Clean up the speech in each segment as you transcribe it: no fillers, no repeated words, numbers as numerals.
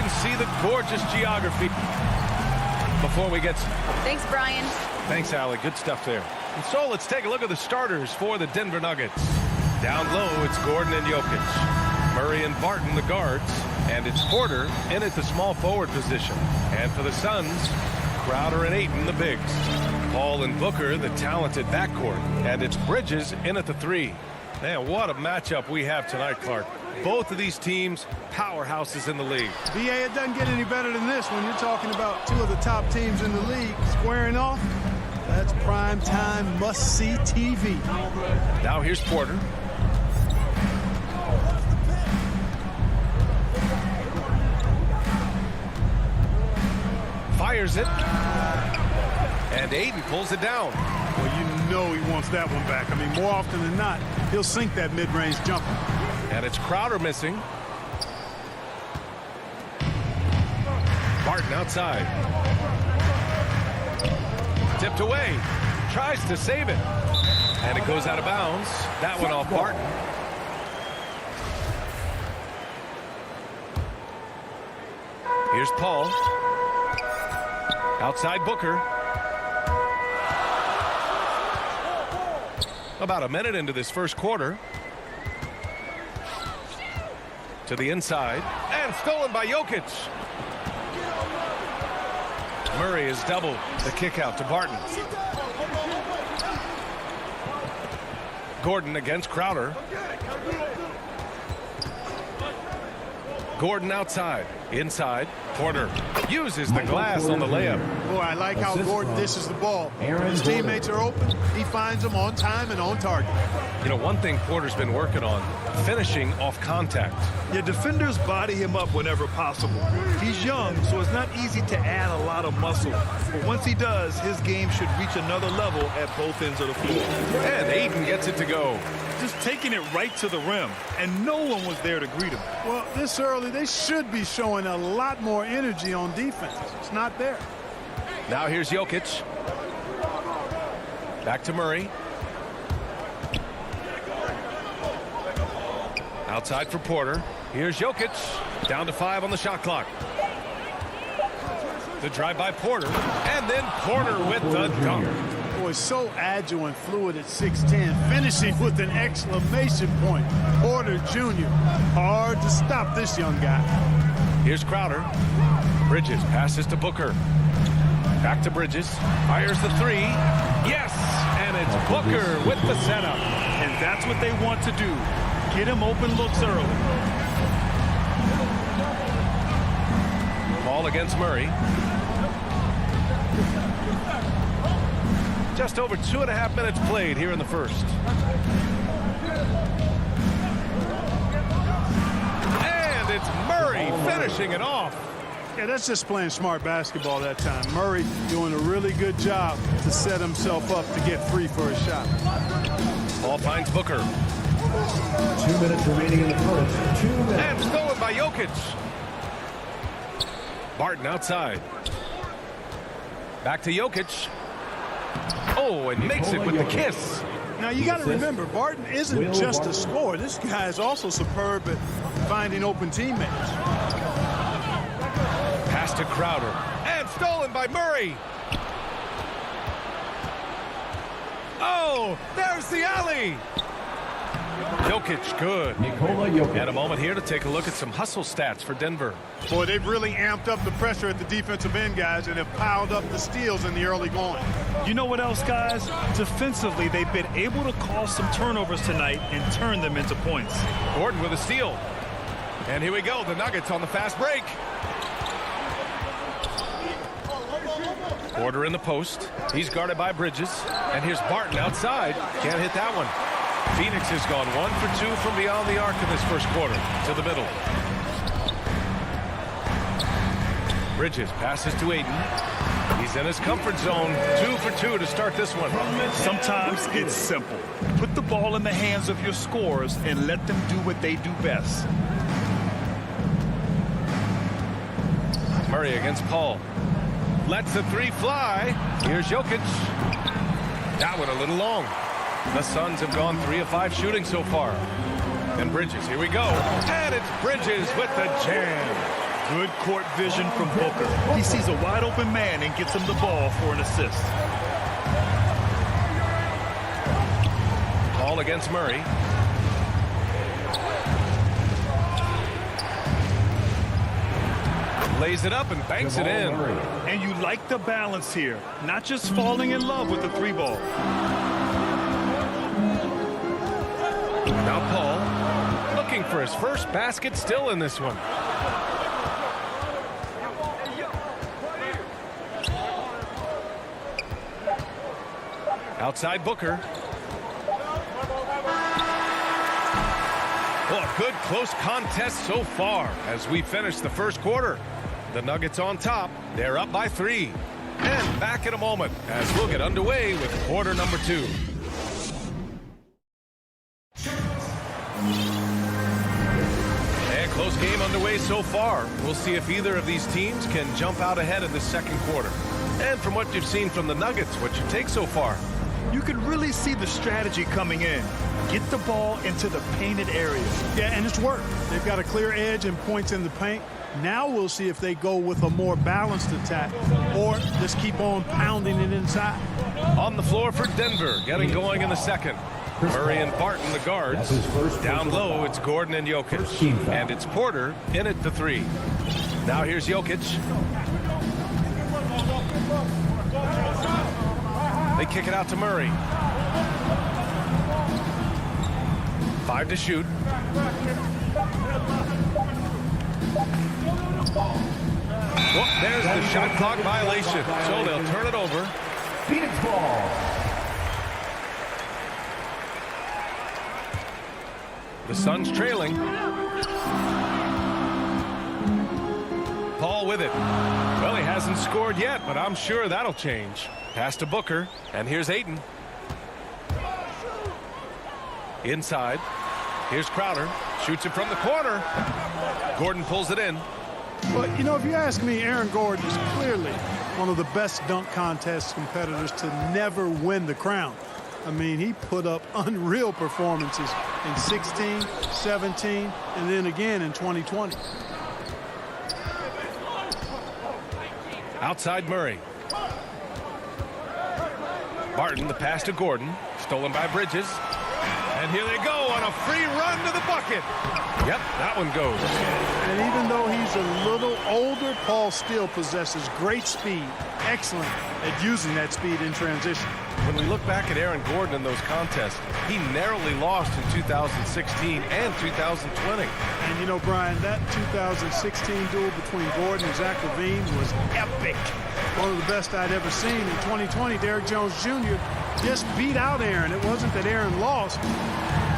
and see the gorgeous geography before we get... Thanks, Brian. Thanks, Allie. Good stuff there. And so let's take a look at the starters for the Denver Nuggets. Down low, it's Gordon and Jokic. Murray and Barton, the guards. And it's Porter in at the small forward position. And for the Suns, Crowder and Ayton, the bigs. Paul and Booker, the talented backcourt. And it's Bridges in at the 3. Man, what a matchup we have tonight, Clark. Both of these teams, powerhouses in the league. VA, it doesn't get any better than this when you're talking about two of the top teams in the league squaring off. That's prime time must-see TV. Now here's Porter. Fires it. And Ayton pulls it down. Well, you know he wants that one back. I mean, more often than not, he'll sink that mid-range jumper. And it's Crowder missing. Barton outside. Tipped away. Tries to save it. And it goes out of bounds. That one off Barton. Here's Paul. Outside Booker. About a minute into this first quarter. To the inside. And stolen by Jokic. Murray has doubled the kick out to Barton. Gordon against Crowder. Gordon outside. Inside. Porter uses the glass on the layup. Boy, I like how Gordon dishes the ball. His teammates are open. He finds them on time and on target. You know, one thing Porter's been working on, finishing off contact. Yeah, defenders body him up whenever possible. He's young, so it's not easy to add a lot of muscle. But once he does, his game should reach another level at both ends of the floor. And Ayton gets it to go. Just taking it right to the rim, and no one was there to greet him. Well, this early, they should be showing a lot more energy on defense. It's not there. Now here's Jokic. Back to Murray. Outside for Porter. Here's Jokic. Down to 5 on the shot clock. The drive by Porter. And then Porter with the dunk. Boy, so agile and fluid at 6'10", finishing with an exclamation point. Porter Jr. Hard to stop this young guy. Here's Crowder. Bridges passes to Booker. Back to Bridges. Fires the 3. Yes! And it's Booker with the setup. And that's what they want to do. Get him open looks early. Ball against Murray. Just over 2.5 minutes played here in the first. And it's Murray finishing it off. Yeah, that's just playing smart basketball that time. Murray doing a really good job to set himself up to get free for a shot. Ball finds Booker. 2 minutes remaining in the first. 2 minutes. And stolen by Jokic. Barton outside. Back to Jokic. Oh, and makes it with the kiss. Now, you got to remember, Barton isn't just a scorer. This guy is also superb at finding open teammates. Pass to Crowder. And stolen by Murray. Oh, there's the alley. Jokic, good. And a moment here to take a look at some hustle stats for Denver. Boy, they've really amped up the pressure at the defensive end, guys, and have piled up the steals in the early going. You know what else, guys? Defensively, they've been able to cause some turnovers tonight and turn them into points. Gordon with a steal. And here we go, the Nuggets on the fast break. Porter in the post. He's guarded by Bridges. And here's Barton outside. Can't hit that one. Phoenix has gone 1 for 2 from beyond the arc in this first quarter. To the middle. Bridges passes to Ayton. He's in his comfort zone. 2 for 2 to start this one. Sometimes it's simple. Put the ball in the hands of your scorers and let them do what they do best. Murray against Paul. Lets the 3 fly. Here's Jokic. That one a little long. The Suns have gone 3 of 5 shooting so far. And Bridges, here we go. And it's Bridges with the jam. Good court vision from Booker. He sees a wide open man and gets him the ball for an assist. Ball against Murray. Lays it up and banks it in. And you like the balance here. Not just falling in love with the three ball. Now Paul looking for his first basket, still in this one. Outside Booker. Oh, a good close contest so far as we finish the first quarter. The Nuggets on top. They're up by 3. And back in a moment as we'll get underway with quarter number 2. And close game underway so far. We'll see if either of these teams can jump out ahead in the second quarter. And from what you've seen from the Nuggets, what's your take so far? You can really see the strategy coming in. Get the ball into the painted areas. Yeah, and it's worked. They've got a clear edge and points in the paint. Now we'll see if they go with a more balanced attack or just keep on pounding it inside. On the floor for Denver, getting going in the second. Murray and Barton, the guards. Down low, it's Gordon and Jokic. And it's Porter in at the 3. Now here's Jokic. They kick it out to Murray. 5 to shoot. Well, there's the shot clock violation. So they'll turn it over. Phoenix ball. The Suns trailing. Paul with it. Well, he hasn't scored yet, but I'm sure that'll change. Pass to Booker, and here's Ayton. Inside. Here's Crowder. Shoots it from the corner. Gordon pulls it in. But, you know, if you ask me, Aaron Gordon is clearly one of the best dunk contest competitors to never win the crown. I mean, he put up unreal performances in 16, 17, and then again in 2020. Outside Murray. Barton, the pass to Gordon. Stolen by Bridges. And here they go on a free run to the bucket. Yep, that one goes. And even though he's a little older, Paul still possesses great speed. Excellent at using that speed in transition. When we look back at Aaron Gordon in those contests, he narrowly lost in 2016 and 2020. And, you know, Brian, that 2016 duel between Gordon and Zach LaVine was epic. One of the best I'd ever seen. In 2020, Derrick Jones Jr. just beat out Aaron. It wasn't that Aaron lost.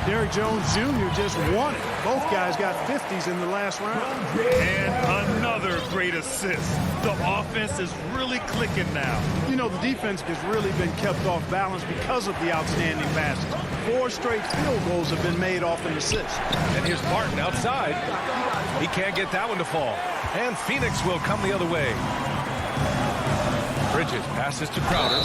Derrick Jones Jr. just won it. Both guys got 50s in the last round. And another great assist. The offense is really clicking now. You know, the defense has really been kept off balance because of the outstanding passes. 4 straight field goals have been made off an assist. And here's Barton outside. He can't get that one to fall. And Phoenix will come the other way. Bridges passes to Crowder,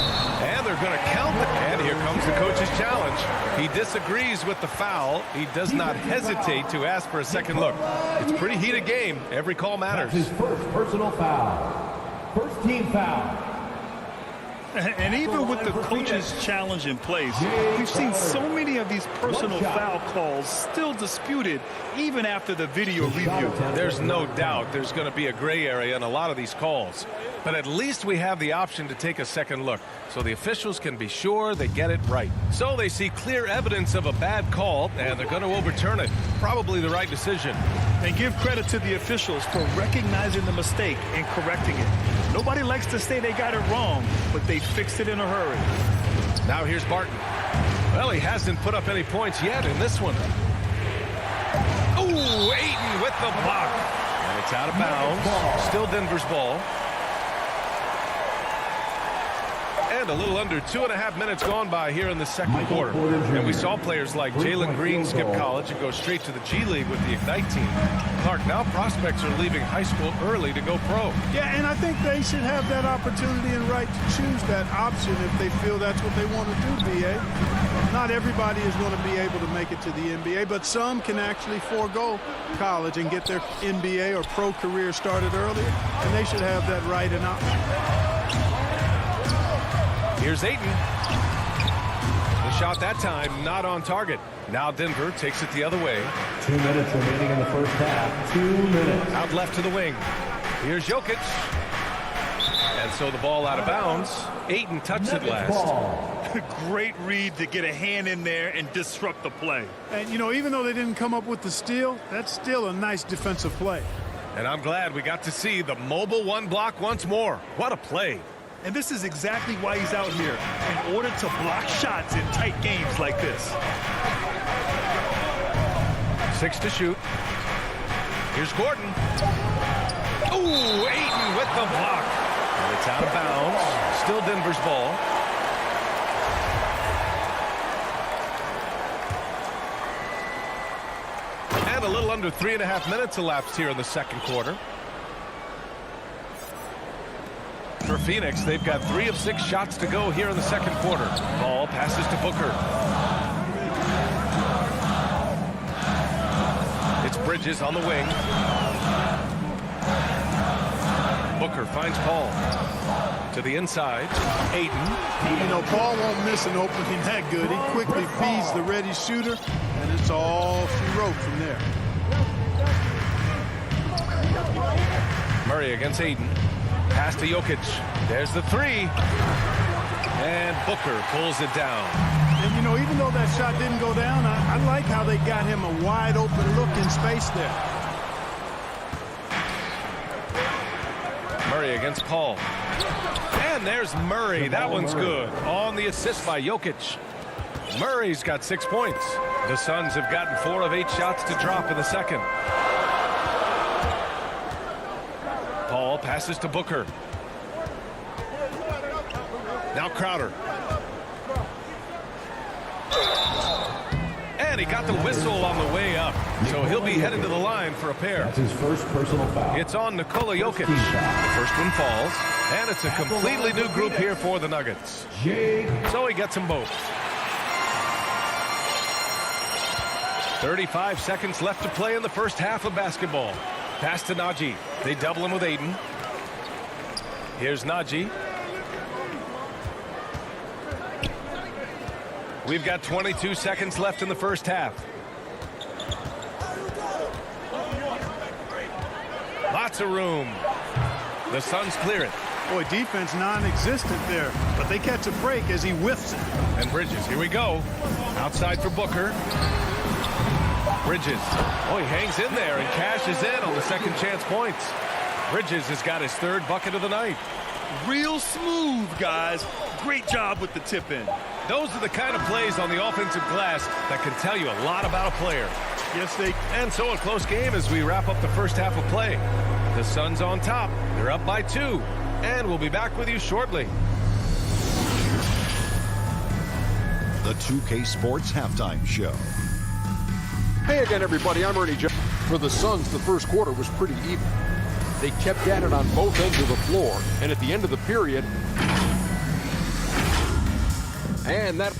and they're going to count it. And here comes the coach's challenge. He disagrees with the foul. He does not hesitate to ask for a second look. It's a pretty heated game. Every call matters. That's his first personal foul. First team foul. And even with the coach's challenge in place, we've seen so many of these personal foul calls still disputed even after the video review. There's no doubt there's going to be a gray area in a lot of these calls. But at least we have the option to take a second look, so the officials can be sure they get it right. So they see clear evidence of a bad call, and they're going to overturn it. Probably the right decision. And give credit to the officials for recognizing the mistake and correcting it. Nobody likes to say they got it wrong, but they fixed it in a hurry. Now here's Barton. Well, he hasn't put up any points yet in this one. Ooh, Ayton with the block. And it's out of bounds. Still Denver's ball. And And a little under 2.5 minutes gone by here in the second quarter. And we saw players like Jalen Green skip college and go straight to the G League with the Ignite team. Clark, now prospects are leaving high school early to go pro. Yeah, and I think they should have that opportunity and right to choose that option if they feel that's what they want to do, B.A. Not everybody is going to be able to make it to the NBA, but some can actually forego college and get their NBA or pro career started earlier, and they should have that right and option. Here's Ayton. The shot that time not on target. Now Denver takes it the other way. 2 minutes remaining in the first half. 2 minutes. Out left to the wing. Here's Jokic. And so the ball out of bounds. Ayton touched it last. Great read to get a hand in there and disrupt the play. And, you know, even though they didn't come up with the steal, that's still a nice defensive play. And I'm glad we got to see the mobile one block once more. What a play. And this is exactly why he's out here, in order to block shots in tight games like this. 6 to shoot. Here's Gordon. Ooh, Ayton with the block. And it's out of bounds. Still Denver's ball. And a little under 3.5 minutes elapsed here in the second quarter. For Phoenix, they've got 3 of 6 shots to go here in the second quarter. Ball passes to Booker. It's Bridges on the wing. Booker finds Paul. To the inside. Ayton. You know, Paul won't miss an opening that good. He quickly feeds the ready shooter, and it's all she wrote from there. Murray against Ayton. Pass to Jokic. There's the 3. And Booker pulls it down. And, you know, even though that shot didn't go down, I like how they got him a wide open look in space there. Murray against Paul. And there's Murray. That one's good. On the assist by Jokic. Murray's got 6 points. The Suns have gotten 4 of 8 shots to drop in the second. Paul passes to Booker. Now Crowder. And he got the whistle on the way up. So he'll be headed to the line for a pair. That's his first personal foul. It's on Nikola Jokic. The first one falls. And it's a completely new group here for the Nuggets. So he gets them both. 35 seconds left to play in the first half of basketball. Pass to Najee. They double him with Ayton. Here's Najee. We've got 22 seconds left in the first half. Lots of room. The Suns clear it. Boy, defense non-existent there, but they catch a break as he whiffs it. And Bridges, here we go. Outside for Booker. Bridges. Oh, he hangs in there and cashes in on the second chance points. Bridges has got his 3rd bucket of the night. Real smooth, guys. Great job with the tip in. Those are the kind of plays on the offensive glass that can tell you a lot about a player. Yes, they. And so a close game as we wrap up the first half of play. The Suns on top. They're up by 2. And we'll be back with you shortly. The 2K Sports Halftime Show. Hey again, everybody. I'm Ernie Jones. For the Suns, the first quarter was pretty even. They kept at it on both ends of the floor, and at the end of the period, and that.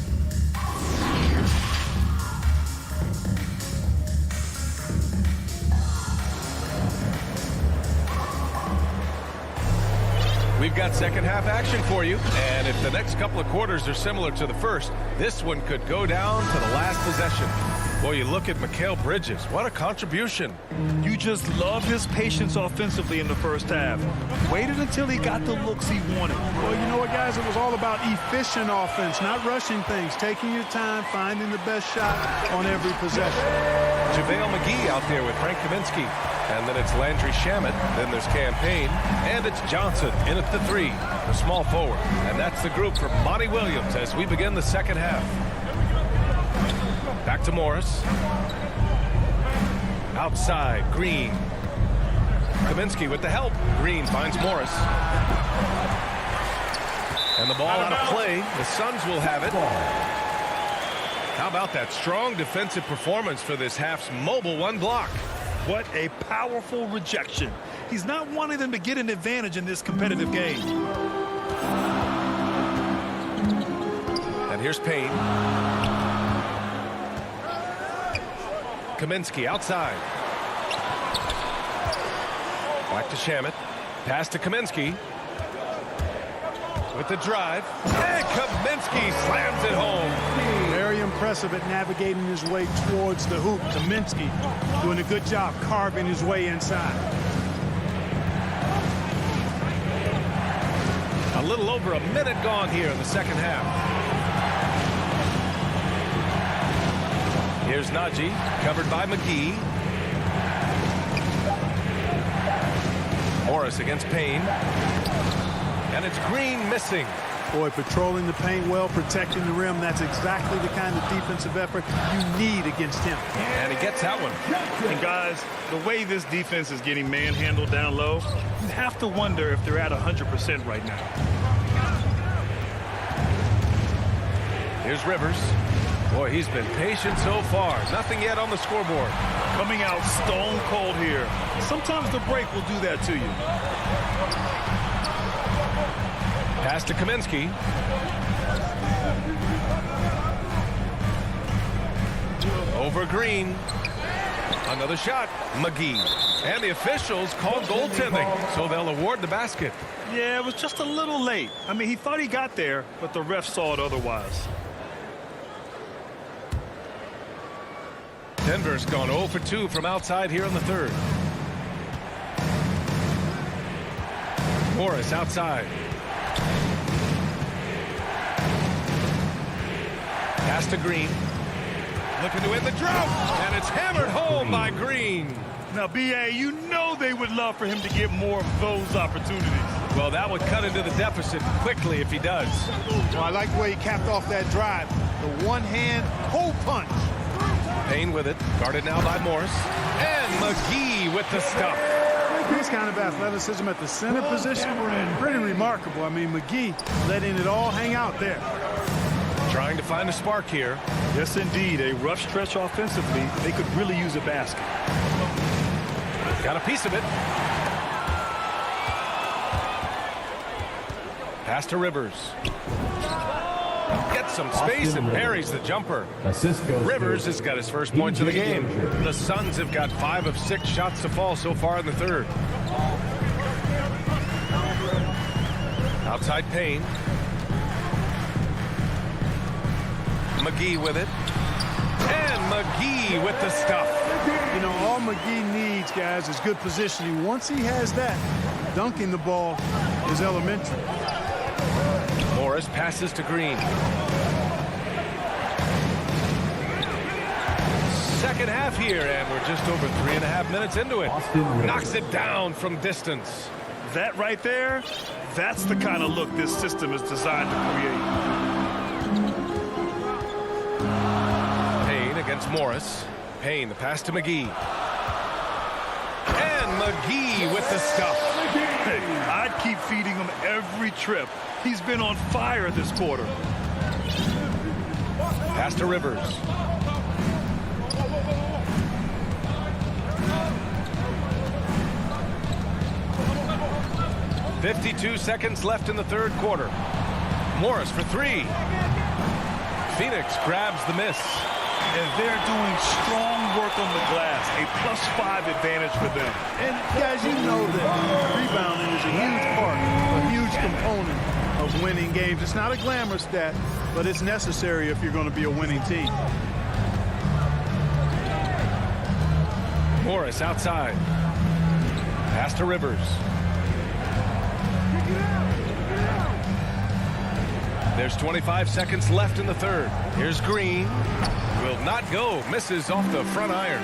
We've got second half action for you. And if the next couple of quarters are similar to the first, this one could go down to the last possession. Boy, you look at Mikal Bridges. What a contribution. You just love his patience offensively in the first half. Waited until he got the looks he wanted. Well, you know what, guys? It was all about efficient offense, not rushing things, taking your time, finding the best shot on every possession. JaVale McGee out there with Frank Kaminsky. And then it's Landry Shamet. Then there's Campaign. And it's Johnson in at the 3, the small forward. And that's the group for Monty Williams as we begin the second half. Back to Morris. Outside, Green. Kaminsky with the help. Green finds Morris. And the ball out of play. The Suns will have it. How about that strong defensive performance for this half's mobile one block? What a powerful rejection. He's not wanting them to get an advantage in this competitive game. And here's Payne. Kaminsky outside. Back to Shamet. Pass to Kaminsky. With the drive. And Kaminsky slams it home. Very impressive at navigating his way towards the hoop. Kaminsky doing a good job carving his way inside. A little over a minute gone here in the second half. Here's Najee, covered by McGee. Morris against Payne. And it's Green missing. Boy, patrolling the paint well, protecting the rim. That's exactly the kind of defensive effort you need against him. And he gets that one. And guys, the way this defense is getting manhandled down low, you have to wonder if they're at 100% right now. Here's Rivers. Boy, he's been patient so far. Nothing yet on the scoreboard. Coming out stone cold here. Sometimes the break will do that to you. Pass to Kaminsky. Over Green. Another shot. McGee. And the officials call goaltending, so they'll award the basket. Yeah, it was just a little late. I mean, he thought he got there, but the ref saw it otherwise. Denver's gone 0 for 2 from outside here in the third. Morris outside. Pass to Green. Looking to win the drought. And it's hammered home by Green. Now, B.A., you know they would love for him to get more of those opportunities. Well, that would cut into the deficit quickly if he does. Well, I like the way he capped off that drive. The one-hand hole punch. Payne with it. Guarded now by Morris. And McGee with the stuff. This kind of athleticism at the center position, pretty remarkable. I mean, McGee letting it all hang out there. Trying to find a spark here. Yes, indeed. A rough stretch offensively. They could really use a basket. Got a piece of it. Pass to Rivers. Gets some space and buries the jumper. Rivers has got his first points of the game. The Suns have got 5 of 6 shots to fall so far in the third. Outside Payne. McGee with it. And McGee with the stuff. You know, all McGee needs, guys, is good positioning. Once he has that, dunking the ball is elementary. Morris passes to Green. Second half here, and we're just over 3.5 minutes into it. Knocks it down from distance. That right there, that's the kind of look this system is designed to create. Payne against Morris. Payne, the pass to McGee. And McGee with the stuff. Hey, I'd keep feeding him every trip. He's been on fire this quarter. Pass to Rivers. .52 seconds left in the third quarter. Morris for 3. Phoenix grabs the miss. And they're doing strong work on the glass. A +5 advantage for them. And, guys, you know that rebounding is a huge part, a huge component of winning games. It's not a glamour stat, but it's necessary if you're going to be a winning team. Morris outside. Pass to Rivers. There's 25 seconds left in the third. Here's Green. Will not go. Misses off the front iron.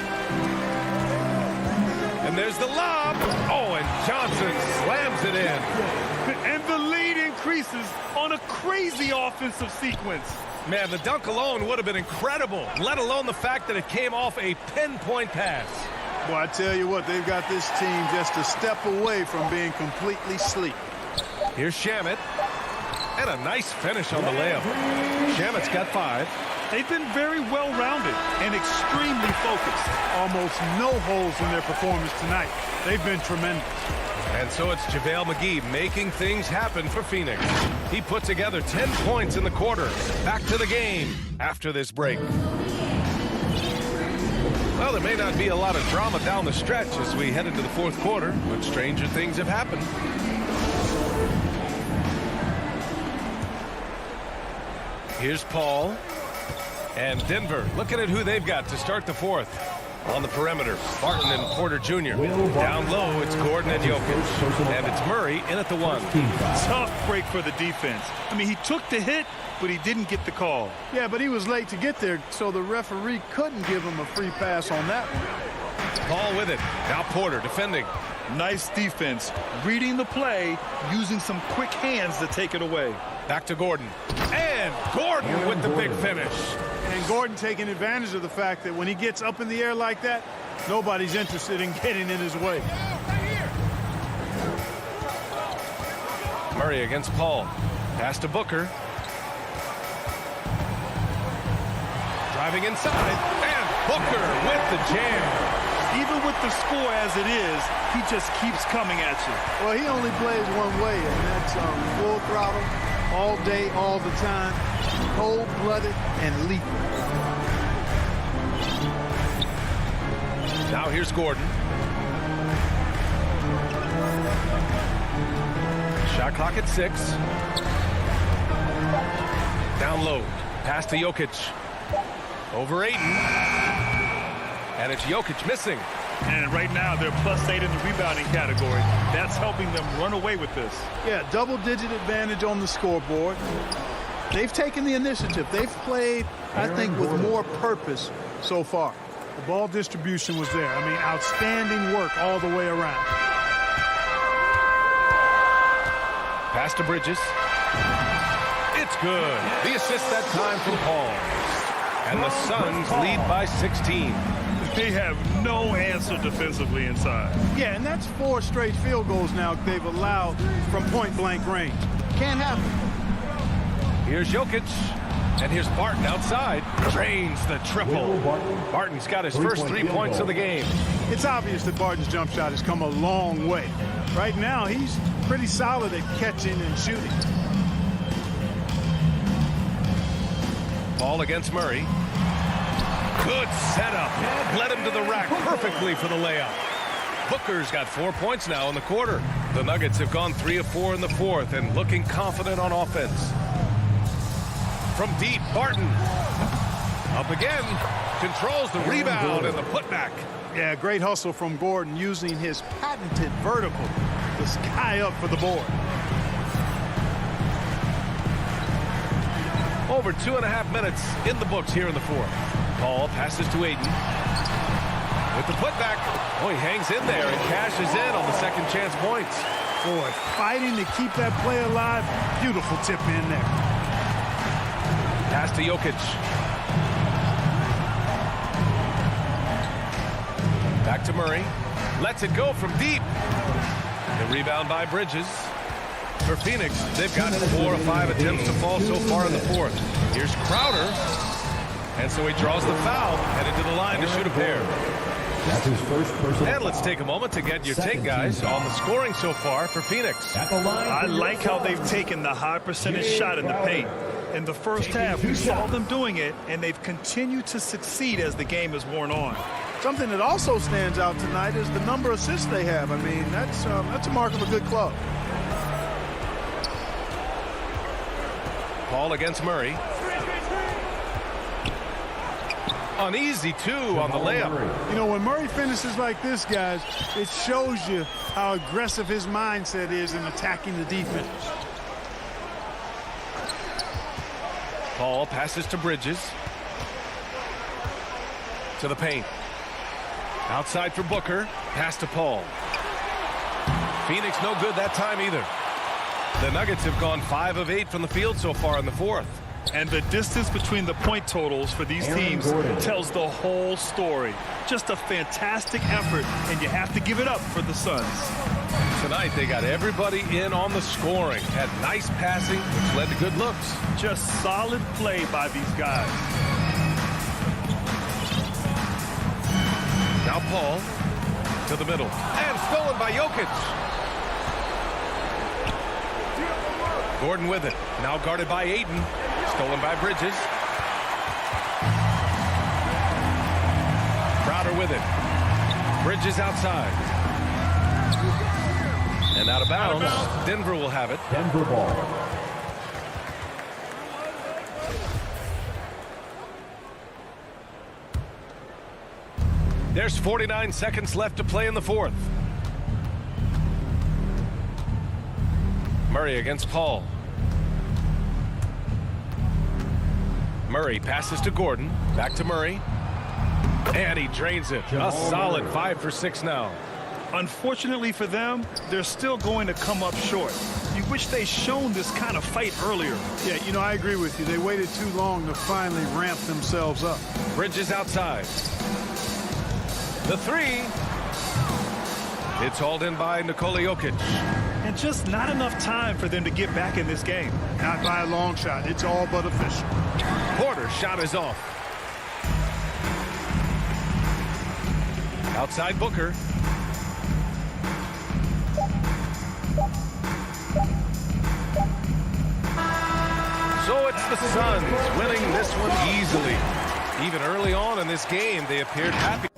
And there's the lob. Oh, and Johnson slams it in. And the lead increases on a crazy offensive sequence. Man, the dunk alone would have been incredible, let alone the fact that it came off a pinpoint pass. Well, I tell you what, they've got this team just a step away from being completely sleep. Here's Shamet. And a nice finish on the layup. Shamit's got 5. They've been very well-rounded and extremely focused. Almost no holes in their performance tonight. They've been tremendous. And so it's JaVale McGee making things happen for Phoenix. He put together 10 points in the quarter. Back to the game after this break. Well, there may not be a lot of drama down the stretch as we head into the fourth quarter, but stranger things have happened. Here's Paul. And Denver looking at who they've got to start the fourth. On the perimeter, Barton and Porter Jr. Down low, it's Gordon and Jokic. And it's Murray in at the 1. Tough break for the defense. I mean, he took the hit, but he didn't get the call. Yeah, but he was late to get there, so the referee couldn't give him a free pass on that one. Paul with it. Now Porter defending. Nice defense, reading the play, using some quick hands to take it away. Back to Gordon. And Gordon with the big finish. And Gordon taking advantage of the fact that when he gets up in the air like that, nobody's interested in getting in his way. Murray against Paul. Pass to Booker. Driving inside. And Booker with the jam. Even with the score as it is, he just keeps coming at you. Well, he only plays one way, and that's full throttle, all day, all the time, cold-blooded and lethal. Now here's Gordon. Shot clock at 6. Down low. Pass to Jokic. Over Ayton. And it's Jokic missing. And right now, they're +8 in the rebounding category. That's helping them run away with this. Yeah, double-digit advantage on the scoreboard. They've taken the initiative. They've played, I think, with more purpose so far. The ball distribution was there. I mean, outstanding work all the way around. Pass to Bridges. It's good. The assist that time from Paul. And the Suns lead by 16. They have no answer defensively inside. Yeah, and that's 4 straight field goals now they've allowed from point-blank range. Can't happen. Here's Jokic. And here's Barton outside. Drains the triple. Barton's got his first 3 points of the game. It's obvious that Barton's jump shot has come a long way. Right now, he's pretty solid at catching and shooting. Paul against Murray. Good setup. Led him to the rack perfectly for the layup. Booker's got 4 points now in the quarter. The Nuggets have gone 3 of 4 in the fourth and looking confident on offense. From deep, Barton. Up again. Controls the rebound and the putback. Yeah, great hustle from Gordon using his patented vertical to sky up for the board. Over 2.5 minutes in the books here in the fourth. Paul passes to Ayton. With the putback. Oh, he hangs in there and cashes in on the second chance points. Boy, fighting to keep that play alive. Beautiful tip in there. Pass to Jokic. Back to Murray. Lets it go from deep. The rebound by Bridges. For Phoenix, they've gotten 4 of 5 attempts to fall so far in the fourth. Here's Crowder. And so he draws the foul, headed to the line to shoot a pair. That's his first personal And let's take a moment to get your take, guys, on the scoring so far for Phoenix. I like how they've taken the high percentage shot in the paint. In the first half, we saw them doing it, and they've continued to succeed as the game has worn on. Something that also stands out tonight is the number of assists they have. I mean, that's a mark of a good club. Paul against Murray. Uneasy, too, on the layup. You know, when Murray finishes like this, guys, it shows you how aggressive his mindset is in attacking the defense. Paul passes to Bridges. To the paint. Outside for Booker. Pass to Paul. Phoenix no good that time either. The Nuggets have gone 5 of 8 from the field so far in the fourth. And the distance between the point totals for these teams tells the whole story. Just a fantastic effort, and you have to give it up for the Suns. Tonight, they got everybody in on the scoring. Had nice passing, which led to good looks. Just solid play by these guys. Now Paul to the middle. And stolen by Jokic. Gordon with it. Now guarded by Ayton. Stolen by Bridges. Crowder with it. Bridges outside. And out of bounds. Denver will have it. Denver ball. There's 49 seconds left to play in the fourth. Murray against Paul. Murray passes to Gordon. Back to Murray. And he drains it. A solid 5 for 6 now. Unfortunately for them, they're still going to come up short. You wish they'd shown this kind of fight earlier. Yeah, you know, I agree with you. They waited too long to finally ramp themselves up. Bridges outside. The three. It's hauled in by Nikola Jokic. And just not enough time for them to get back in this game. Not by a long shot. It's all but official. Porter's shot is off. Outside Booker. So it's the Suns winning this one easily. Even early on in this game, they appeared happy.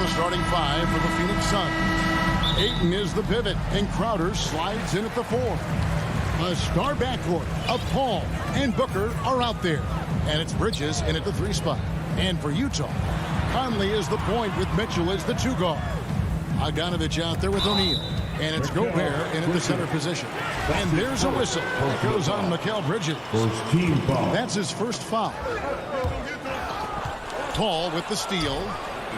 Starting five for the Phoenix Suns. Ayton is the pivot, and Crowder slides in at the 4. A star backcourt of Paul and Booker are out there. And it's Bridges in at the 3 spot. And for Utah, Conley is the point with Mitchell as the 2 guard. Bogdanovich out there with O'Neal. And it's Gobert in at the center position. And there's a whistle that goes on Mikal Bridges. That's his first foul. Paul with the steal.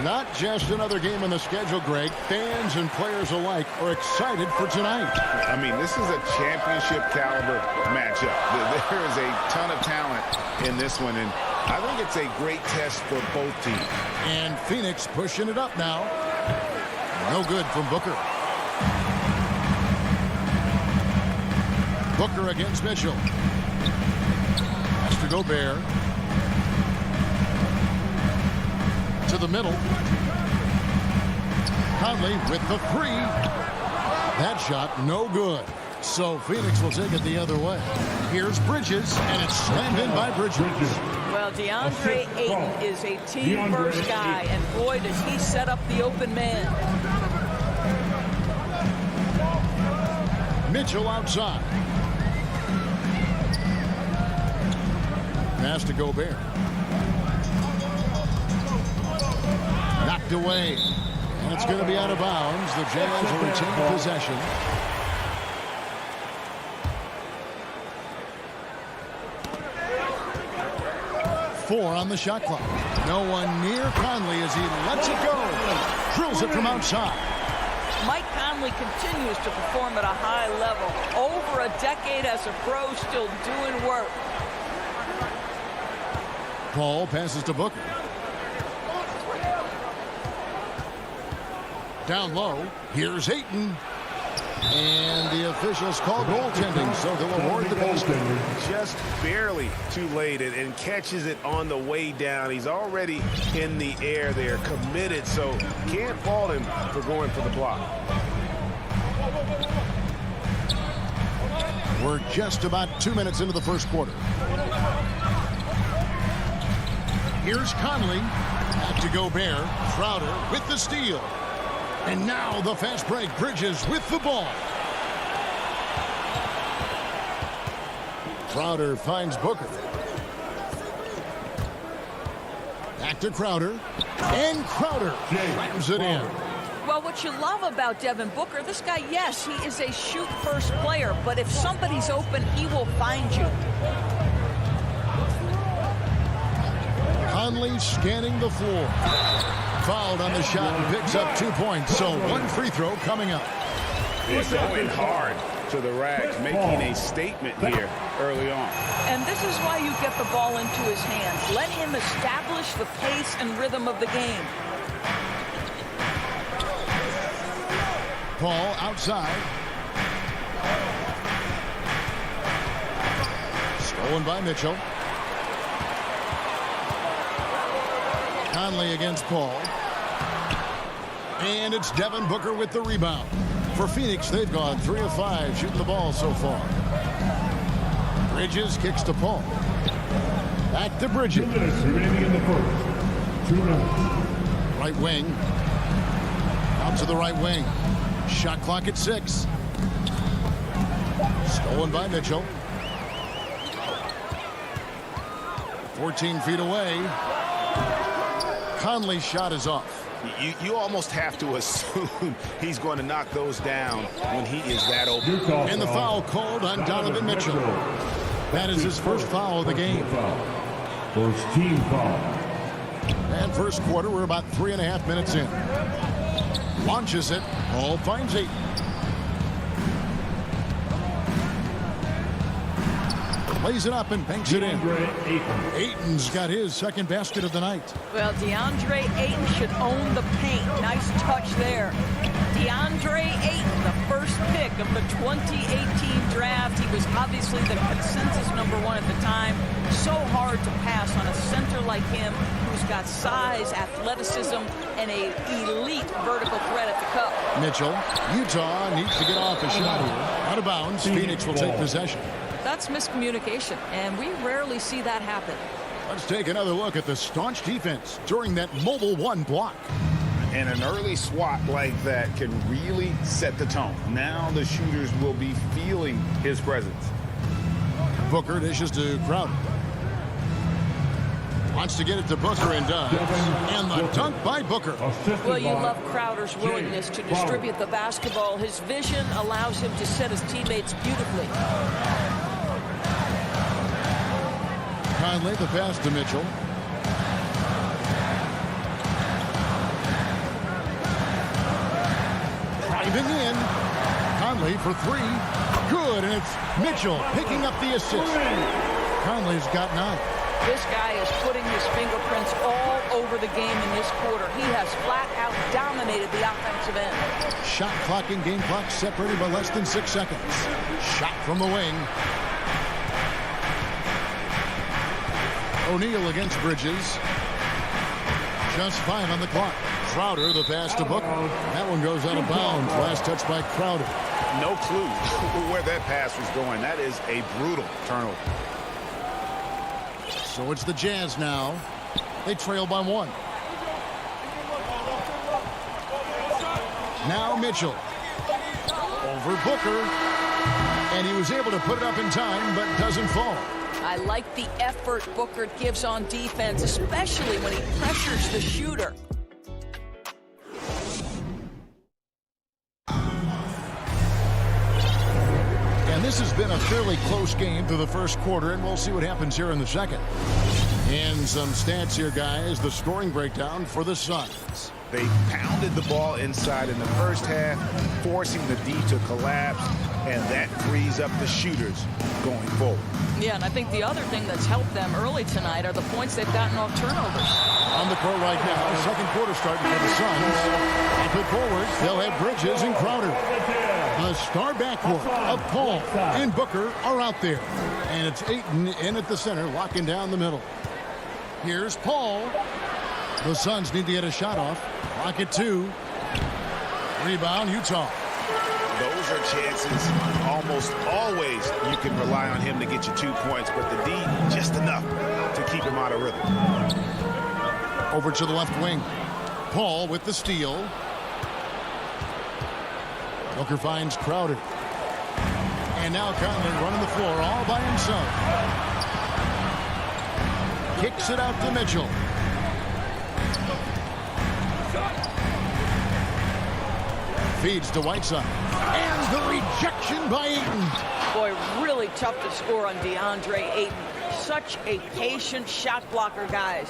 Not just another game on the schedule, Greg. Fans and players alike are excited for tonight. I mean, this is a championship caliber matchup. There is a ton of talent in this one, and I think it's a great test for both teams. And Phoenix pushing it up now. No good from Booker. Booker against Mitchell. Has to Gobert. To the middle. Conley with the 3. That shot no good. So Phoenix will take it the other way. Here's Bridges, and it's slammed in by Bridges. Well, DeAndre Ayton is a team-first guy, and boy, does he set up the open man. Mitchell outside. Pass to Gobert. Knocked away. And it's going to be out of bounds. The Jazz will retain possession. Four on the shot clock. No one near Conley as he lets it go. Drills it from outside. Mike Conley continues to perform at a high level. Over a decade as a pro, still doing work. Paul passes to Booker. Down low, here's Ayton. And the officials call goaltending, so they'll award the basket. Just barely too late and catches it on the way down. He's already in the air there, committed, so can't fault him for going for the block. We're just about 2 minutes into the first quarter. Here's Conley. Back to Gobert. Crowder with the steal. And now the fast break. Bridges with the ball. Crowder finds Booker. Back to Crowder. And Crowder slams it in. Well, what you love about Devin Booker, this guy, yes, he is a shoot-first player, but if somebody's open, he will find you. Conley scanning the floor. Fouled on the shot and picks up 2 points. So one free throw coming up. He's going hard to the rack, making a statement here early on. And this is why you get the ball into his hands. Let him establish the pace and rhythm of the game. Paul outside. Stolen by Mitchell. Conley against Paul. And it's Devin Booker with the rebound. For Phoenix, they've gone 3 of 5 shooting the ball so far. Bridges kicks to Paul. Back to Bridges. 2 minutes remaining in the first. 2 minutes. Right wing. Out to the right wing. Shot clock at 6. Stolen by Mitchell. 14 feet away. Conley's shot is off. You almost have to assume he's going to knock those down when he is that open. And the foul called on Donovan Mitchell. That is his first foul of the game. First team foul. And first quarter, we're about 3.5 minutes in. Launches it. Paul finds Ayton. Plays it up and banks it in. Ayton's got his second basket of the night. Well, DeAndre Ayton should own the paint. Nice touch there. DeAndre Ayton, the first pick of the 2018 draft. He was obviously the consensus #1 at the time. So hard to pass on a center like him who's got size, athleticism, and an elite vertical threat at the cup. Mitchell, Utah needs to get off a shot here. Out of bounds, Phoenix will take possession. That's miscommunication, and we rarely see that happen. Let's take another look at the staunch defense during that mobile one block. And an early swat like that can really set the tone. Now the shooters will be feeling his presence. Booker dishes to Crowder. Wants to get it to Booker and does. And the dunk by Booker. Well, you love Crowder's willingness to distribute the basketball. His vision allows him to set his teammates beautifully. Conley, the pass to Mitchell. Driving in. Conley for three. Good, and it's Mitchell picking up the assist. Conley's got 9. This guy is putting his fingerprints all over the game in this quarter. He has flat out dominated the offensive end. Shot clock and game clock separated by less than 6 seconds. Shot from the wing. O'Neal against Bridges. Just 5 on the clock. Crowder, the pass to Booker. That one goes out of bounds. Last touch by Crowder. No clue where that pass was going. That is a brutal turnover. So it's the Jazz now. They trail by 1. Now Mitchell. Over Booker. And he was able to put it up in time, but doesn't fall. I like the effort Booker gives on defense, especially when he pressures the shooter. And this has been a fairly close game through the first quarter, and we'll see what happens here in the second. And some stats here, guys. The scoring breakdown for the Suns. They pounded the ball inside in the first half, forcing the D to collapse, and that frees up the shooters going forward. Yeah, and I think the other thing that's helped them early tonight are the points they've gotten off turnovers. On the court right now, second quarter starting for the Suns. Up and forward, they'll have Bridges and Crowder. The star backcourt of Paul and Booker are out there. And it's Ayton in at the center, locking down the middle. Here's Paul. The Suns need to get a shot off. Clock at 2. Rebound, Utah. Those are chances almost always you can rely on him to get you 2 points, but the D just enough to keep him out of rhythm. Over to the left wing. Paul with the steal. Booker finds Crowder. And now Conley running the floor all by himself. Kicks it out to Mitchell. Feeds to Whiteside. And the rejection by Ayton. Boy, really tough to score on DeAndre Ayton. Such a patient shot blocker, guys.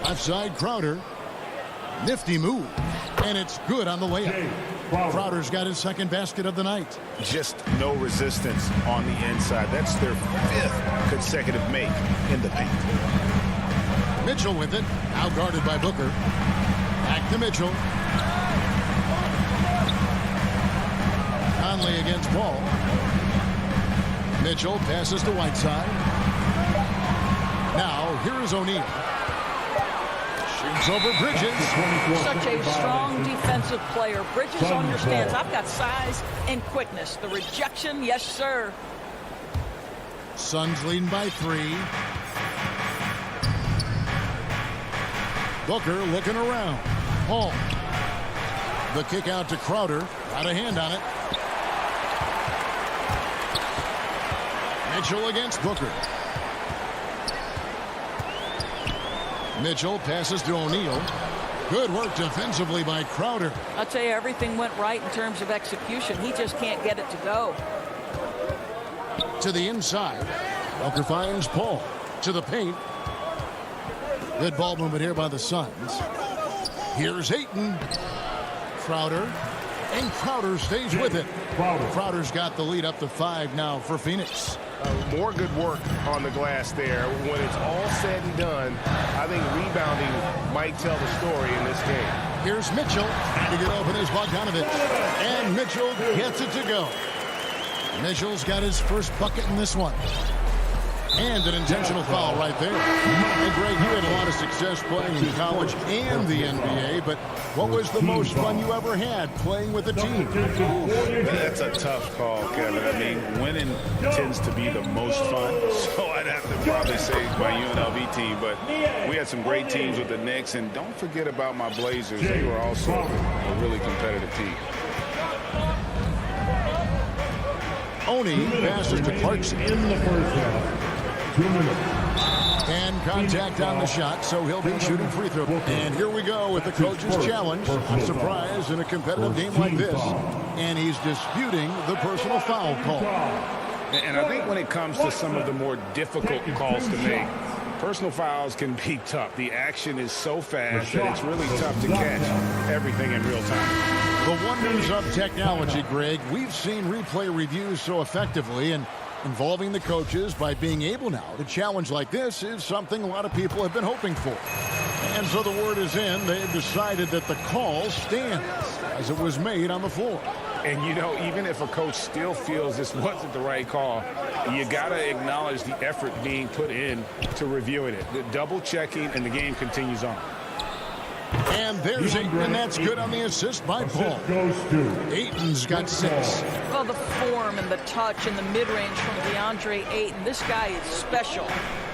Outside Crowder. Nifty move. And it's good on the layup. Crowder's got his second basket of the night. Just no resistance on the inside. That's their 5th consecutive make in the paint. Mitchell with it. Out guarded by Booker. Back to Mitchell. Conley against Paul. Mitchell passes to Whiteside. Now, here is O'Neal. Shoots over Bridges. Such a strong defensive player. Bridges understands I've got size and quickness. The rejection, yes, sir. Suns leading by 3. Booker looking around. Paul. The kick out to Crowder. Got a hand on it. Mitchell against Booker. Mitchell passes to O'Neal. Good work defensively by Crowder. I'll tell you, everything went right in terms of execution. He just can't get it to go. To the inside. Booker finds Paul. To the paint. Good ball movement here by the Suns. Here's Ayton. Crowder. and Crowder stays with it. Crowder's got the lead up to 5 now for Phoenix. More good work on the glass there. When it's all said and done, I think rebounding might tell the story in this game. Here's Mitchell trying to get open as Bogdanovich. And Mitchell gets it to go. Mitchell's got his first bucket in this one. And an intentional foul right there. And Greg, you had a lot of success playing in college and the NBA, but what was the most fun you ever had playing with a team? That's a tough call, Kevin. I mean, winning tends to be the most fun, so I'd have to probably say my UNLV team, but we had some great teams with the Knicks, and don't forget about my Blazers. They were also a really competitive team. Oni passes to Clarkson. In the first half. 2 minutes. And contact on the shot, so he'll be shooting free throw. And here we go with the coach's challenge. I'm surprised in a competitive game like this. And he's disputing the personal foul call. And I think when it comes to some of the more difficult calls to make, personal fouls can be tough. The action is so fast that it's really tough to catch everything in real time. The wonders of technology, Greg. We've seen replay reviews so effectively, and involving the coaches by being able now to challenge like this is something a lot of people have been hoping for. And so the word is in. They have decided that the call stands as it was made on the floor. And, you know, even if a coach still feels this wasn't the right call, you got to acknowledge the effort being put in to reviewing it. The double checking, and the game continues on. And there's Ayton, and that's good on the assist by Paul. Ayton's got 6. Well, the form and the touch and the mid-range from DeAndre Ayton. This guy is special.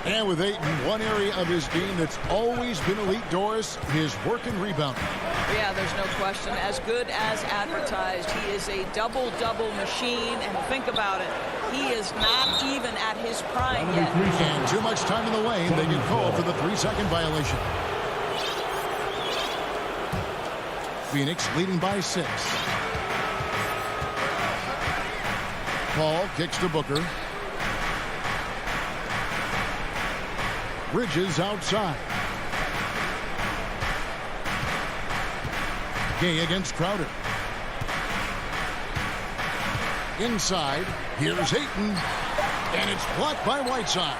And with Ayton, one area of his game that's always been elite, Doris, his work and rebounding. Yeah, there's no question. As good as advertised. He is a double-double machine. And think about it. He is not even at his prime yet. And too much time in the lane. They get called for the 3-second violation. Phoenix leading by 6. Paul kicks to Booker. Bridges outside. Gay against Crowder. Inside. Here's Ayton. And it's blocked by Whiteside.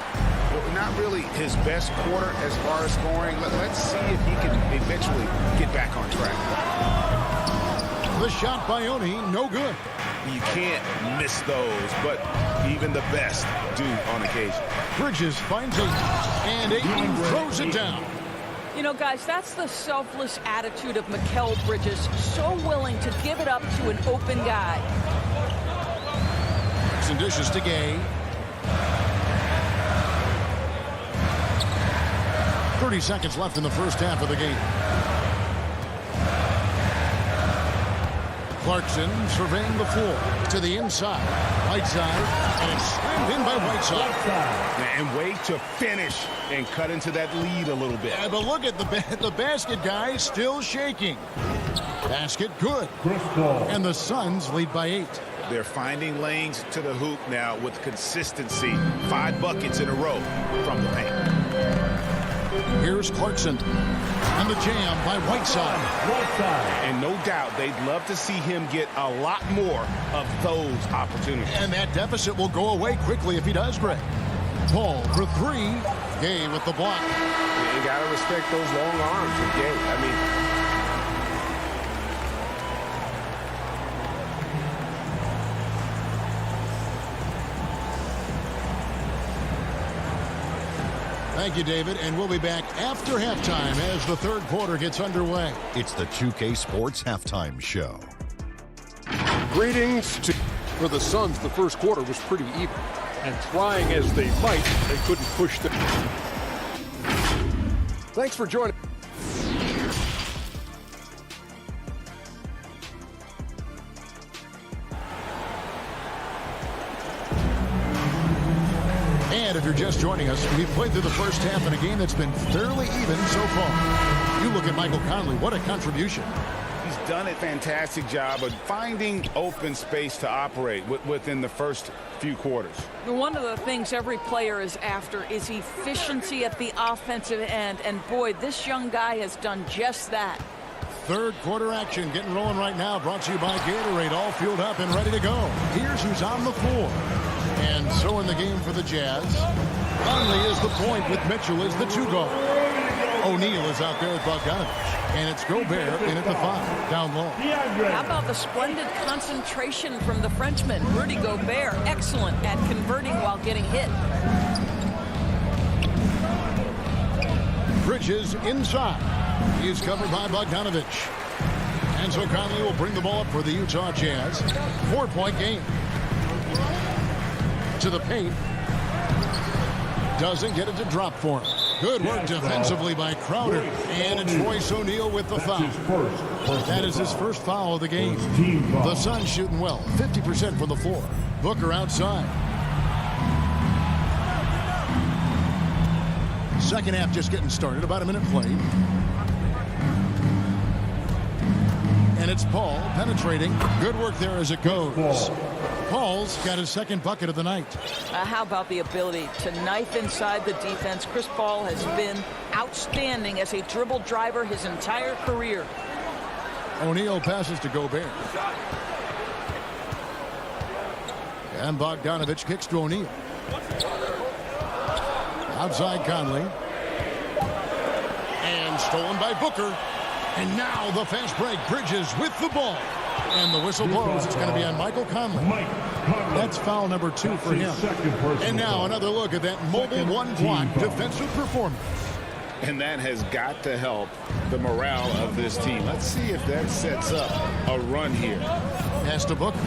Well, not really his best quarter as far as scoring. Let's see if he can eventually get back on track. The shot by Oni, no good. You can't miss those, but even the best do on occasion. Bridges finds Ayton, and Ayton throws it down. You know, guys, that's the selfless attitude of Mikal Bridges. So willing to give it up to an open guy. Some dishes to Gay. 30 seconds left in the first half of the game. Clarkson surveying the floor to the inside. Whiteside, and it's slammed in by Whiteside. And way to finish and cut into that lead a little bit. Yeah, but look at the basket guy still shaking. Basket good. And the Suns lead by 8. They're finding lanes to the hoop now with consistency. 5 buckets in a row from the paint. Here's Clarkson. And the jam by Whiteside. And no doubt they'd love to see him get a lot more of those opportunities. And that deficit will go away quickly if he does, Greg. Paul for 3. Gay with the block. You got to respect those long arms from Gay. I mean, thank you, David, and we'll be back after halftime as the third quarter gets underway. It's the 2K Sports Halftime Show. Greetings to... For the Suns, the first quarter was pretty even. And trying as they might, they couldn't push them. Thanks for joining. And if you're just joining us, we've played through the first half in a game that's been fairly even so far. You look at Michael Conley, what a contribution. He's done a fantastic job of finding open space to operate within the first few quarters. One of the things every player is after is efficiency at the offensive end. And boy, this young guy has done just that. Third quarter action getting rolling right now. Brought to you by Gatorade. All fueled up and ready to go. Here's who's on the floor. And so in the game for the Jazz. Conley is the point with Mitchell as the 2 guard. O'Neal is out there with Bogdanovich. And it's Gobert in at the 5, down low. How about the splendid concentration from the Frenchman, Rudy Gobert? Excellent at converting while getting hit. Bridges inside. He's covered by Bogdanovich. And so Conley will bring the ball up for the Utah Jazz. 4-point game. To the paint. Doesn't get it to drop for him. Good work defensively by Crowder. And it's Royce O'Neal with the foul. That is his first foul of the game. The Suns shooting well. 50% from the floor. Booker outside. Second half just getting started. About a minute played. And it's Paul penetrating. Good work there as it goes. Paul's got his second bucket of the night. How about the ability to knife inside the defense? Chris Paul has been outstanding as a dribble driver his entire career. O'Neal passes to Gobert. And Bogdanovich kicks to O'Neal. Outside Conley. And stolen by Booker. And now the fast break. Bridges with the ball. And the whistle blows. It's going to be on Michael Conley. That's foul number 2 for him. And now another look at that mobile one-block defensive performance. And that has got to help the morale of this team. Let's see if that sets up a run here. Pass to Booker.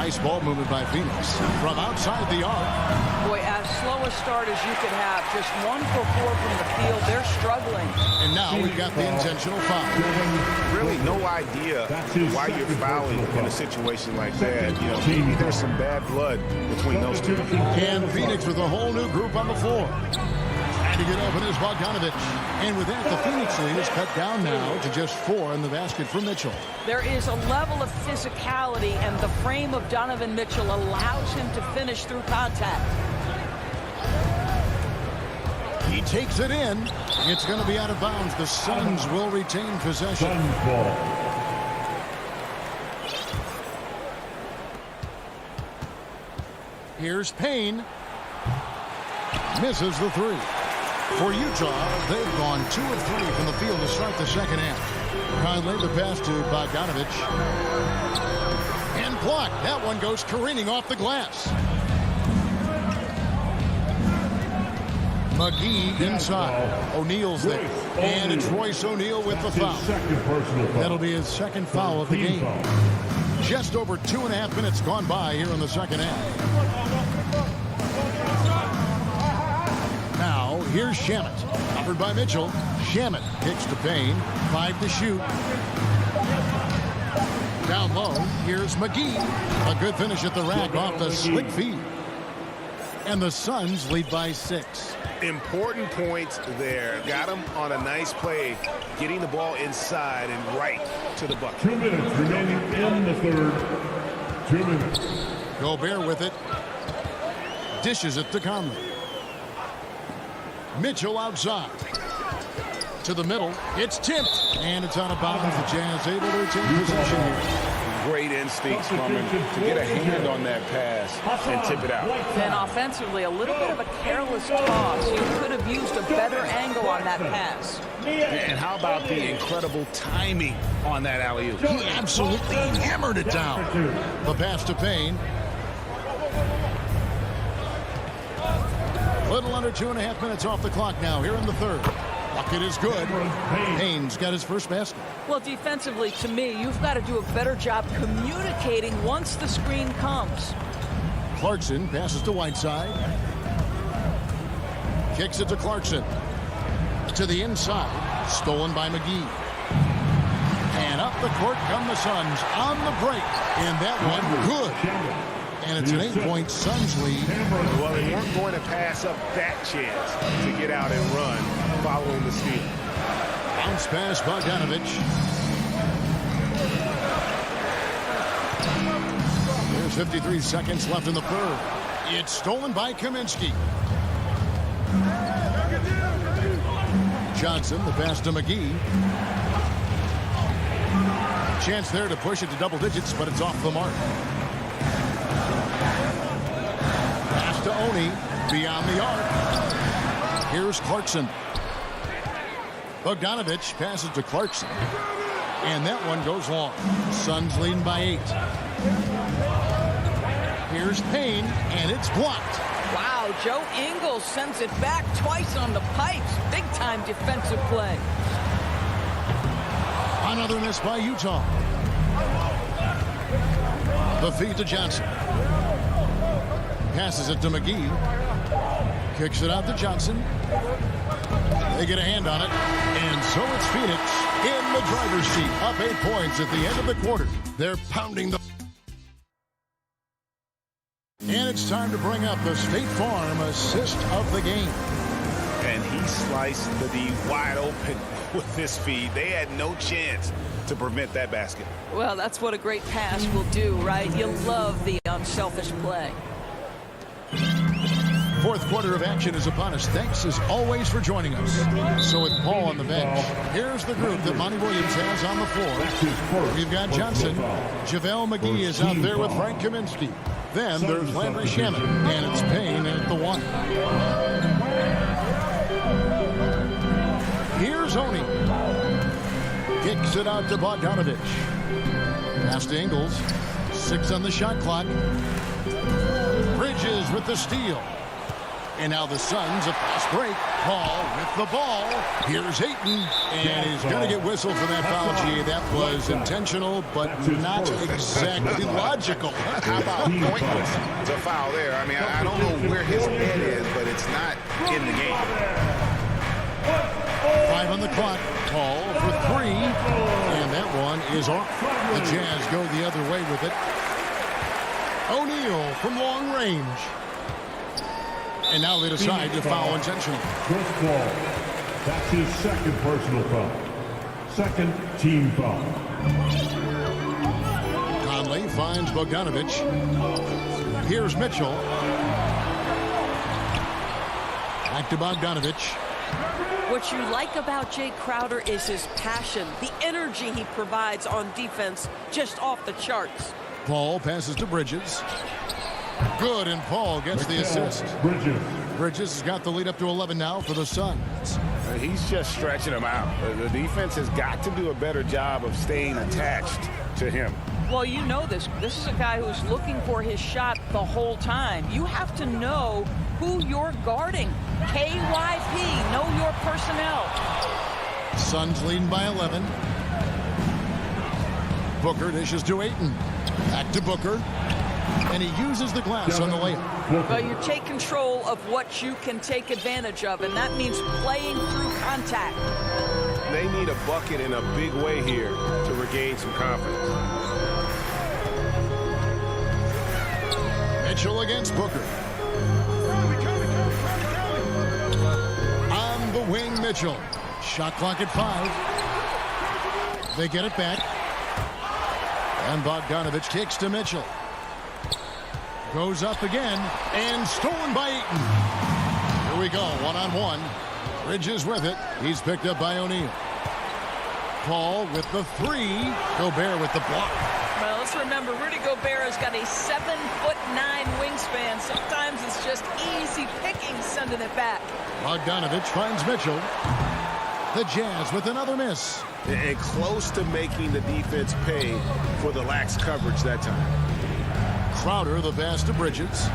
Nice ball movement by Phoenix from outside the arc. Boy, as slow a start as you could have. Just 1 for 4 from the field. They're struggling. And now we've got the intentional foul. Really no idea why you're fouling in a situation like that. You know, maybe there's some bad blood between those two. And Phoenix with a whole new group on the floor. To get open is Bogdanovich. And with that, the Phoenix lead is cut down now to just 4 in the basket for Mitchell. There is a level of physicality, and the frame of Donovan Mitchell allows him to finish through contact. He takes it in. It's going to be out of bounds. The Suns will retain possession. Here's Payne. Misses the 3. For Utah, they've gone 2 of 3 from the field to start the second half. Conley, the pass to Bogdanovich. And blocked. That one goes careening off the glass. McGee inside. O'Neal's there. And it's Royce O'Neal with the foul. That'll be his second foul of the game. Just over 2.5 minutes gone by here in the second half. Now, here's Shamet. Covered by Mitchell. Shamet kicks to Payne. 5 to shoot. Down low, here's McGee. A good finish at the rack off the slick feed. And the Suns lead by 6. Important points there. Got him on a nice play, getting the ball inside and right to the bucket. 2 minutes remaining in the third. 2 minutes. Gobert with it. Dishes it to Conley. Mitchell outside. To the middle. It's tipped. And it's out of bounds. The Jazz able to retain possession here. Great instincts from him to get a hand on that pass and tip it out. Then offensively, a little bit of a careless toss. You could have used a better angle on that pass. And how about the incredible timing on that alley-oop? He absolutely hammered it down. The pass to Payne. Little under 2.5 minutes off the clock now here in the third. Bucket is good. Payne's got his first basket. Well, defensively, to me, you've got to do a better job communicating once the screen comes. Clarkson passes to Whiteside. Kicks it to Clarkson. To the inside. Stolen by McGee. And up the court come the Suns on the break. And that one good. And it's an 8-point Suns lead. Well, they weren't going to pass up that chance to get out and run following the steal. Bounce pass Bogdanovich. There's 53 seconds left in the third. It's stolen by Kaminsky. Johnson, the pass to McGee. Chance there to push it to double digits, but it's off the mark. Pass to Oni, beyond the arc. Here's Clarkson. Bogdanovich passes to Clarkson. And that one goes long. Suns leading by 8. Here's Payne, and it's blocked. Wow, Joe Ingles sends it back twice on the pipes. Big-time defensive play. Another miss by Utah. The feed to Johnson. Passes it to McGee. Kicks it out to Johnson. They get a hand on it. And so it's Phoenix in the driver's seat. Up 8 points at the end of the quarter. They're pounding the... And it's time to bring up the State Farm assist of the game. And he sliced the D wide open with this feed. They had no chance to prevent that basket. Well, that's what a great pass will do, right? You love the unselfish play. Fourth quarter of action is upon us. Thanks as always for joining us. So with Paul on the bench, here's the group that Monty Williams has on the floor. We've got Johnson. JaVale McGee is out there with Frank Kaminsky. Then there's Landry Shamet, and it's Payne at the 1. Here's Oni. Kicks it out to Bogdanovich. Pass to Ingles. 6 on the shot clock. Bridges with the steal. And now the Suns, a fast break. Paul with the ball. Here's Ayton. And he's going to get whistled for that foul, G. That was intentional, but not exactly logical. How about pointless? It's a foul there. I mean, I don't know where his head is, but it's not in the game. 5 on the clock. Paul for 3. And that one is off. The Jazz go the other way with it. O'Neal from long range. And now they decide to foul intentionally. Chris Paul. That's his second personal foul. Second team foul. Conley finds Bogdanovich. Here's Mitchell. Back to Bogdanovich. What you like about Jay Crowder is his passion, the energy he provides on defense, just off the charts. Paul passes to Bridges. Good, and Paul gets the assist. Bridges has got the lead up to 11 now for the Suns. He's just stretching them out. The defense has got to do a better job of staying attached to him. Well, you know this. This is a guy who's looking for his shot the whole time. You have to know who you're guarding. KYP, know your personnel. Suns leading by 11. Booker dishes to Ayton. Back to Booker. And he uses the glass on the layup. Well, you take control of what you can take advantage of, and that means playing through contact. They need a bucket in a big way here to regain some confidence. Mitchell against Booker. On the wing, Mitchell. Shot clock at 5. They get it back. And Bogdanovich kicks to Mitchell. Goes up again, and stolen by Ayton. Here we go, one-on-one. Bridges with it. He's picked up by O'Neal. Paul with the 3. Gobert with the block. Well, let's remember, Rudy Gobert has got a 7'9" wingspan. Sometimes it's just easy picking sending it back. Bogdanovich finds Mitchell. The Jazz with another miss. And close to making the defense pay for the lax coverage that time. Crowder, the pass to Bridges.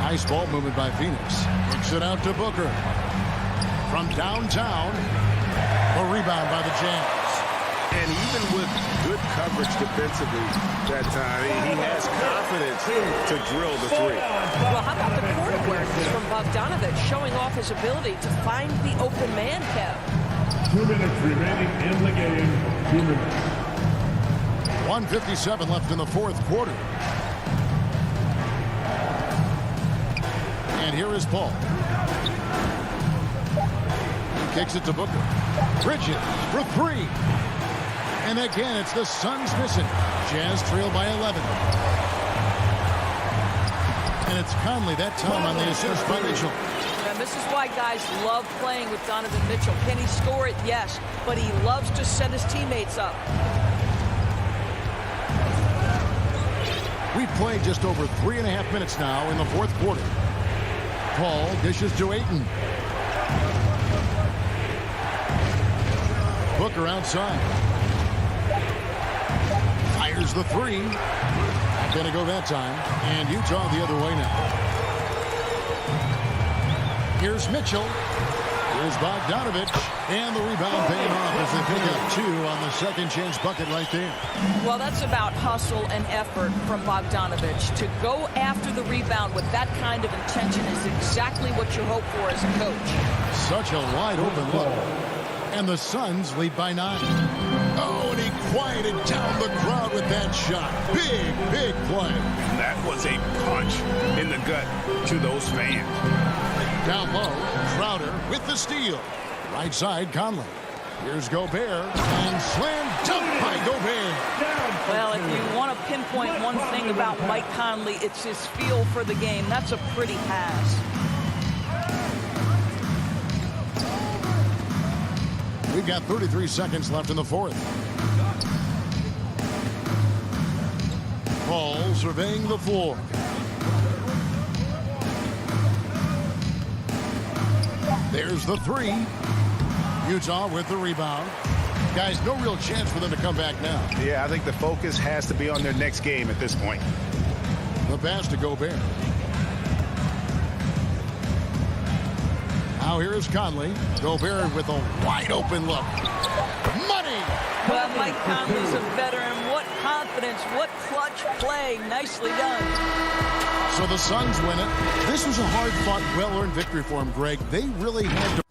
Nice ball movement by Phoenix. Kicks it out to Booker. From downtown, a rebound by the Jazz. And even with good coverage defensively that time, he has confidence to drill the 3. Well, how about the court awareness from Bogdanovich, showing off his ability to find the open man, Kev? 2 minutes remaining in the game. 2 minutes. 1:57 left in the fourth quarter. And here is Paul. He kicks it to Booker. Bridges for 3. And again, it's the Suns missing. Jazz trail by 11. And it's Conley that time on the assist by Mitchell. And this is why guys love playing with Donovan Mitchell. Can he score it? Yes. But he loves to set his teammates up. We've played just over 3.5 minutes now in the fourth quarter. Paul dishes to Ayton. Booker outside. Fires the three. Not going to go that time. And Utah the other way now. Here's Mitchell. Here's Bogdanovich. And the rebound paying off as they pick up 2 on the second chance bucket right there. Well, that's about hustle and effort from Bogdanovich. To go after the rebound with that kind of intention is exactly what you hope for as a coach. Such a wide open look. And the Suns lead by 9. Oh, and he quieted down the crowd with that shot. Big, big play. That was a punch in the gut to those fans. Down low, Crowder with the steal. Right side, Conley. Here's Gobert. And slam dunk by Gobert. Well, if you want to pinpoint one thing about Mike Conley, it's his feel for the game. That's a pretty pass. We've got 33 seconds left in the fourth. Paul surveying the floor. There's the three. Utah with the rebound. Guys, no real chance for them to come back now. Yeah, I think the focus has to be on their next game at this point. The pass to Gobert. Now here's Conley. Gobert with a wide open look. Money! Well, Mike Conley's a veteran. What confidence, what clutch play. Nicely done. So the Suns win it. This was a hard-fought, well-earned victory for them, Greg. They really had to...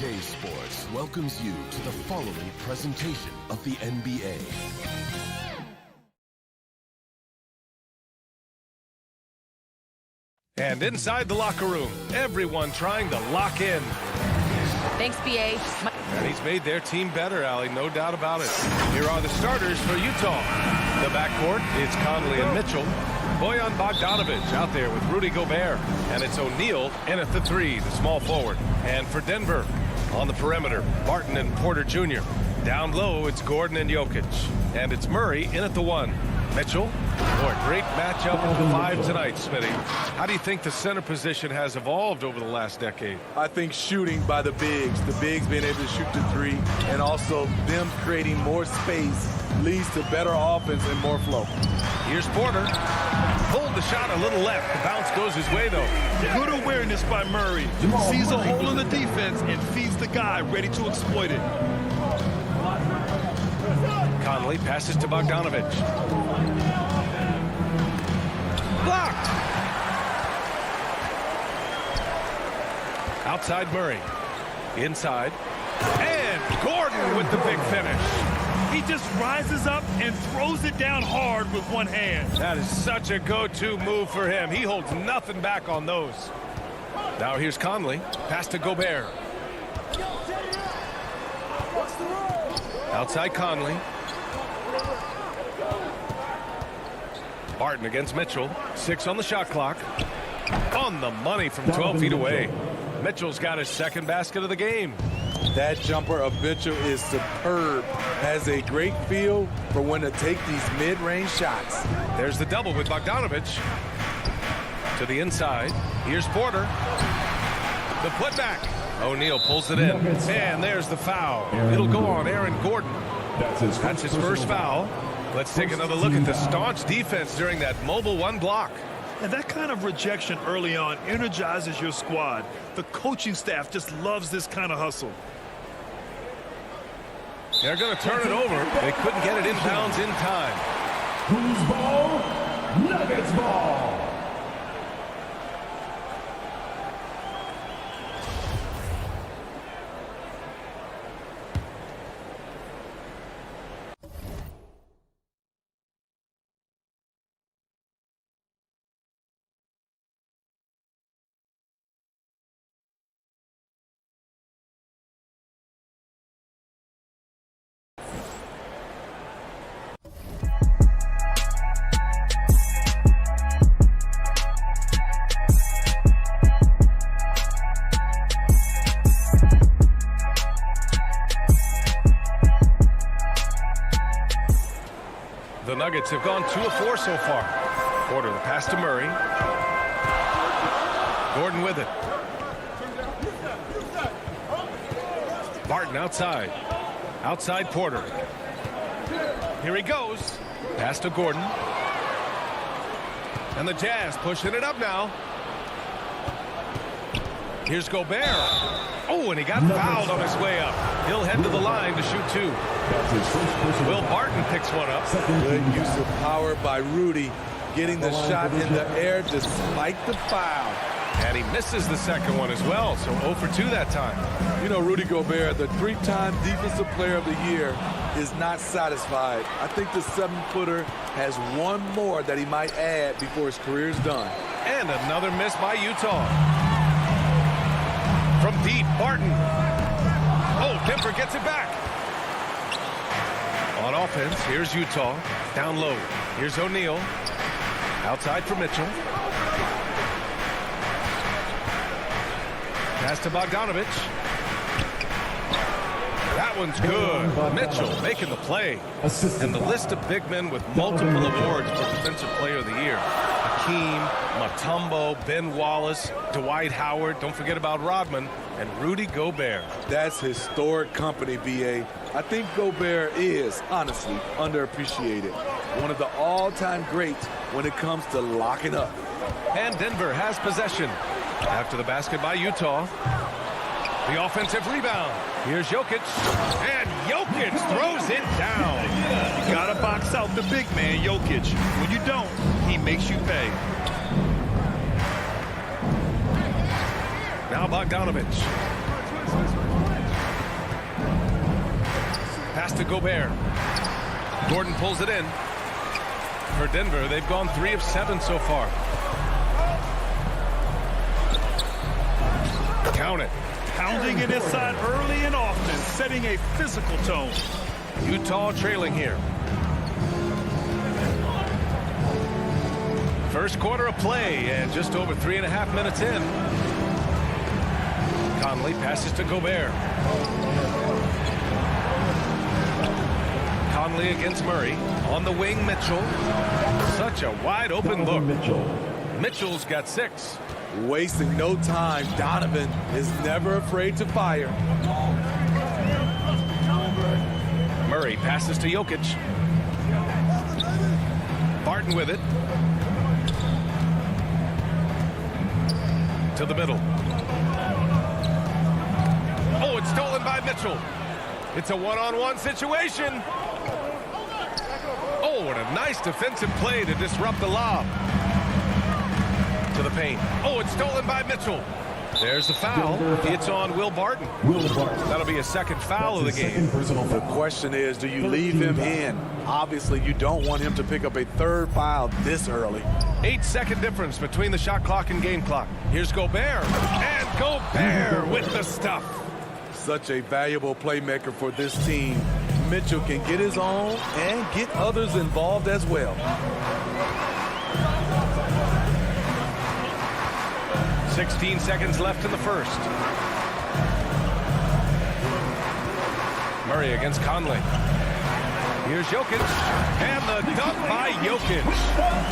CLA Sports welcomes you to the following presentation of the NBA. And inside the locker room, everyone trying to lock in. Thanks, BA. And he's made their team better, Allie, no doubt about it. Here are the starters for Utah. The backcourt, it's Conley and Mitchell. Bojan Bogdanovic out there with Rudy Gobert. And it's O'Neal in at the 3, the small forward. And for Denver, on the perimeter, Barton and Porter Jr. Down low, it's Gordon and Jokic. And it's Murray in at the 1. Mitchell, boy, great matchup at the 5 tonight, Smitty. How do you think the center position has evolved over the last decade? I think shooting by the bigs being able to shoot the 3, and also them creating more space leads to better offense and more flow. Here's Porter. Pulled the shot a little left. The bounce goes his way, though. Good awareness by Murray. Sees a hole in the defense and feeds the guy ready to exploit it. Conley passes to Bogdanovic. Blocked. Outside Murray. Inside. And Gordon with the big finish. He just rises up and throws it down hard with one hand. That is such a go-to move for him. He holds nothing back on those. Now here's Conley. Pass to Gobert. Outside Conley. Barton against Mitchell. 6 on the shot clock. On the money from 12 feet away. Mitchell's got his second basket of the game. That jumper of Mitchell is superb. Has a great feel for when to take these mid-range shots. There's the double with Bogdanovic. To the inside. Here's Porter. The putback. O'Neal pulls it in. And there's the foul. It'll go on Aaron Gordon. That's his first foul. Let's take another look at the staunch defense during that mobile 1 block. And that kind of rejection early on energizes your squad. The coaching staff just loves this kind of hustle. They're going to turn it over. They couldn't get it inbounds in time. Who's ball? Nuggets ball. The Nuggets have gone 2 of 4 so far. Porter, the pass to Murray. Gordon with it. Barton outside. Outside Porter. Here he goes. Pass to Gordon. And the Jazz pushing it up now. Here's Gobert. Oh, and he got fouled on his way up. He'll head to the line to shoot 2. Will Barton picks one up. Good use of power by Rudy, getting the shot in the air despite the foul. And he misses the second one as well, so 0 for 2 that time. You know, Rudy Gobert, the 3-time Defensive Player of the Year, is not satisfied. I think the 7-footer has one more that he might add before his career is done. And another miss by Utah. From deep, Barton. Oh, Denver gets it back. On offense, here's Utah. Down low. Here's O'Neal. Outside for Mitchell. Pass to Bogdanovich. That one's good. Mitchell making the play. And the list of big men with multiple awards for Defensive Player of the Year. Hakeem, Mutombo, Ben Wallace, Dwight Howard, don't forget about Rodman, and Rudy Gobert. That's historic company, B.A. I think Gobert is, honestly, underappreciated. One of the all-time greats when it comes to locking up. And Denver has possession. After the basket by Utah. The offensive rebound. Here's Jokic. And Jokic throws it down. You gotta box out the big man, Jokic. When you don't, he makes you pay. Now Bogdanovich. Pass to Gobert. Gordon pulls it in. For Denver, they've gone 3 of 7 so far. Count it. Pounding it inside early and often, setting a physical tone. Utah trailing here. First quarter of play and just over 3.5 minutes in. Conley passes to Gobert. Conley against Murray. On the wing, Mitchell. Such a wide open look. Mitchell's got 6. Wasting no time. Donovan is never afraid to fire. Murray passes to Jokic. Barton with it. To the middle. Oh, it's stolen by Mitchell. It's a one-on-one situation. Oh, what a nice defensive play to disrupt the lob. To the paint. Oh, it's stolen by Mitchell. There's the foul. It's on Will Barton. That'll be a second foul of the game. The question is, do you leave him in? Obviously, you don't want him to pick up a third foul this early. 8-second difference between the shot clock and game clock. Here's Gobert. And Gobert with the stuff. Such a valuable playmaker for this team. Mitchell can get his own and get others involved as well. 16 seconds left in the first. Murray against Conley. Here's Jokic. And the dunk by Jokic.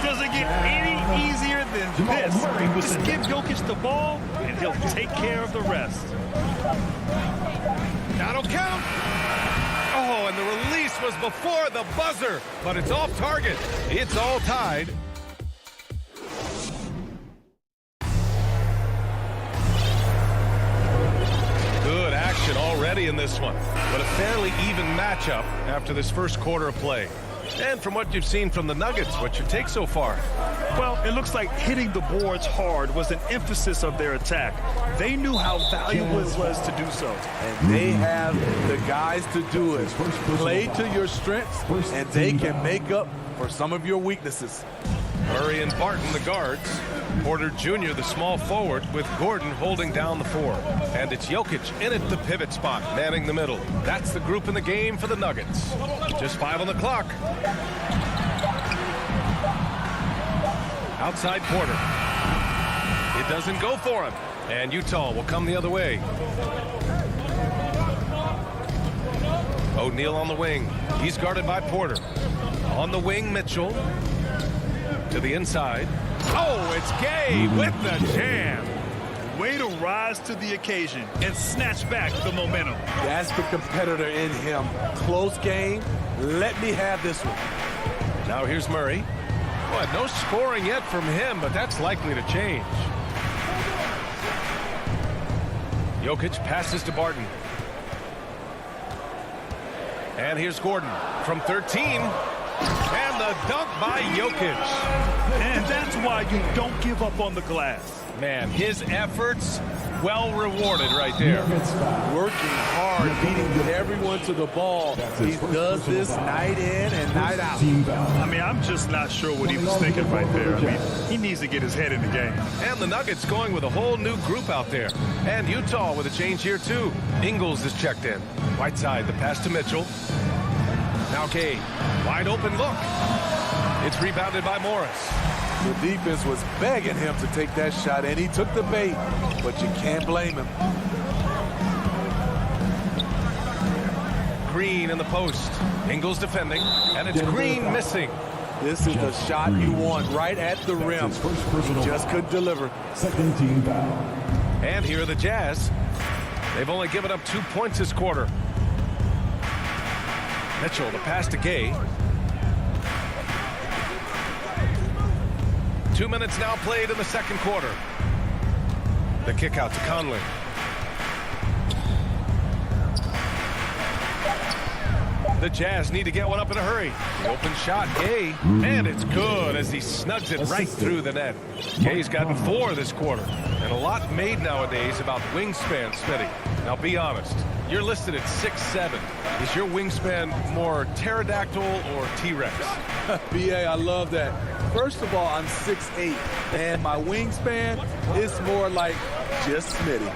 Doesn't get any easier than this. Just give Jokic the ball, and he'll take care of the rest. That'll count. Oh, and the release was before the buzzer, but it's off target. It's all tied. Good action already in this one, but a fairly even matchup after this first quarter of play. And from what you've seen from the Nuggets, what's your take so far? Well, it looks like hitting the boards hard was an emphasis of their attack. They knew how valuable it was to do so. And they have the guys to do it. Play to your strengths, and they can make up for some of your weaknesses. Murray and Barton, the guards. Porter Jr., the small forward, with Gordon holding down the 4. And it's Jokic in at the pivot spot, manning the middle. That's the group in the game for the Nuggets. Just 5 on the clock. Outside Porter. It doesn't go for him. And Utah will come the other way. O'Neal on the wing. He's guarded by Porter. On the wing, Mitchell. To the inside. Oh, it's Gay with the jam. Way to rise to the occasion and snatch back the momentum. That's the competitor in him. Close game. Let me have this one. Now here's Murray. Boy, no scoring yet from him, but that's likely to change. Jokic passes to Barton. And here's Gordon from 13. And the dunk by Jokic. And that's why you don't give up on the glass. Man, his efforts well rewarded right there. Working hard, beating everyone to the ball. He does this night in and night out. I mean, I'm just not sure what he was thinking right there. I mean, he needs to get his head in the game. And the Nuggets going with a whole new group out there. And Utah with a change here, too. Ingles is checked in. Whiteside, the pass to Mitchell. Now Gay, wide open look. It's rebounded by Morris. The defense was begging him to take that shot, and he took the bait, but you can't blame him. Green in the post. Ingles defending, and it's Green missing. This is the shot you want right at the rim. He just couldn't deliver. Second team foul. And here are the Jazz. They've only given up 2 points this quarter. Mitchell, the pass to Gay. 2 minutes now played in the second quarter. The kick out to Conley. The Jazz need to get one up in a hurry. The open shot, Gay, and it's good as he snugs it right through the net. Gay's gotten 4 this quarter, and a lot made nowadays about wingspan, Smitty. Now be honest, you're listed at 6'7". Is your wingspan more pterodactyl or T-Rex? B.A., I love that. First of all, I'm 6'8", and my wingspan is more like just Smitty.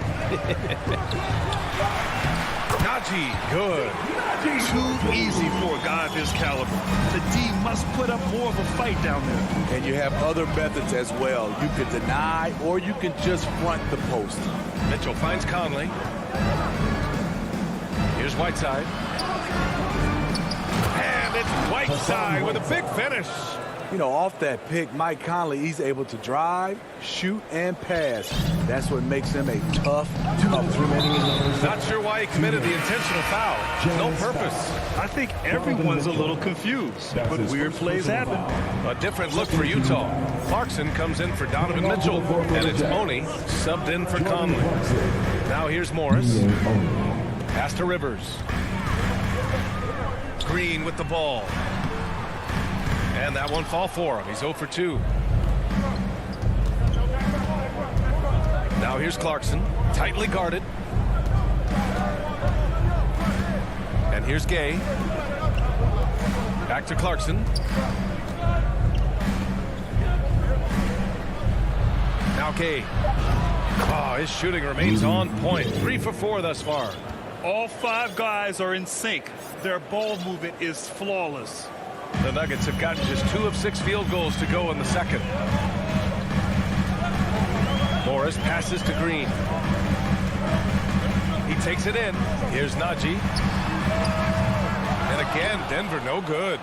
Najee, good. Too easy for a guy of his caliber. The D must put up more of a fight down there. And you have other methods as well. You can deny or you can just front the post. Mitchell finds Conley. Here's Whiteside. And it's Whiteside with a big finish. You know, off that pick, Mike Conley, he's able to drive, shoot, and pass. That's what makes him a tough. Not sure why he committed the intentional foul. No purpose. I think everyone's a little confused, but weird plays happen. A different look for Utah. Clarkson comes in for Donovan Mitchell, and it's Oney subbed in for Conley. Now here's Morris. Pass to Rivers. Green with the ball. And that won't fall for him. He's 0 for 2. Now here's Clarkson, tightly guarded. And here's Gay. Back to Clarkson. Now Gay. Oh, his shooting remains on point. 3 for 4 thus far. All 5 guys are in sync. Their ball movement is flawless. The Nuggets have gotten just 2 of 6 field goals to go in the second. Morris passes to Green. He takes it in. Here's Najee. And again, Denver no good.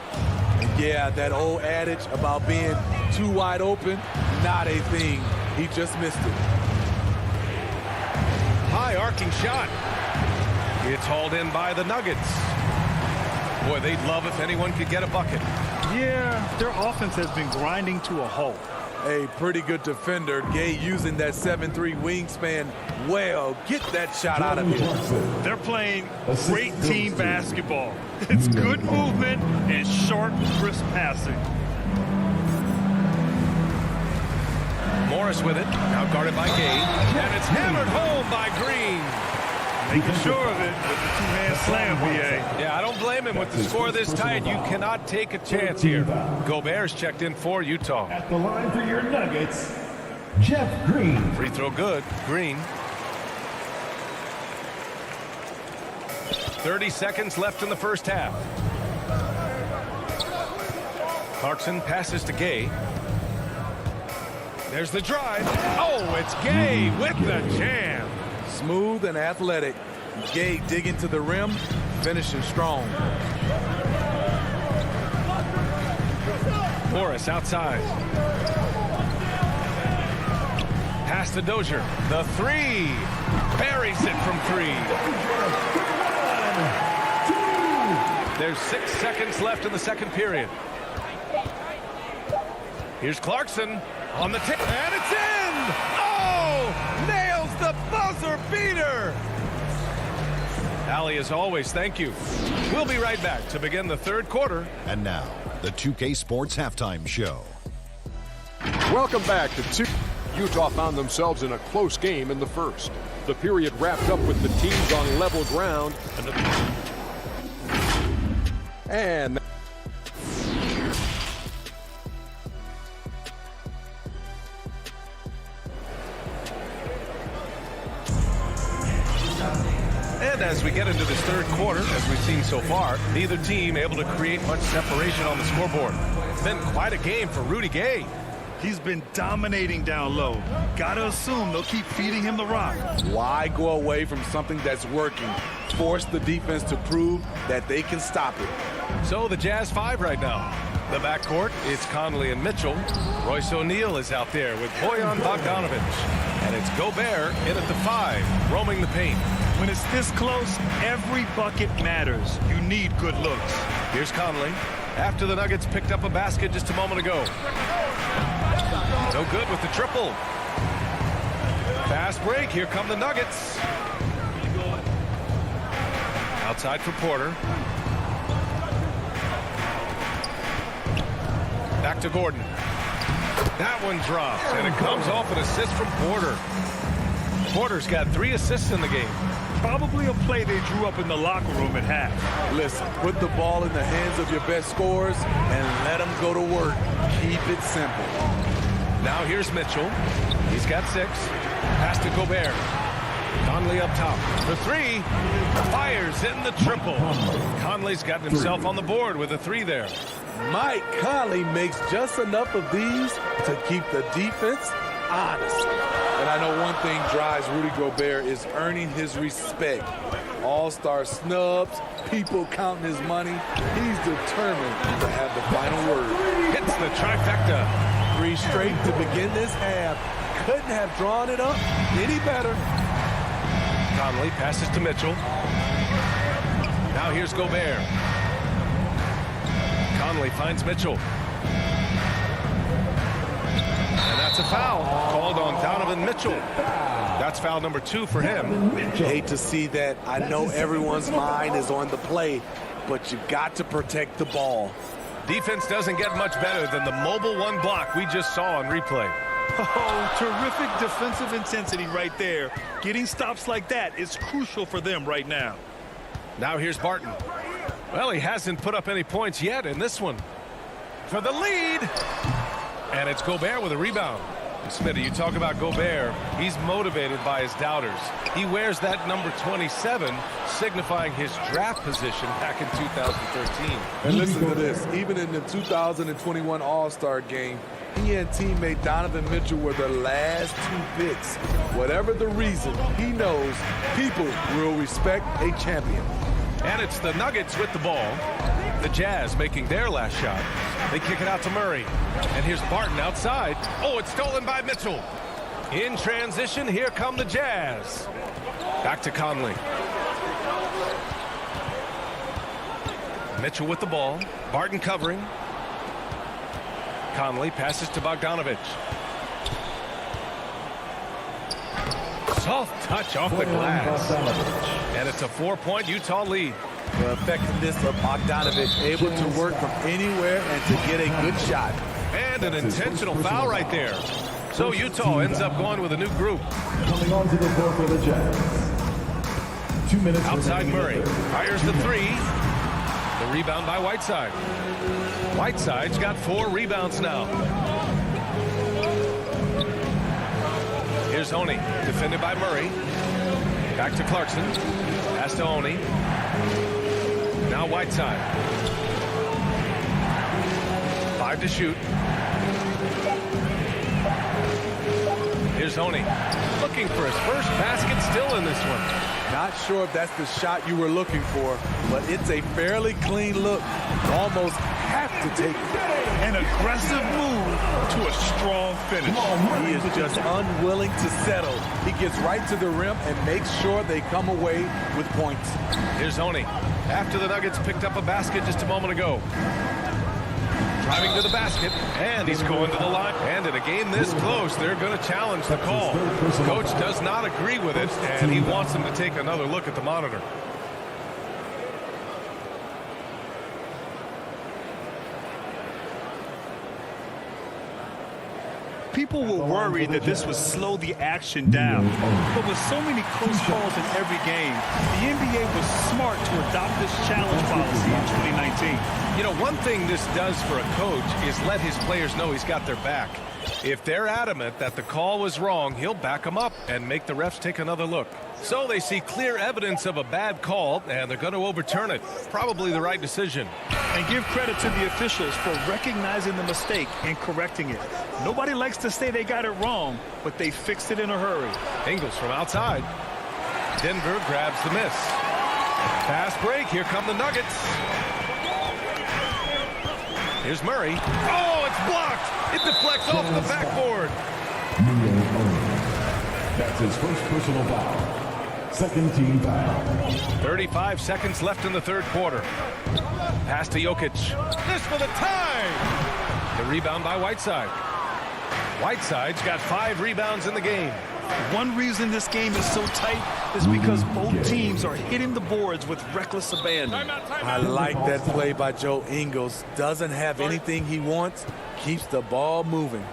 Yeah, that old adage about being too wide open, not a thing. He just missed it. High arcing shot. It's hauled in by the Nuggets. Boy, they'd love if anyone could get a bucket. Yeah, their offense has been grinding to a halt. A pretty good defender. Gay using that 7'3" wingspan well. Get that shot out of here. They're playing great team basketball. It's good movement and sharp, crisp passing. Morris with it. Now guarded by Gay. And it's hammered home by Green. Making sure of it with the two-hand slam, B.A. Yeah, I don't blame him with the score this tight. You cannot take a chance here. Gobert's checked in for Utah. At the line for your Nuggets, Jeff Green. Free throw good. Green. 30 seconds left in the first half. Clarkson passes to Gay. There's the drive. Oh, it's Gay with the jam. Smooth and athletic. Gay digging to the rim, finishing strong. Morris outside. Pass to Dozier. The 3. Buries it from 3. There's 6 seconds left in the second period. Here's Clarkson on the tip, and it's in! Oh! Nails the buzzer beater! Allie, as always, thank you. We'll be right back to begin the third quarter. And now, the 2K Sports Halftime Show. Welcome back to 2. Utah found themselves in a close game in the first. The period wrapped up with the teams on level ground. And as we get into this third quarter, as we've seen so far, neither team able to create much separation on the scoreboard. It's been quite a game for Rudy Gay. He's been dominating down low. Gotta assume they'll keep feeding him the rock. Why go away from something that's working? Force the defense to prove that they can stop it. So the Jazz 5 right now. The backcourt, it's Conley and Mitchell. Royce O'Neal is out there with Bojan Bogdanovic. And it's Gobert in at the 5, roaming the paint. When it's this close, every bucket matters. You need good looks. Here's Conley. After the Nuggets picked up a basket just a moment ago. No good with the triple. Fast break. Here come the Nuggets. Outside for Porter. Back to Gordon. That one drops, and it comes off an assist from Porter. Porter's got 3 assists in the game. Probably a play they drew up in the locker room at half. Listen, put the ball in the hands of your best scorers and let them go to work. Keep it simple. Now here's Mitchell. He's got 6. Pass to Gobert. Conley up top. The 3. Fires in the triple. Conley's gotten himself on the board with a 3 there. Mike Conley makes just enough of these to keep the defense honest. And I know one thing drives Rudy Gobert is earning his respect. All-star snubs, people counting his money. He's determined to have the final word. Hits the trifecta. 3 straight to begin this half. Couldn't have drawn it up any better. Conley passes to Mitchell. Now here's Gobert. Conley finds Mitchell. And that's a foul called on Donovan Mitchell. That's foul number 2 for him. Hate to see that. I know everyone's mind is on the play, but you got to protect the ball. Defense doesn't get much better than the mobile 1 block we just saw on replay. Oh, terrific defensive intensity right there. Getting stops like that is crucial for them right now. Now here's Barton. Well, he hasn't put up any points yet in this one. For the lead. And it's Gobert with a rebound. Smitty, you talk about Gobert. He's motivated by his doubters. He wears that number 27, signifying his draft position back in 2013. And listen to this. Even in the 2021 All-Star game, he and teammate Donovan Mitchell were the last 2 picks. Whatever the reason, he knows people will respect a champion. And it's the Nuggets with the ball. The Jazz making their last shot. They kick it out to Murray. And here's Barton outside. Oh, it's stolen by Mitchell. In transition, here come the Jazz. Back to Conley. Mitchell with the ball. Barton covering. Conley passes to Bogdanovic. Soft touch off the glass. And it's a 4-point Utah lead. The effectiveness of Bogdanovic, able to work from anywhere and to get a good shot. And an intentional foul right there. So Utah ends up going with a new group. Coming onto the floor for the Jazz. 2 minutes. Outside Murray. Fires the 3. The rebound by Whiteside. Whiteside's got 4 rebounds now. Here's Oni, defended by Murray. Back to Clarkson. Pass to Oni. Now Whiteside. 5 to shoot. Here's Oni. Looking for his first basket still in this one. Not sure if that's the shot you were looking for, but it's a fairly clean look. Almost have to take it. An aggressive move to a strong finish. He is just unwilling to settle. He gets right to the rim and makes sure they come away with points. Here's Oni. After the Nuggets picked up a basket just a moment ago. Driving to the basket, and he's going to the line. And in a game this close, they're going to challenge the call. Coach does not agree with it, and he wants them to take another look at the monitor. People were worried that this would slow the action down. But with so many close calls in every game, the NBA was smart to adopt this challenge policy in 2019. You know, one thing this does for a coach is let his players know he's got their back. If they're adamant that the call was wrong, he'll back them up and make the refs take another look. So they see clear evidence of a bad call, and they're going to overturn it. Probably the right decision. And give credit to the officials for recognizing the mistake and correcting it. Nobody likes to say they got it wrong, but they fixed it in a hurry. Ingles from outside. Denver grabs the miss. Fast break. Here come the Nuggets. Here's Murray. Oh, it's blocked. It deflects off the backboard. That's his first personal foul. Second team foul. 35 seconds left in the third quarter. Pass to Jokic. This for the tie. The rebound by Whiteside. Whiteside's got 5 rebounds in the game. One reason this game is so tight is because both teams are hitting the boards with reckless abandon. I like that play by Joe Ingles. Doesn't have anything he wants, keeps the ball moving.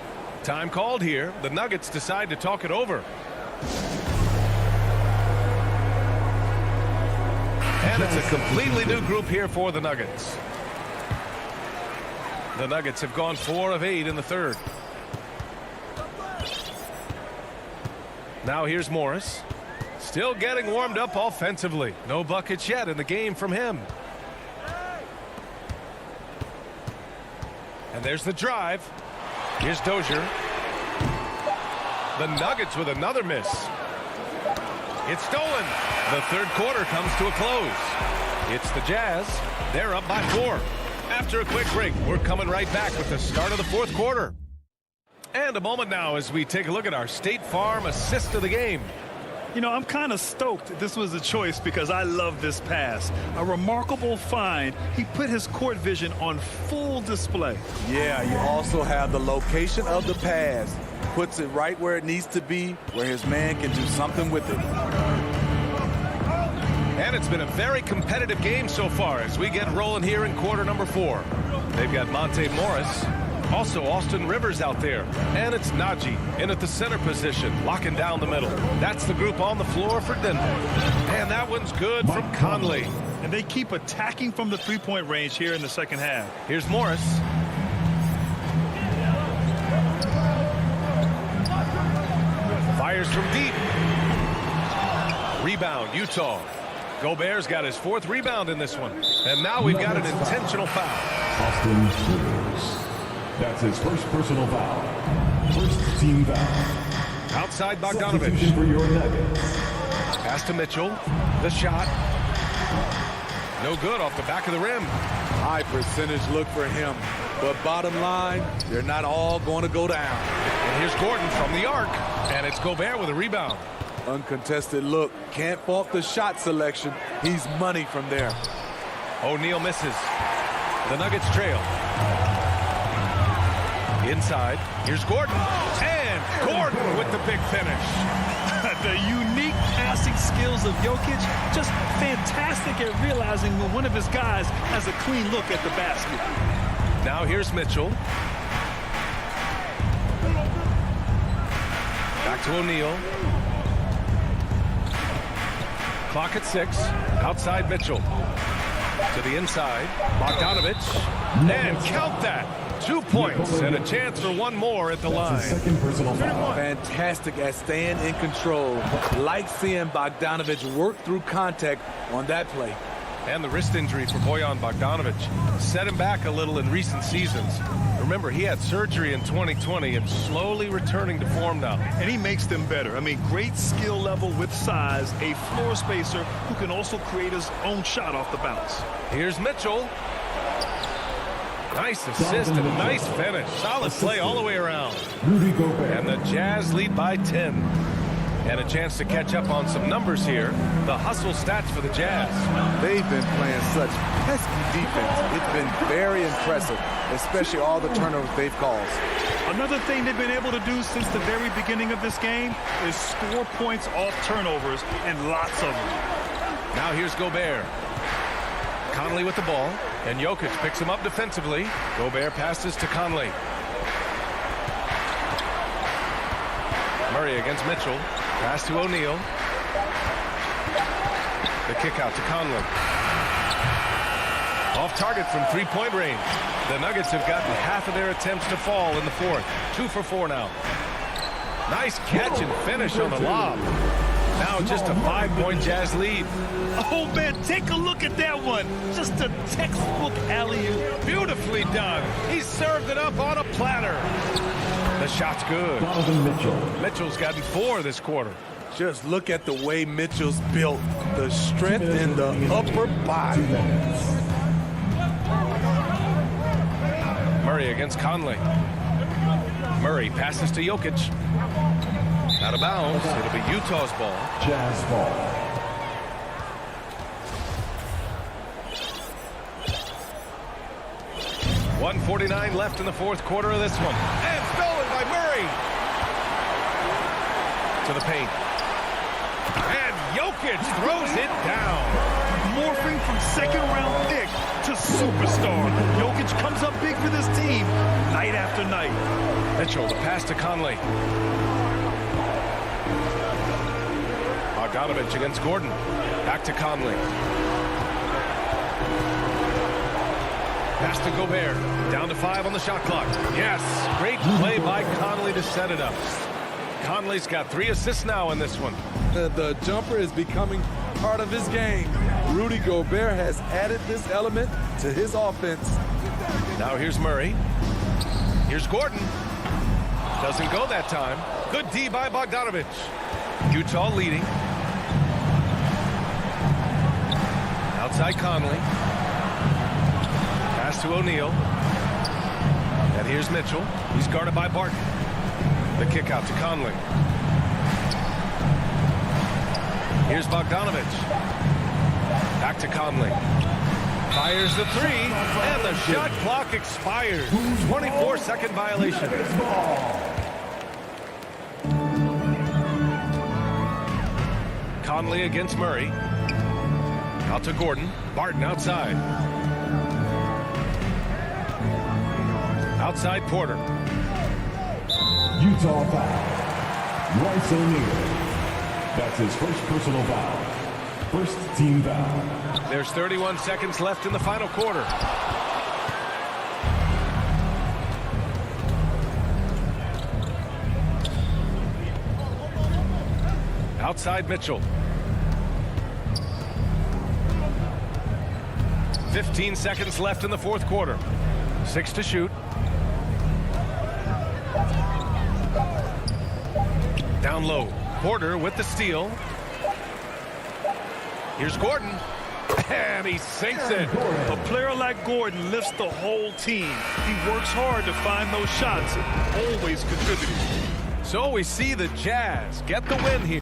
Time called here. The Nuggets decide to talk it over. And it's a completely new group here for the Nuggets. The Nuggets have gone 4 of 8 in the third. Now here's Morris. Still getting warmed up offensively. No buckets yet in the game from him. And there's the drive. Here's Dozier. The Nuggets with another miss. It's stolen. The third quarter comes to a close. It's the Jazz. They're up by 4. After a quick break, we're coming right back with the start of the fourth quarter. And a moment now as we take a look at our State Farm assist of the game. You know, I'm kind of stoked this was a choice because I love this pass. A remarkable find. He put his court vision on full display. Yeah, you also have the location of the pass. Puts it right where it needs to be, where his man can do something with it. And it's been a very competitive game so far as we get rolling here in quarter number 4. They've got Monte Morris. Also, Austin Rivers out there. And it's Najee in at the center position, locking down the middle. That's the group on the floor for Denver. And that one's good from Conley. And they keep attacking from the three-point range here in the second half. Here's Morris. Fires from deep. Rebound, Utah. Gobert's got his 4th rebound in this one. And now we've got an intentional foul. Austin Rivers. That's his first personal foul. First team foul. Outside Bogdanovich. For your Nuggets. Pass to Mitchell. The shot. No good off the back of the rim. High percentage look for him. But bottom line, they're not all going to go down. And here's Gordon from the arc. And it's Gobert with a rebound. Uncontested look. Can't fault the shot selection. He's money from there. O'Neal misses. The Nuggets trail. Inside, here's Gordon. And Gordon with the big finish. The unique passing skills of Jokic, just fantastic at realizing when one of his guys has a clean look at the basket. Now here's Mitchell. Back to O'Neal. Clock at 6. Outside Mitchell. To the inside. Bogdanovich. And count that. 2 points and a chance for one more at the line. Second personal foul. Fantastic at staying in control. Like seeing Bogdanovich work through contact on that play. And the wrist injury for Bojan Bogdanovich set him back a little in recent seasons. Remember, he had surgery in 2020 and slowly returning to form now. And he makes them better. I mean, great skill level with size, a floor spacer who can also create his own shot off the bounce. Here's Mitchell. Nice assist and a nice finish. Solid play all the way around. And the Jazz lead by 10. And a chance to catch up on some numbers here. The hustle stats for the Jazz. They've been playing such pesky defense. It's been very impressive, especially all the turnovers they've caused. Another thing they've been able to do since the very beginning of this game is score points off turnovers, and lots of them. Now here's Gobert. Conley with the ball, and Jokic picks him up defensively. Gobert passes to Conley. Murray against Mitchell. Pass to O'Neal. The kick out to Conley. Off target from three-point range. The Nuggets have gotten half of their attempts to fall in the fourth. 2 for 4 now. Nice catch and finish on the lob. Now just a 5-point Jazz lead. Oh, man, take a look at that one. Just a textbook alley-oop. Beautifully done. He served it up on a platter. The shot's good. Mitchell's gotten 4 this quarter. Just look at the way Mitchell's built. The strength in the upper body. Murray against Conley. Murray passes to Jokic. Out of bounds. It'll be Utah's ball. Jazz ball. .149 left in the fourth quarter of this one. And stolen by Murray. To the paint. And Jokic throws it down. Morphing from second-round pick to superstar. Jokic comes up big for this team night after night. Mitchell, the pass to Conley. Bogdanovich against Gordon. Back to Conley. Pass to Gobert. Down to 5 on the shot clock. Yes, great play by Conley to set it up. Conley's got 3 assists now in this one. The jumper is becoming part of his game. Rudy Gobert has added this element to his offense. Now here's Murray. Here's Gordon. Doesn't go that time. Good D by Bogdanovich. Utah leading. Outside Conley. Pass to O'Neal. And here's Mitchell. He's guarded by Barton. The kick out to Conley. Here's Bogdanovich. Back to Conley. Fires the 3, and the shot clock expires. 24-second violation. Conley against Murray. Out to Gordon. Barton outside. Outside Porter. Utah foul. Royce O'Neal. That's his first personal foul. First team foul. There's 31 seconds left in the final quarter. Outside Mitchell. 15 seconds left in the fourth quarter. 6 to shoot. Down low. Porter with the steal. Here's Gordon. And he sinks it. A player like Gordon lifts the whole team. He works hard to find those shots, always contributing. So we see the Jazz get the win here.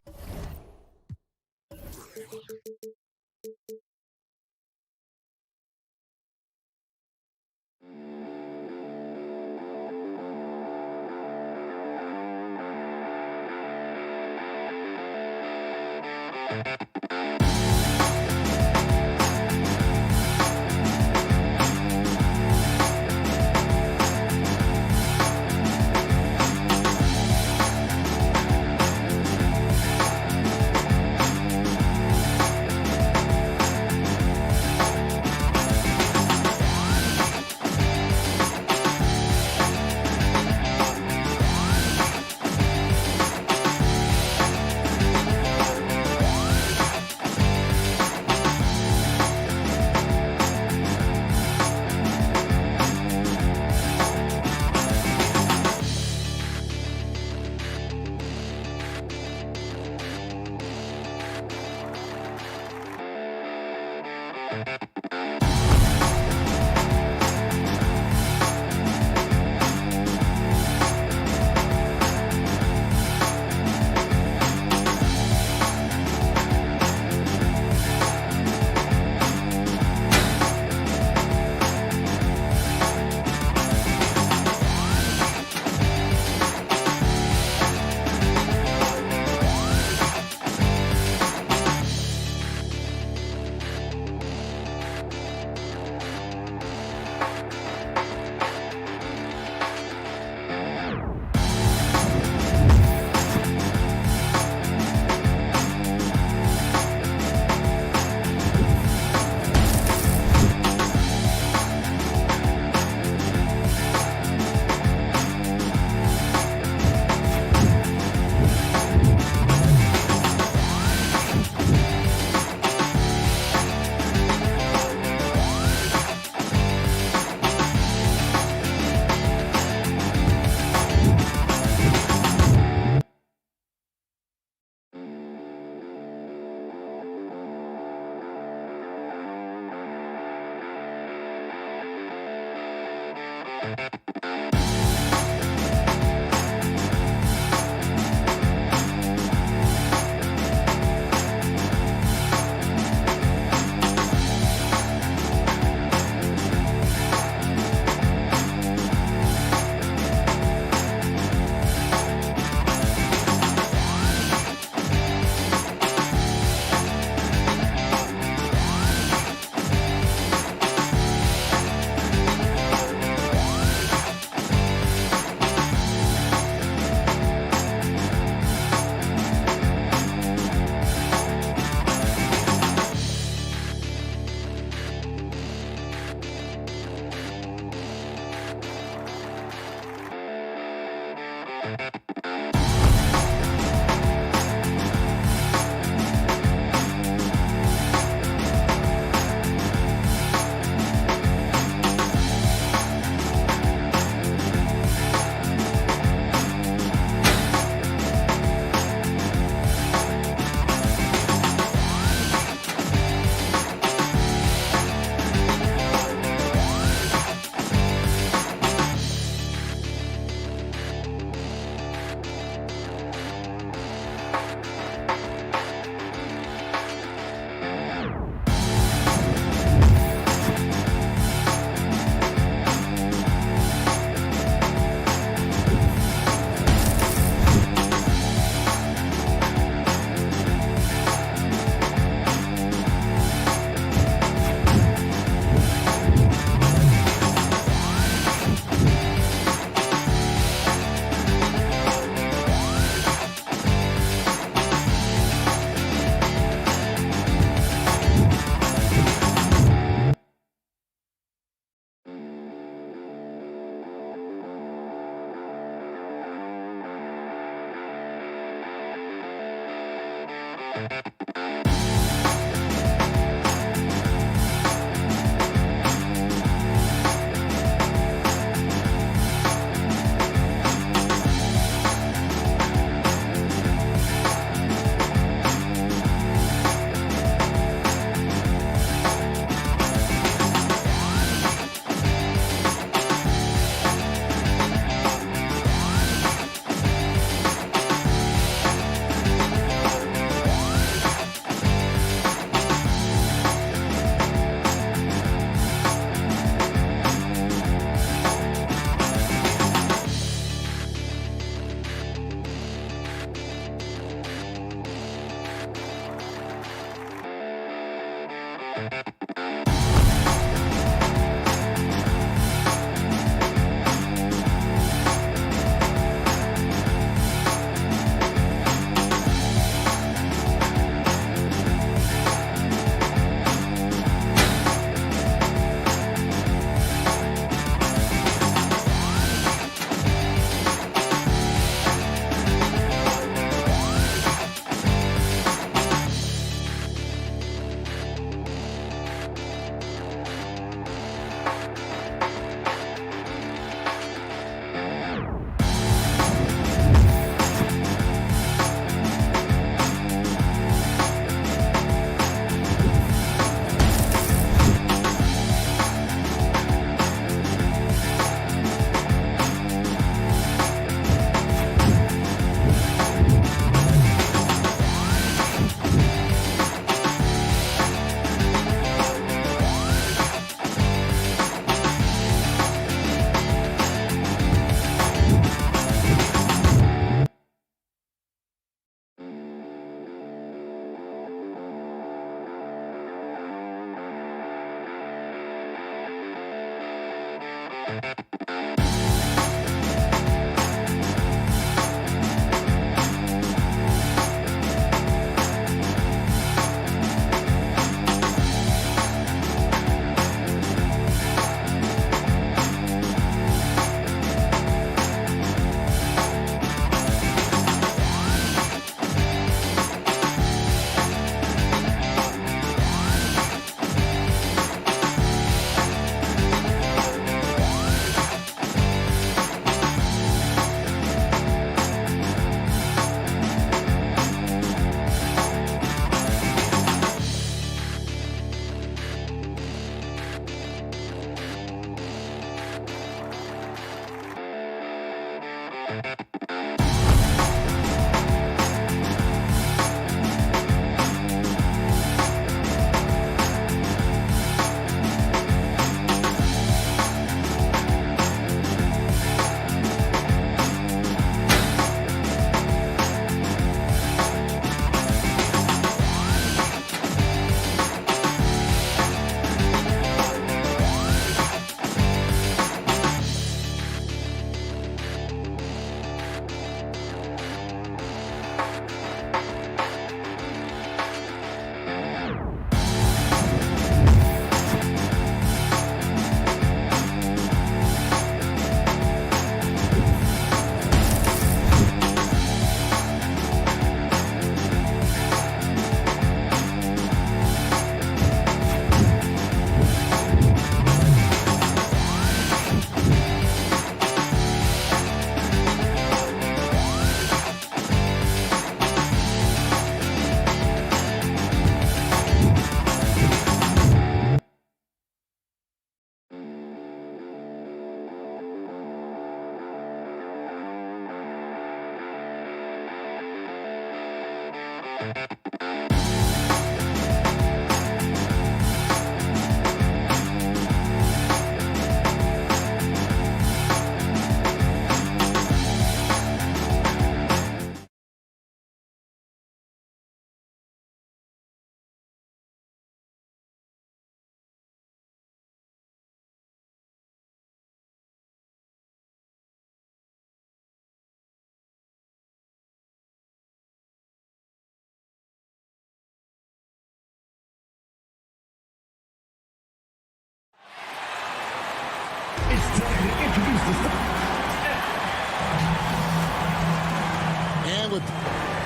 And with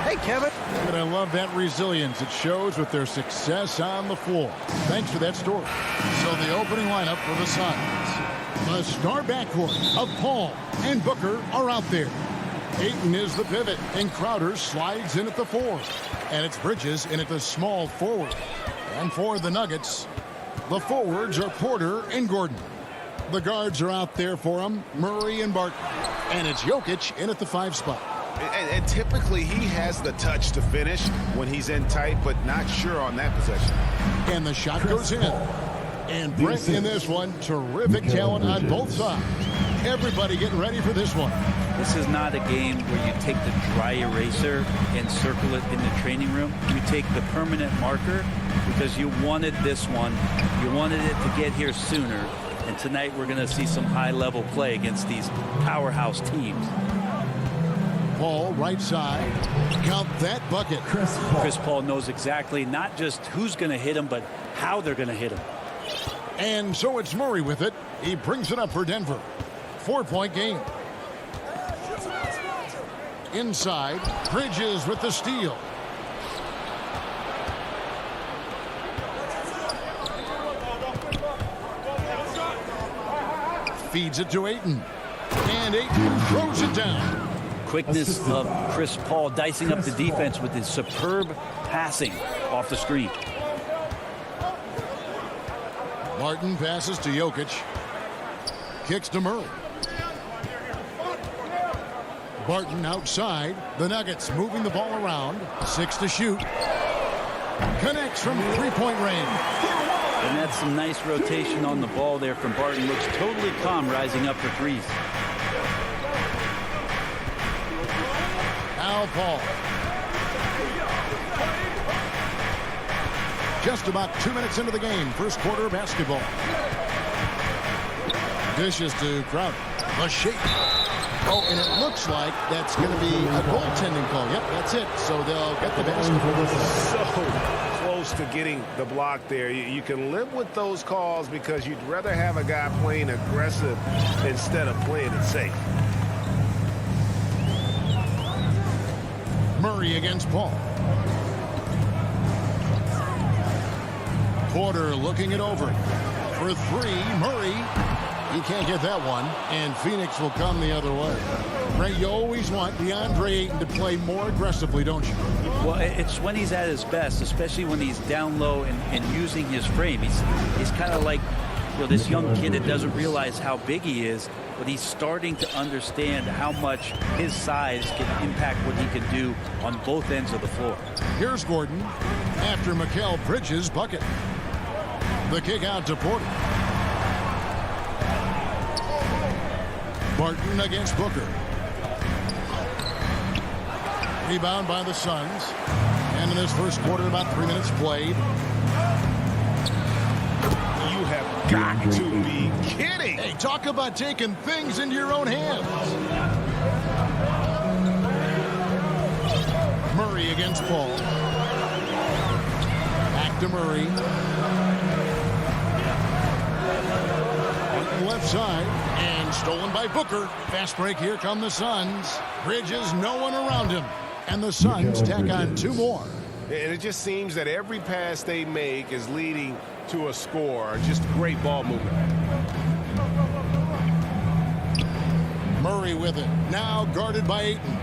hey, Kevin. But I love that resilience. It shows with their success on the floor. Thanks for that story. So the opening lineup for the Suns. The star backcourt of Paul and Booker are out there. Ayton is the pivot, and Crowder slides in at the 4. And it's Bridges in at the small forward. And for the Nuggets, the forwards are Porter and Gordon. The guards are out there for them, Murray and Barton. And it's Jokic in at the 5 spot. And typically he has the touch to finish when he's in tight, but not sure on that possession. And the shot goes in. And Brent in this one, terrific talent on both sides. Everybody getting ready for this one. This is not a game where you take the dry eraser and circle it in the training room. You take the permanent marker because you wanted this one. You wanted it to get here sooner. And tonight we're going to see some high-level play against these powerhouse teams. Paul, right side. Count that bucket. Chris Paul knows exactly not just who's going to hit him, but how they're going to hit him. And so it's Murray with it. He brings it up for Denver. 4-point game. Inside, Bridges with the steal. Feeds it to Ayton. And Ayton throws it down. Quickness of Chris Paul dicing up the defense with his superb passing off the screen. Martin passes to Jokic. Kicks to Murray. Barton outside. The Nuggets moving the ball around. 6 to shoot. Connects from 3-point range. And that's some nice rotation on the ball there from Barton. Looks totally calm rising up for threes. Now Paul. Just about 2 minutes into the game. First quarter basketball. Dishes to Crowder. The shake. Oh, and it looks like that's going to be a goaltending call. Yep, that's it. So they'll get the basketball. So close to getting the block there. You can live with those calls because you'd rather have a guy playing aggressive instead of playing it safe. Murray against Paul. Porter looking it over. For 3, Murray. He can't get that one, and Phoenix will come the other way. Ray, you always want DeAndre Ayton to play more aggressively, don't you? Well, it's when he's at his best, especially when he's down low and using his frame. He's kind of like this young kid that doesn't realize how big he is, but he's starting to understand how much his size can impact what he can do on both ends of the floor. Here's Gordon after Mikal Bridges' bucket. The kick out to Porter. Barton against Booker. Rebound by the Suns. And in this first quarter, about 3 minutes played. You have got to be kidding. Hey, talk about taking things into your own hands. Murray against Paul. Back to Murray. On the left side. And stolen by Booker. Fast break. Here come the Suns. Bridges, no one around him. And the Suns tack on 2 more. And it just seems that every pass they make is leading to a score. Just great ball movement. Murray with it. Now guarded by Ayton.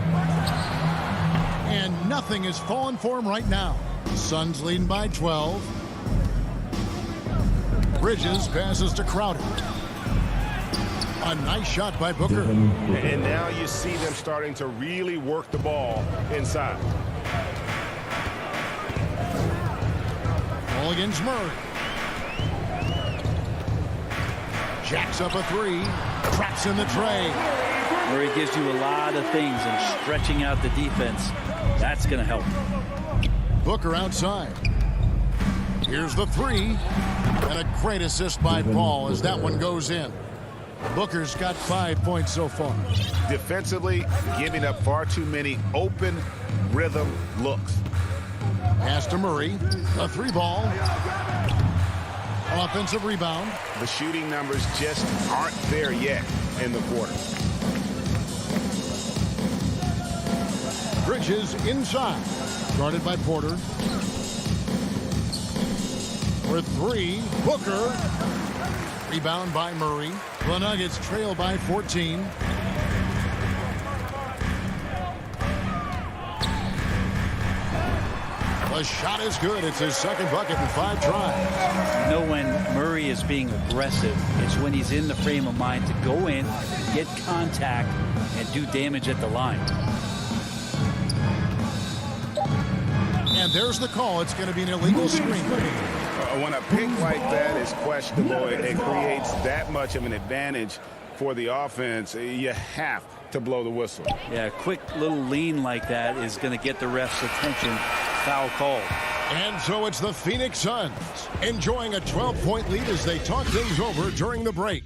And nothing is falling for him right now. Suns leading by 12. Bridges passes to Crowder. A nice shot by Booker. And now you see them starting to really work the ball inside. Ball against Murray. Jacks up a 3. Traps in the tray. Murray gives you a lot of things, and stretching out the defense, that's going to help. Booker outside. Here's the 3. And a great assist by Paul as that one goes in. Booker's got 5 points so far. Defensively, giving up far too many open rhythm looks. Pass to Murray. A 3-ball. Offensive rebound. The shooting numbers just aren't there yet in the quarter. Bridges inside. Guarded by Porter. For 3. Booker. Rebound by Murray. The Nuggets trail by 14. The shot is good. It's his second bucket in 5 tries. You know when Murray is being aggressive, it's when he's in the frame of mind to go in, get contact, and do damage at the line. And there's the call. It's going to be an illegal screen. When a pick like that is questionable, it creates that much of an advantage for the offense. You have to blow the whistle. Yeah, a quick little lean like that is going to get the ref's attention. Foul call. And so it's the Phoenix Suns enjoying a 12-point lead as they talk things over during the break.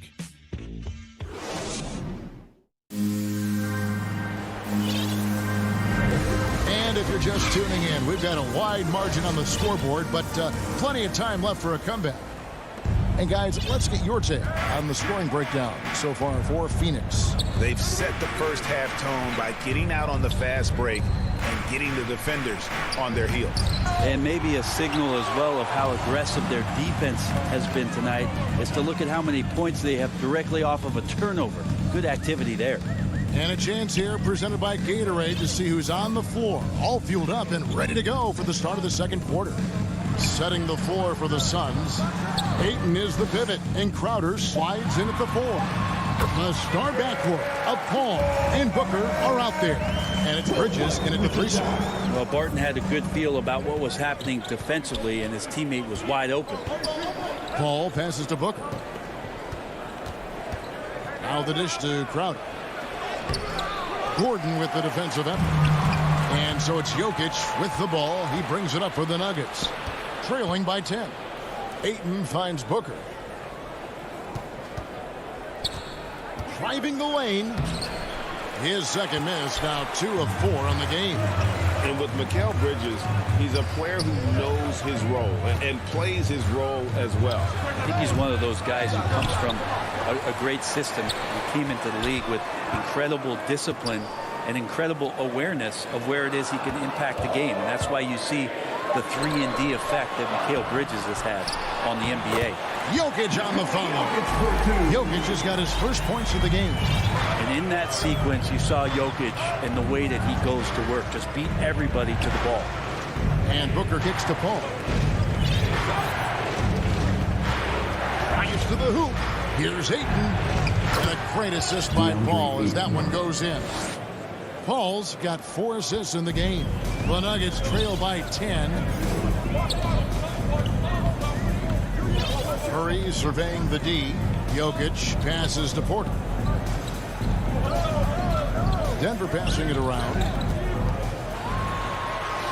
And if you're just tuning in, we've got a wide margin on the scoreboard, but plenty of time left for a comeback. And guys, let's get your take on the scoring breakdown so far for Phoenix. They've set the first half tone by getting out on the fast break and getting the defenders on their heels. And maybe a signal as well of how aggressive their defense has been tonight is to look at how many points they have directly off of a turnover. Good activity there. And a chance here presented by Gatorade to see who's on the floor, all fueled up and ready to go for the start of the second quarter. Setting the floor for the Suns. Ayton is the pivot, and Crowder slides in at the 4. The star backcourt of Paul and Booker are out there. And it's Bridges in at the 3 spot. Well, Barton had a good feel about what was happening defensively, and his teammate was wide open. Paul passes to Booker. Now the dish to Crowder. Gordon with the defensive effort. And so it's Jokic with the ball. He brings it up for the Nuggets. Trailing by 10. Ayton finds Booker. Driving the lane. His second miss, now 2 of 4 on the game. And with Mikal Bridges, he's a player who knows his role and plays his role as well. I think he's one of those guys who comes from a great system. He came into the league with incredible discipline and incredible awareness of where it is he can impact the game. And that's why you see the 3-and-D effect that Mikal Bridges has had on the NBA. Jokic on the follow. Jokic has got his first points of the game. And in that sequence, you saw Jokic and the way that he goes to work. Just beat everybody to the ball. And Booker kicks to Paul. Bryant to the hoop. Here's Ayton. And a great assist by Paul as that one goes in. Paul's got 4 assists in the game. The Nuggets trail by 10. Murray surveying the D. Jokic passes to Porter. Denver passing it around.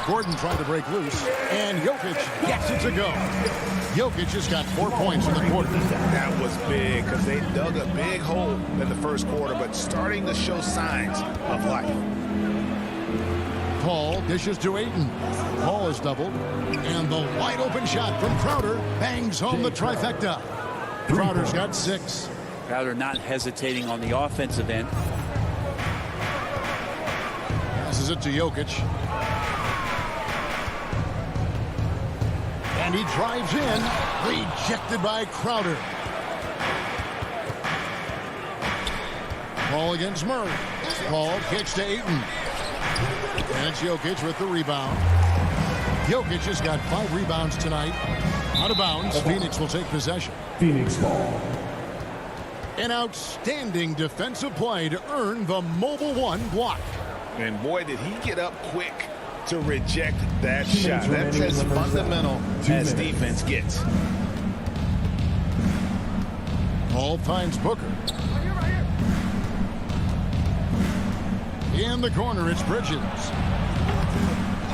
Gordon trying to break loose. And Jokic gets it to go. Jokic has got 4 points in the quarter. That was big because they dug a big hole in the first quarter, but starting to show signs of life. Paul dishes to Ayton. Paul is doubled. And the wide open shot from Crowder bangs home the trifecta. Crowder's got 6. Crowder not hesitating on the offensive end. Passes it to Jokic. And he drives in. Rejected by Crowder. Paul against Murray. Paul kicks to Ayton. And it's Jokic with the rebound. Jokic has got 5 rebounds tonight. Out of bounds. Phoenix will take possession. Phoenix ball. An outstanding defensive play to earn the Mobile 1 block. And boy, did he get up quick to reject that shot. That's as fundamental as defense gets. Paul finds Booker. In the corner, it's Bridges.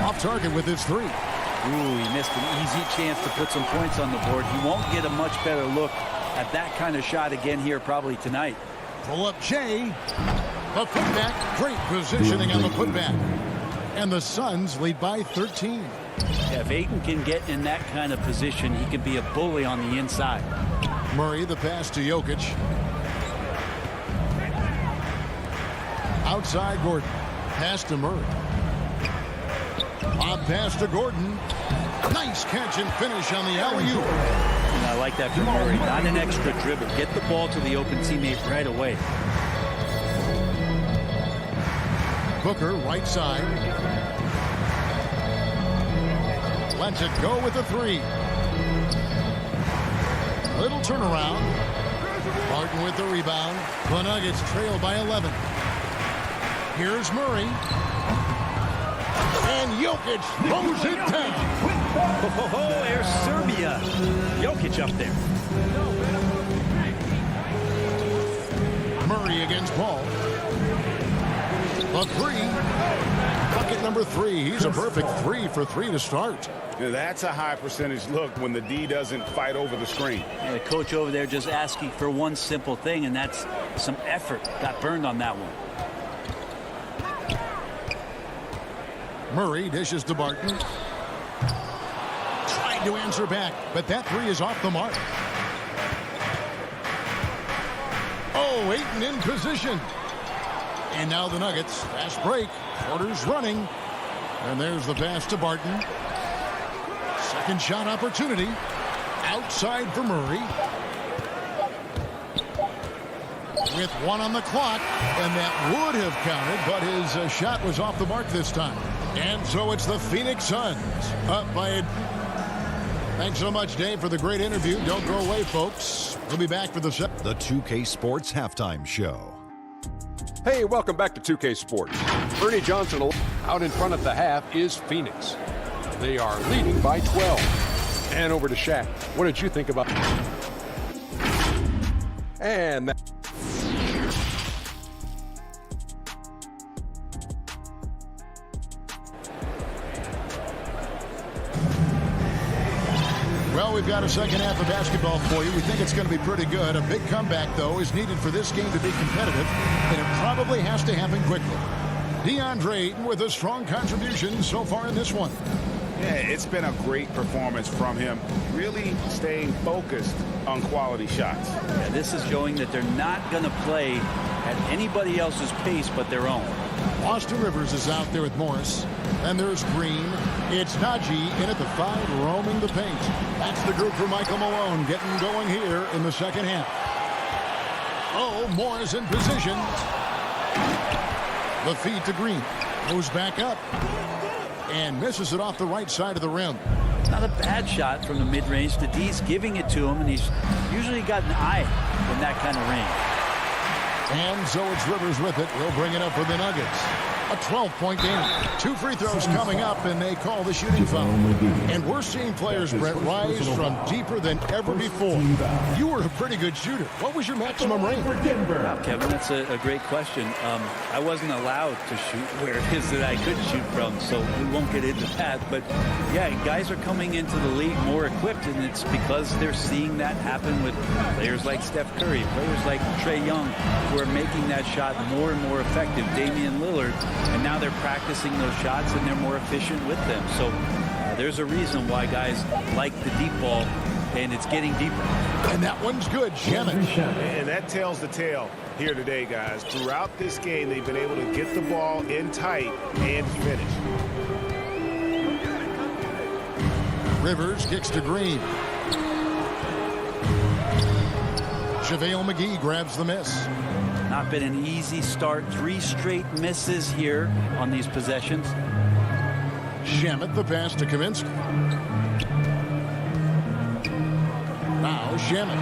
Off target with his 3. Ooh, he missed an easy chance to put some points on the board. He won't get a much better look at that kind of shot again here probably tonight. Pull up Jay. A putback. Great positioning on the putback. And the Suns lead by 13. Yeah, if Ayton can get in that kind of position, he can be a bully on the inside. Murray, the pass to Jokic. Outside Gordon. Pass to Murray. Lob pass to Gordon. Nice catch and finish on the alley-oop. I like that from Murray. Not an extra dribble. Get the ball to the open teammate right away. Booker, right side. Lets it go with the 3. Little turnaround. Barton with the rebound. The Nuggets trail by 11. Here's Murray. And Jokic throws it down. Oh, there's Serbia. Jokic up there. Murray against Paul. A 3. Bucket number 3. He's a perfect 3 for 3 to start. Yeah, that's a high percentage look when the D doesn't fight over the screen. Yeah, the coach over there just asking for one simple thing, and that's some effort. Got burned on that one. Murray dishes to Barton. Tried to answer back, but that 3 is off the mark. Oh, Ayton in position. And now the Nuggets. Fast break. Porter's running. And there's the pass to Barton. Second shot opportunity. Outside for Murray. With 1 on the clock. And that would have counted, but his shot was off the mark this time. And so it's the Phoenix Suns up by it. Thanks so much, Dave, for the great interview. Don't go away, folks. We'll be back for the 2K Sports Halftime Show. Hey, welcome back to 2K Sports. Ernie Johnson out in front at the half is Phoenix. They are leading by 12. And over to Shaq. What did you think about and that Well, we've got a second half of basketball for you. We think it's going to be pretty good. A big comeback, though, is needed for this game to be competitive, and it probably has to happen quickly. DeAndre Ayton with a strong contribution so far in this one. Yeah, it's been a great performance from him, really staying focused on quality shots. Yeah, this is showing that they're not going to play at anybody else's pace but their own. Austin Rivers is out there with Morris. And there's Green. It's Najee in at the 5, roaming the paint. That's the group for Michael Malone getting going here in the second half. Oh, Morris in position. The feed to Green. Goes back up. And misses it off the right side of the rim. It's not a bad shot from the mid-range. The D's giving it to him, and he's usually got an eye in that kind of range. And so it's Rivers with it. He'll bring it up for the Nuggets. A 12-point game. 2 free throws coming up, and they call the shooting foul. And we're seeing players, Brett, rise from deeper than ever before. You were a pretty good shooter. What was your maximum range? Wow, Kevin, that's a great question. I wasn't allowed to shoot where it is that I could shoot from, so we won't get into that. But, yeah, guys are coming into the league more equipped, and it's because they're seeing that happen with players like Steph Curry, players like Trae Young, who are making that shot more and more effective. Damian Lillard. And now they're practicing those shots, and they're more efficient with them. So there's a reason why guys like the deep ball, and it's getting deeper. And that one's good, Shannon. And that tells the tale here today, guys. Throughout this game, they've been able to get the ball in tight and finish. Rivers kicks to Green. JaVale McGee grabs the miss. Not been an easy start. 3 straight misses here on these possessions. Shamet the pass to Kaminsky. Now Shamet.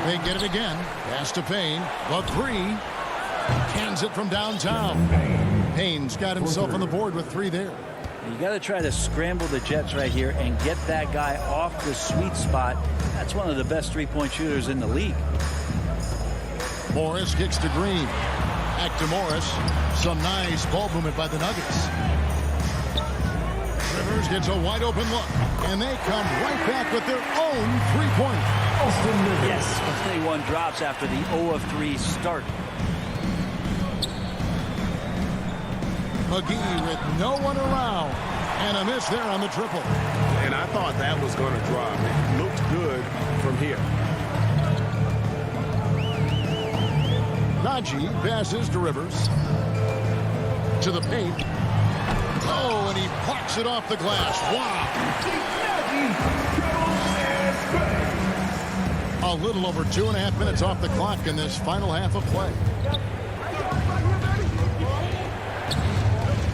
They get it again. Pass to Payne. The 3. Cans it from downtown. Payne's got himself on the board with 3 there. You got to try to scramble the Jets right here and get that guy off the sweet spot. That's one of the best 3-point shooters in the league. Morris kicks to Green. Back to Morris. Some nice ball movement by the Nuggets. Rivers gets a wide open look. And they come right back with their own 3-pointer. Yes, 21 drops after the 0 of 3 start. McGee with no one around. And a miss there on the triple. And I thought that was going to drop. It looked good from here. Najee passes to Rivers. To the paint. Oh, and he plucks it off the glass. Wow. A little over 2.5 minutes off the clock in this final half of play.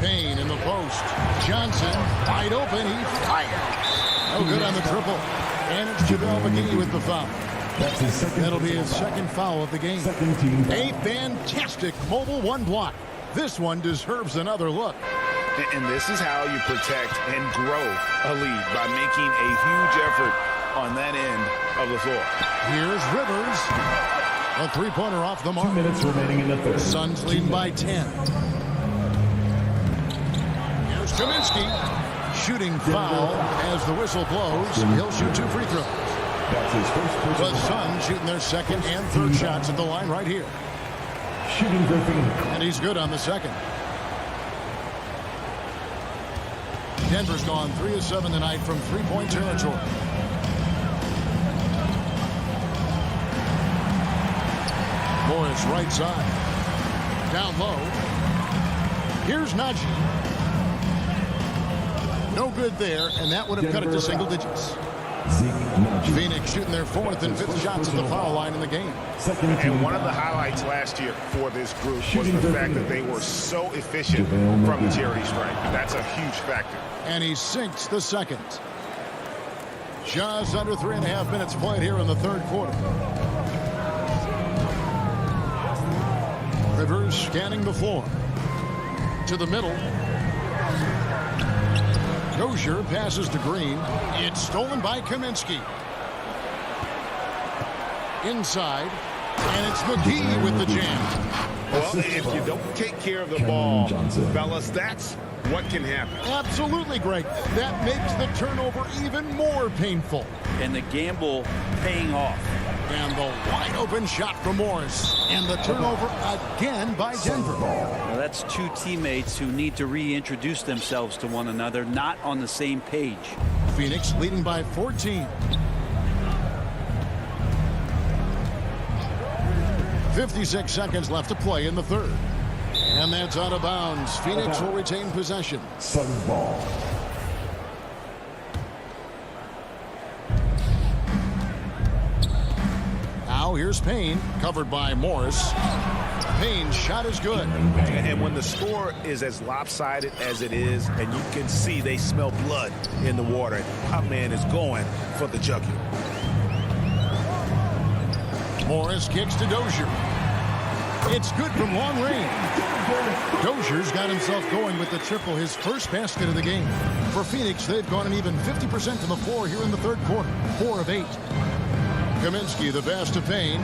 Payne in the post. Johnson wide open. He fires. No good on the triple. And it's JaVale McGee with the foul. That'll be his second foul of the game. A fantastic mobile 1 block. This one deserves another look. And this is how you protect and grow a lead, by making a huge effort on that end of the floor. Here's Rivers. A 3-pointer off the mark. 2 minutes remaining in the third. Suns leading by 10. Here's Kaminsky. Shooting foul as the whistle blows. He'll shoot 2 free throws. That's his first personal. The Suns shooting their second and third shots at the line right here. Shooting for Phoenix. And he's good on the second. Denver's gone 3 of 7 tonight from 3-point territory. Morris right side. Down low. Here's Najee. No good there, and that would have cut it to single digits. Phoenix shooting their 4th and 5th shots at the foul line in the game. And one of the highlights last year for this group was the fact that they were so efficient from the charity stripe. That's a huge factor. And he sinks the second. Just under 3.5 minutes played here in the third quarter. Rivers scanning the floor. To the middle. Dozier passes to Green. It's stolen by Kaminsky. Inside. And it's McGee with the jam. Well, if you don't take care of the ball, fellas, that's what can happen. Absolutely, Greg. That makes the turnover even more painful. And the gamble paying off. And the wide open shot from Morris. And the turnover again by Denver. Now that's 2 teammates who need to reintroduce themselves to one another, not on the same page. Phoenix leading by 14. 56 seconds left to play in the third. And that's out of bounds. Phoenix will retain possession. Suns ball. now. Here's Payne, covered by Morris. Payne's shot is good. And when the score is as lopsided as it is, and you can see they smell blood in the water, our man is going for the jugular. Morris kicks to Dozier. It's good from long range. Dozier's got himself going with the triple, his first basket of the game. For Phoenix, they've gone an even 50% to the floor here in the third quarter. 4 of 8. Kaminsky, the pass to Payne.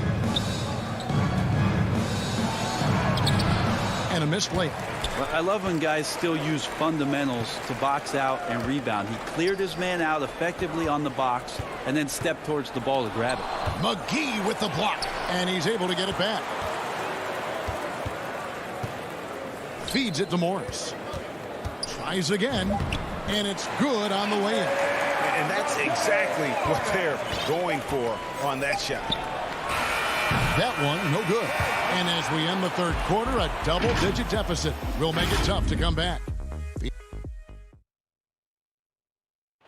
And a missed layup. I love when guys still use fundamentals to box out and rebound. He cleared his man out effectively on the box and then stepped towards the ball to grab it. McGee with the block, and he's able to get it back. Feeds it to Morris. Tries again, and it's good on the way in. And that's exactly what they're going for on that shot. That one, no good. And as we end the third quarter, a double-digit deficit will make it tough to come back.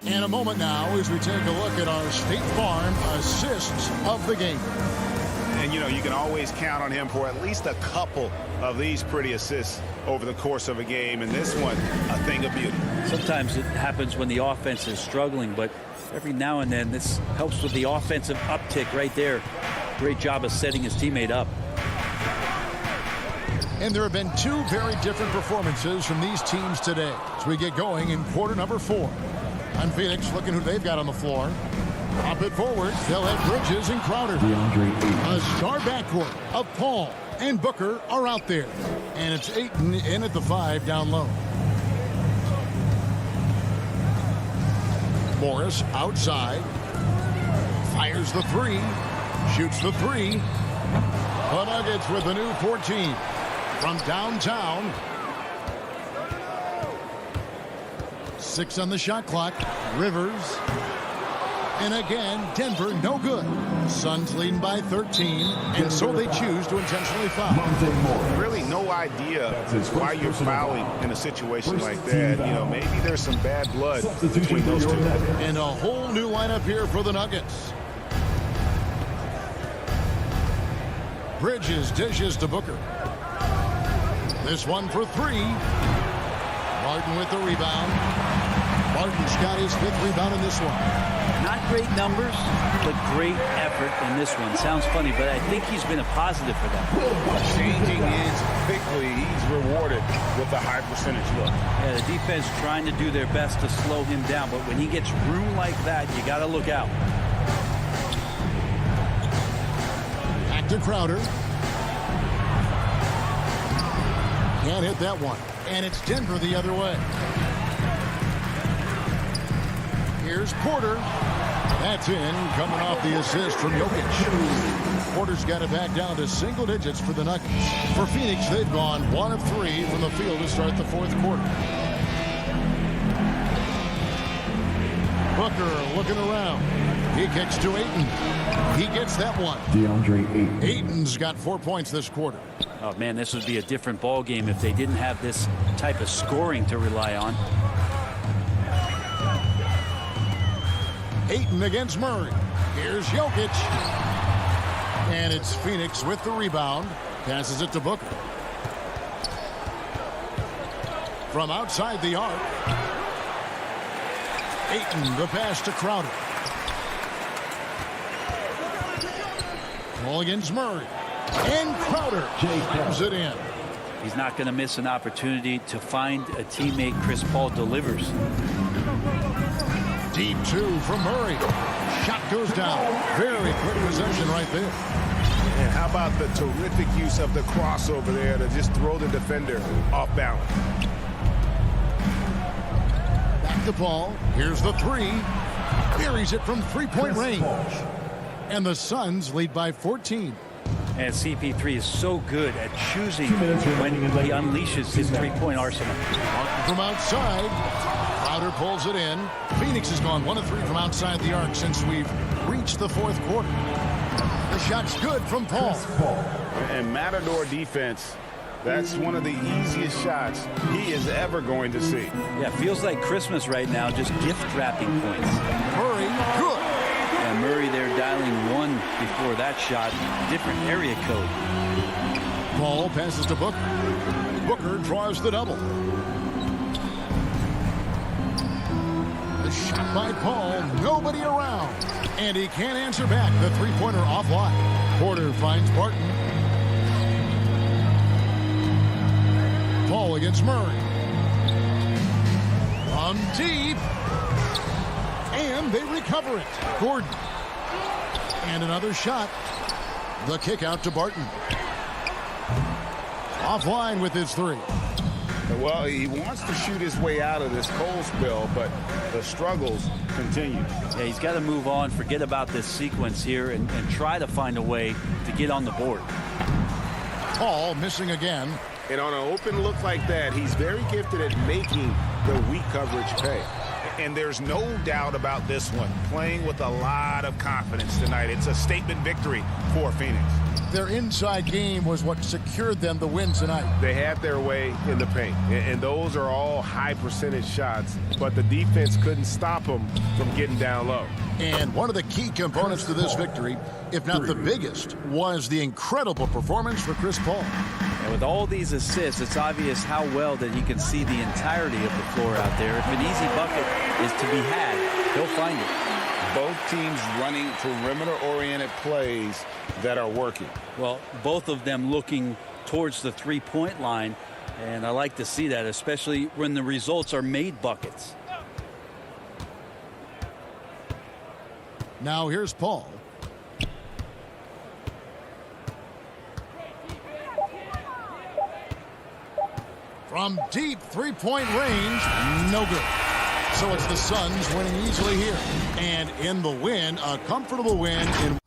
In a moment now, as we take a look at our State Farm assists of the game. And, you know, you can always count on him for at least a couple of these pretty assists over the course of a game. And this one, a thing of beauty. Sometimes it happens when the offense is struggling, but every now and then this helps with the offensive uptick right there. Great job of setting his teammate up. And there have been 2 very different performances from these teams today as we get going in quarter number 4. I'm Phoenix, looking who they've got on the floor. Pop it forward. They'll have Bridges and Crowder. A star backcourt of Paul and Booker are out there. And it's Ayton in at the 5 down low. Morris outside. Fires the 3. Shoots the 3. The Nuggets with the new 14. From downtown. 6 on the shot clock. Rivers. And again, Denver no good. Suns leading by 13. And so they choose to intentionally foul. Really no idea why you're fouling in a situation like that. You know, maybe there's some bad blood between those two. And a whole new lineup here for the Nuggets. Bridges dishes to Booker. This one for 3. Martin with the rebound. Martin's got his 5th rebound in this one. Not great numbers, but great effort in this one. Sounds funny, but I think he's been a positive for them. Changing ends quickly. He's rewarded with a high percentage look. Yeah, the defense trying to do their best to slow him down, but when he gets room like that, you got to look out. Back to Crowder. Can't hit that one. And it's Denver the other way. Here's Porter. That's in, coming off the assist from Jokic. Porter's got it back down to single digits for the Nuggets. For Phoenix, they've gone 1 of 3 from the field to start the 4th quarter. Booker looking around. He kicks to Ayton. He gets that one. Ayton's got 4 points this quarter. Oh, man, this would be a different ball game if they didn't have this type of scoring to rely on. Ayton against Murray. Here's Jokic. And it's Phoenix with the rebound. Passes it to Booker. From outside the arc. Ayton, the pass to Crowder. Ball against Murray. And Crowder jams it in. He's not going to miss an opportunity to find a teammate. Chris Paul delivers. Deep 2 from Murray. Shot goes down. Very quick possession right there. And how about the terrific use of the crossover there to just throw the defender off balance. Back to Paul. Here's the 3. Buries it from 3-point range. And the Suns lead by 14. And CP3 is so good at choosing when he unleashes his 3-point arsenal. From outside, Crowder pulls it in. Phoenix has gone 1 of 3 from outside the arc since we've reached the 4th quarter. The shot's good from Paul. And Matador defense, that's one of the easiest shots he is ever going to see. Yeah, feels like Christmas right now, just gift wrapping points. Murray, good. And Murray there dialing 1 before that shot. Different area code. Paul passes to Booker. Booker draws the double. The shot by Paul, nobody around. And he can't answer back. The three-pointer offline. Porter finds Barton. Paul against Murray. From deep. And they recover it. Gordon. And another shot. The kick out to Barton. Offline with his three. Well, he wants to shoot his way out of this cold spell, but the struggles continue. Yeah, he's got to move on, forget about this sequence here, and try to find a way to get on the board. Paul missing again. And on an open look like that, he's very gifted at making the weak coverage pay. And there's no doubt about this one. Playing with a lot of confidence tonight. It's a statement victory for Phoenix. Their inside game was what secured them the win tonight. They had their way in the paint, and those are all high percentage shots, but the defense couldn't stop them from getting down low. And one of the key components to this victory, if not the biggest, was the incredible performance for Chris Paul. And with all these assists, it's obvious how well that he can see the entirety of the floor out there. If an easy bucket is to be had, he'll find it. Both teams running perimeter-oriented plays that are working. Well, both of them looking towards the three-point line, and I like to see that, especially when the results are made buckets. Now here's Paul. From deep three-point range, no good. So it's the Suns winning easily here. And in the win, a comfortable win in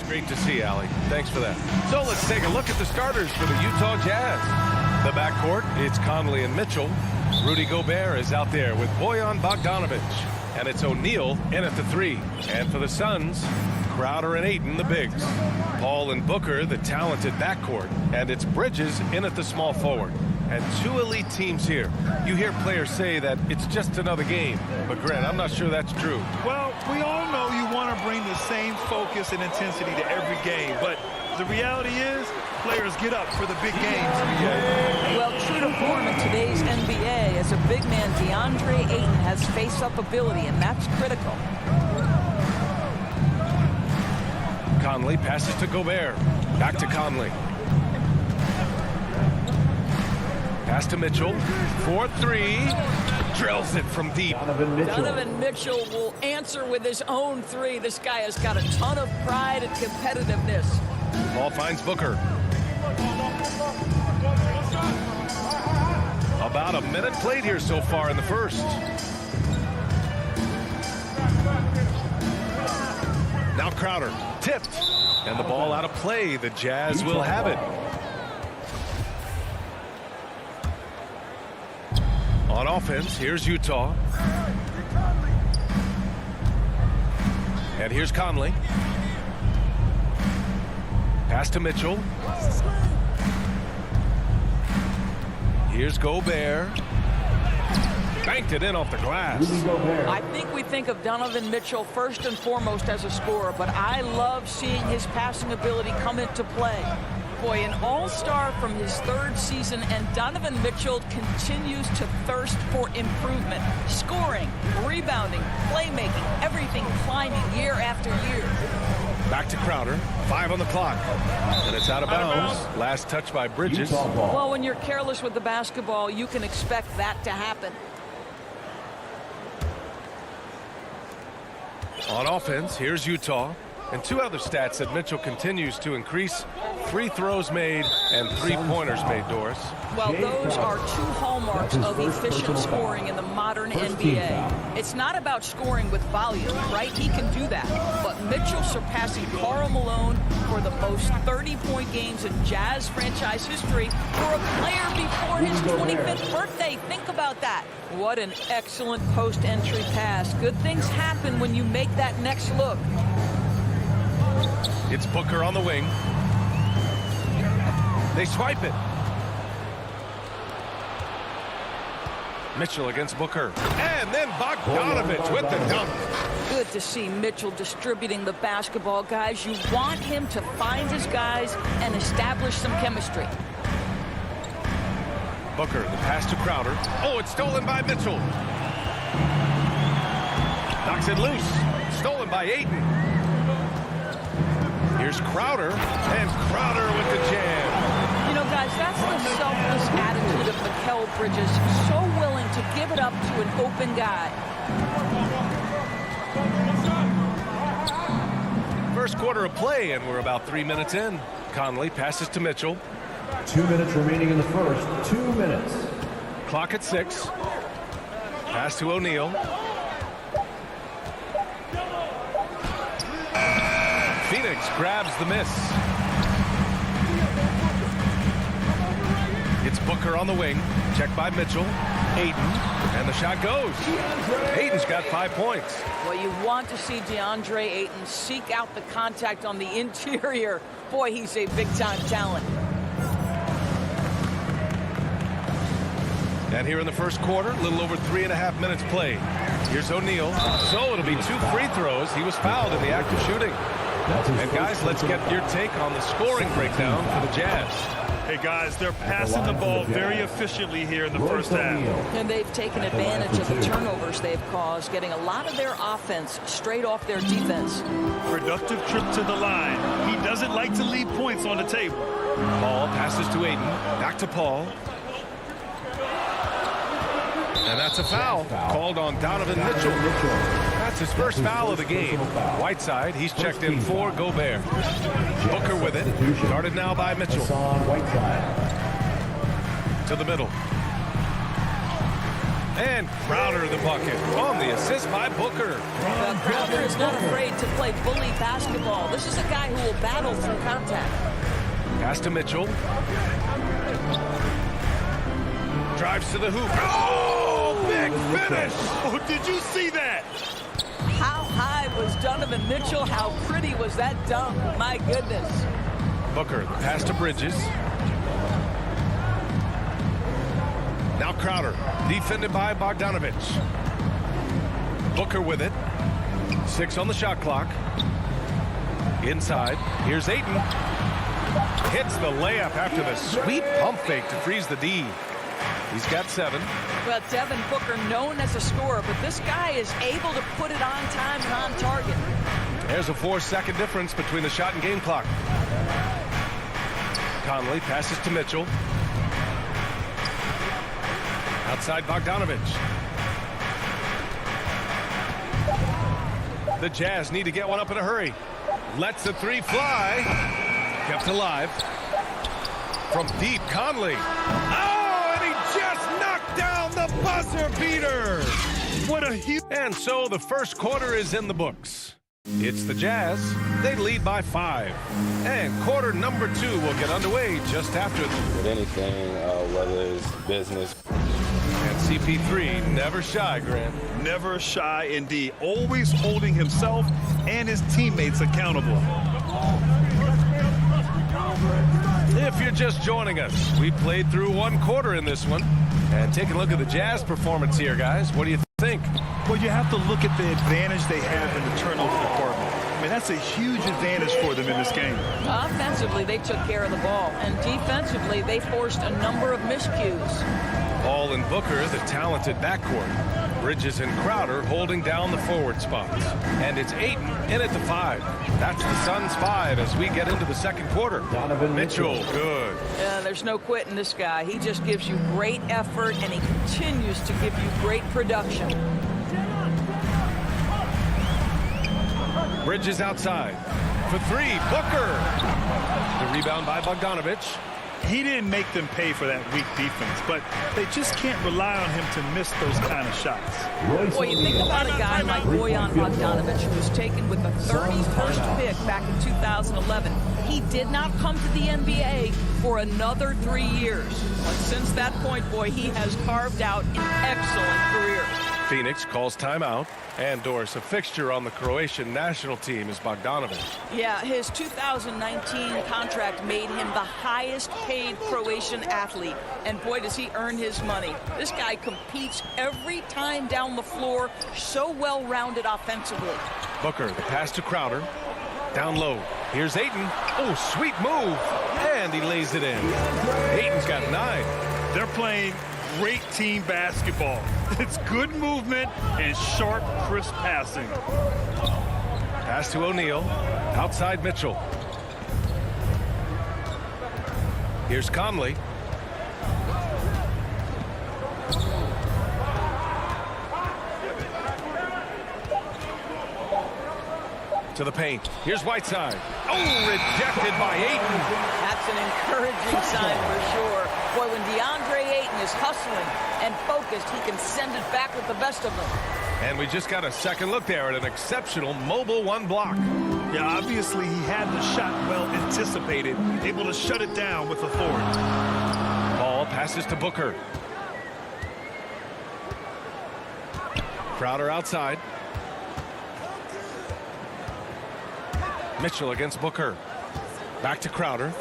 Great to see, Allie. Thanks for that. So let's take a look at the starters for the Utah Jazz. The backcourt, it's Conley and Mitchell. Rudy Gobert is out there with Bojan Bogdanovic. And it's O'Neal in at the 3. And for the Suns, Crowder and Ayton, the bigs. Paul and Booker, the talented backcourt. And it's Bridges in at the small forward. And 2 elite teams here. You hear players say that it's just another game. But Grant, I'm not sure that's true. Well, we all know you want to bring the same focus and intensity to every game. But the reality is, players get up for the big games. Well, true to form in today's NBA, as a big man, DeAndre Ayton has face-up ability, and that's critical. Conley passes to Gobert. Back to Conley. Pass to Mitchell. 4-3. Drills it from deep. Donovan Mitchell will answer with his own 3. This guy has got a ton of pride and competitiveness. Ball finds Booker. About a minute played here so far in the first. Now Crowder. Tipped. And the ball out of play. The Jazz will have it. On offense, here's Utah. And here's Conley. Pass to Mitchell. Here's Gobert. Banked it in off the glass. I think we think of Donovan Mitchell first and foremost as a scorer, but I love seeing his passing ability come into play. Boy, an all-star from his 3rd season, and Donovan Mitchell continues to thirst for improvement. Scoring, rebounding, playmaking, everything climbing year after year. Back to Crowder. 5 on the clock. And it's out of bounds. Last touch by Bridges. Well, when you're careless with the basketball, you can expect that to happen. On offense, here's Utah. And 2 other stats that Mitchell continues to increase: free throws made and 3-pointers made, Doris. Well, those are 2 hallmarks of efficient scoring in the modern NBA. It's not about scoring with volume, right? He can do that. But Mitchell surpassing Karl Malone for the most 30-point games in Jazz franchise history for a player before his 25th birthday. Think about that. What an excellent post-entry pass. Good things happen when you make that next look. It's Booker on the wing. They swipe it. Mitchell against Booker. And then Bogdanovich with the dunk. Good to see Mitchell distributing the basketball, guys. You want him to find his guys and establish some chemistry. Booker, the pass to Crowder. Oh, it's stolen by Mitchell. Knocks it loose. Stolen by Ayton. Here's Crowder, and Crowder with the jam. You know, guys, that's the selfless attitude of Mikal Bridges. So willing to give it up to an open guy. First quarter of play, and we're about 3 minutes in. Conley passes to Mitchell. 2 minutes remaining in the first. 2 minutes. Clock at 6. Pass to O'Neal. Phoenix grabs the miss. It's Booker on the wing. Checked by Mitchell. Ayton. And the shot goes. Ayton's got 5 points. Well, you want to see DeAndre Ayton seek out the contact on the interior. Boy, he's a big-time talent. And here in the first quarter, a little over 3.5 minutes played. Here's O'Neal. So it'll be 2 free throws. He was fouled in the act of shooting. And guys, let's get your take on the scoring breakdown for the Jazz. Hey guys, they're passing the ball very efficiently here in the first half. And they've taken advantage of the turnovers they've caused, getting a lot of their offense straight off their defense. Productive trip to the line. He doesn't like to leave points on the table. Paul passes to Ayton. Back to Paul. And that's a foul called on Donovan Mitchell. That's his first foul of the game. Whiteside, he's checked in for Gobert. Booker with it. Guarded now by Mitchell. To the middle. And Crowder the bucket on the assist by Booker. Well, Crowder is not afraid to play bully basketball. This is a guy who will battle through contact. Pass to Mitchell. Drives to the hoop. Oh, big finish! Oh, did you see that? How high was Donovan Mitchell? How pretty was that dunk? My goodness. Booker, the pass to Bridges. Now Crowder, defended by Bogdanovich. Booker with it. 6 on the shot clock. Inside, here's Ayton. Hits the layup after the sweet pump fake to freeze the D. He's got 7. Well, Devin Booker, known as a scorer, but this guy is able to put it on time and on target. There's a 4-second difference between the shot and game clock. Conley passes to Mitchell. Outside Bogdanovich. The Jazz need to get one up in a hurry. Lets the 3 fly. Kept alive. From deep, Conley. Down the buzzer beater. What a huge. And so the first quarter is in the books. It's the Jazz. They lead by 5. And quarter number 2 will get underway just after with anything, whether it's business. And CP3 never shy, Grant. Never shy indeed. Always holding himself and his teammates accountable. If you're just joining us, we played through 1 quarter in this one. And take a look at the Jazz performance here, guys. What do you think? Well, you have to look at the advantage they have in the turnover department. I mean, that's a huge advantage for them in this game. Offensively, they took care of the ball. And defensively, they forced a number of miscues. Paul and Booker, the talented backcourt. Bridges and Crowder holding down the forward spots. And it's Ayton in at the 5. That's the Suns' 5 as we get into the second quarter. Donovan Mitchell, good. There's no quitting this guy. He just gives you great effort, and he continues to give you great production. Bridges outside. For 3, Booker. The rebound by Bogdanovich. He didn't make them pay for that weak defense, but they just can't rely on him to miss those kind of shots. Well, you think about a guy like Bojan Bogdanovic, who was taken with the 31st pick back in 2011. He did not come to the NBA for another 3 years. But since that point, boy, he has carved out an excellent career. Phoenix calls timeout. And Doris, a fixture on the Croatian national team is Bogdanovic. Yeah, his 2019 contract made him the highest paid Croatian athlete. And boy, does he earn his money. This guy competes every time down the floor, so well-rounded offensively. Booker, the pass to Crowder. Down low. Here's Ayton. Oh, sweet move. And he lays it in. Ayton's got 9. They're playing great team basketball. It's good movement and sharp, crisp passing. Pass to O'Neal. Outside Mitchell. Here's Conley. To the paint. Here's Whiteside. Oh, rejected by Ayton. That's an encouraging sign for sure. Boy, when DeAndre Ayton is hustling and focused, he can send it back with the best of them. And we just got a second look there at an exceptional mobile 1 block. Yeah, obviously he had the shot well anticipated, able to shut it down with authority. Ball passes to Booker. Crowder outside. Mitchell against Booker. Back to Crowder.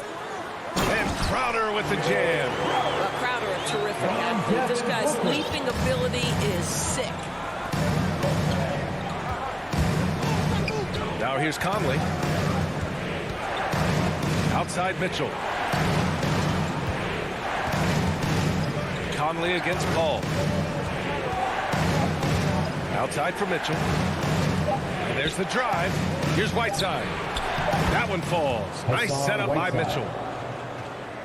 And Crowder with the jam. Well, Crowder, a terrific athlete. This guy's leaping ability is sick. Now here's Conley. Outside Mitchell. Conley against Paul. Outside for Mitchell. And there's the drive. Here's Whiteside. That one falls. Nice setup by Mitchell.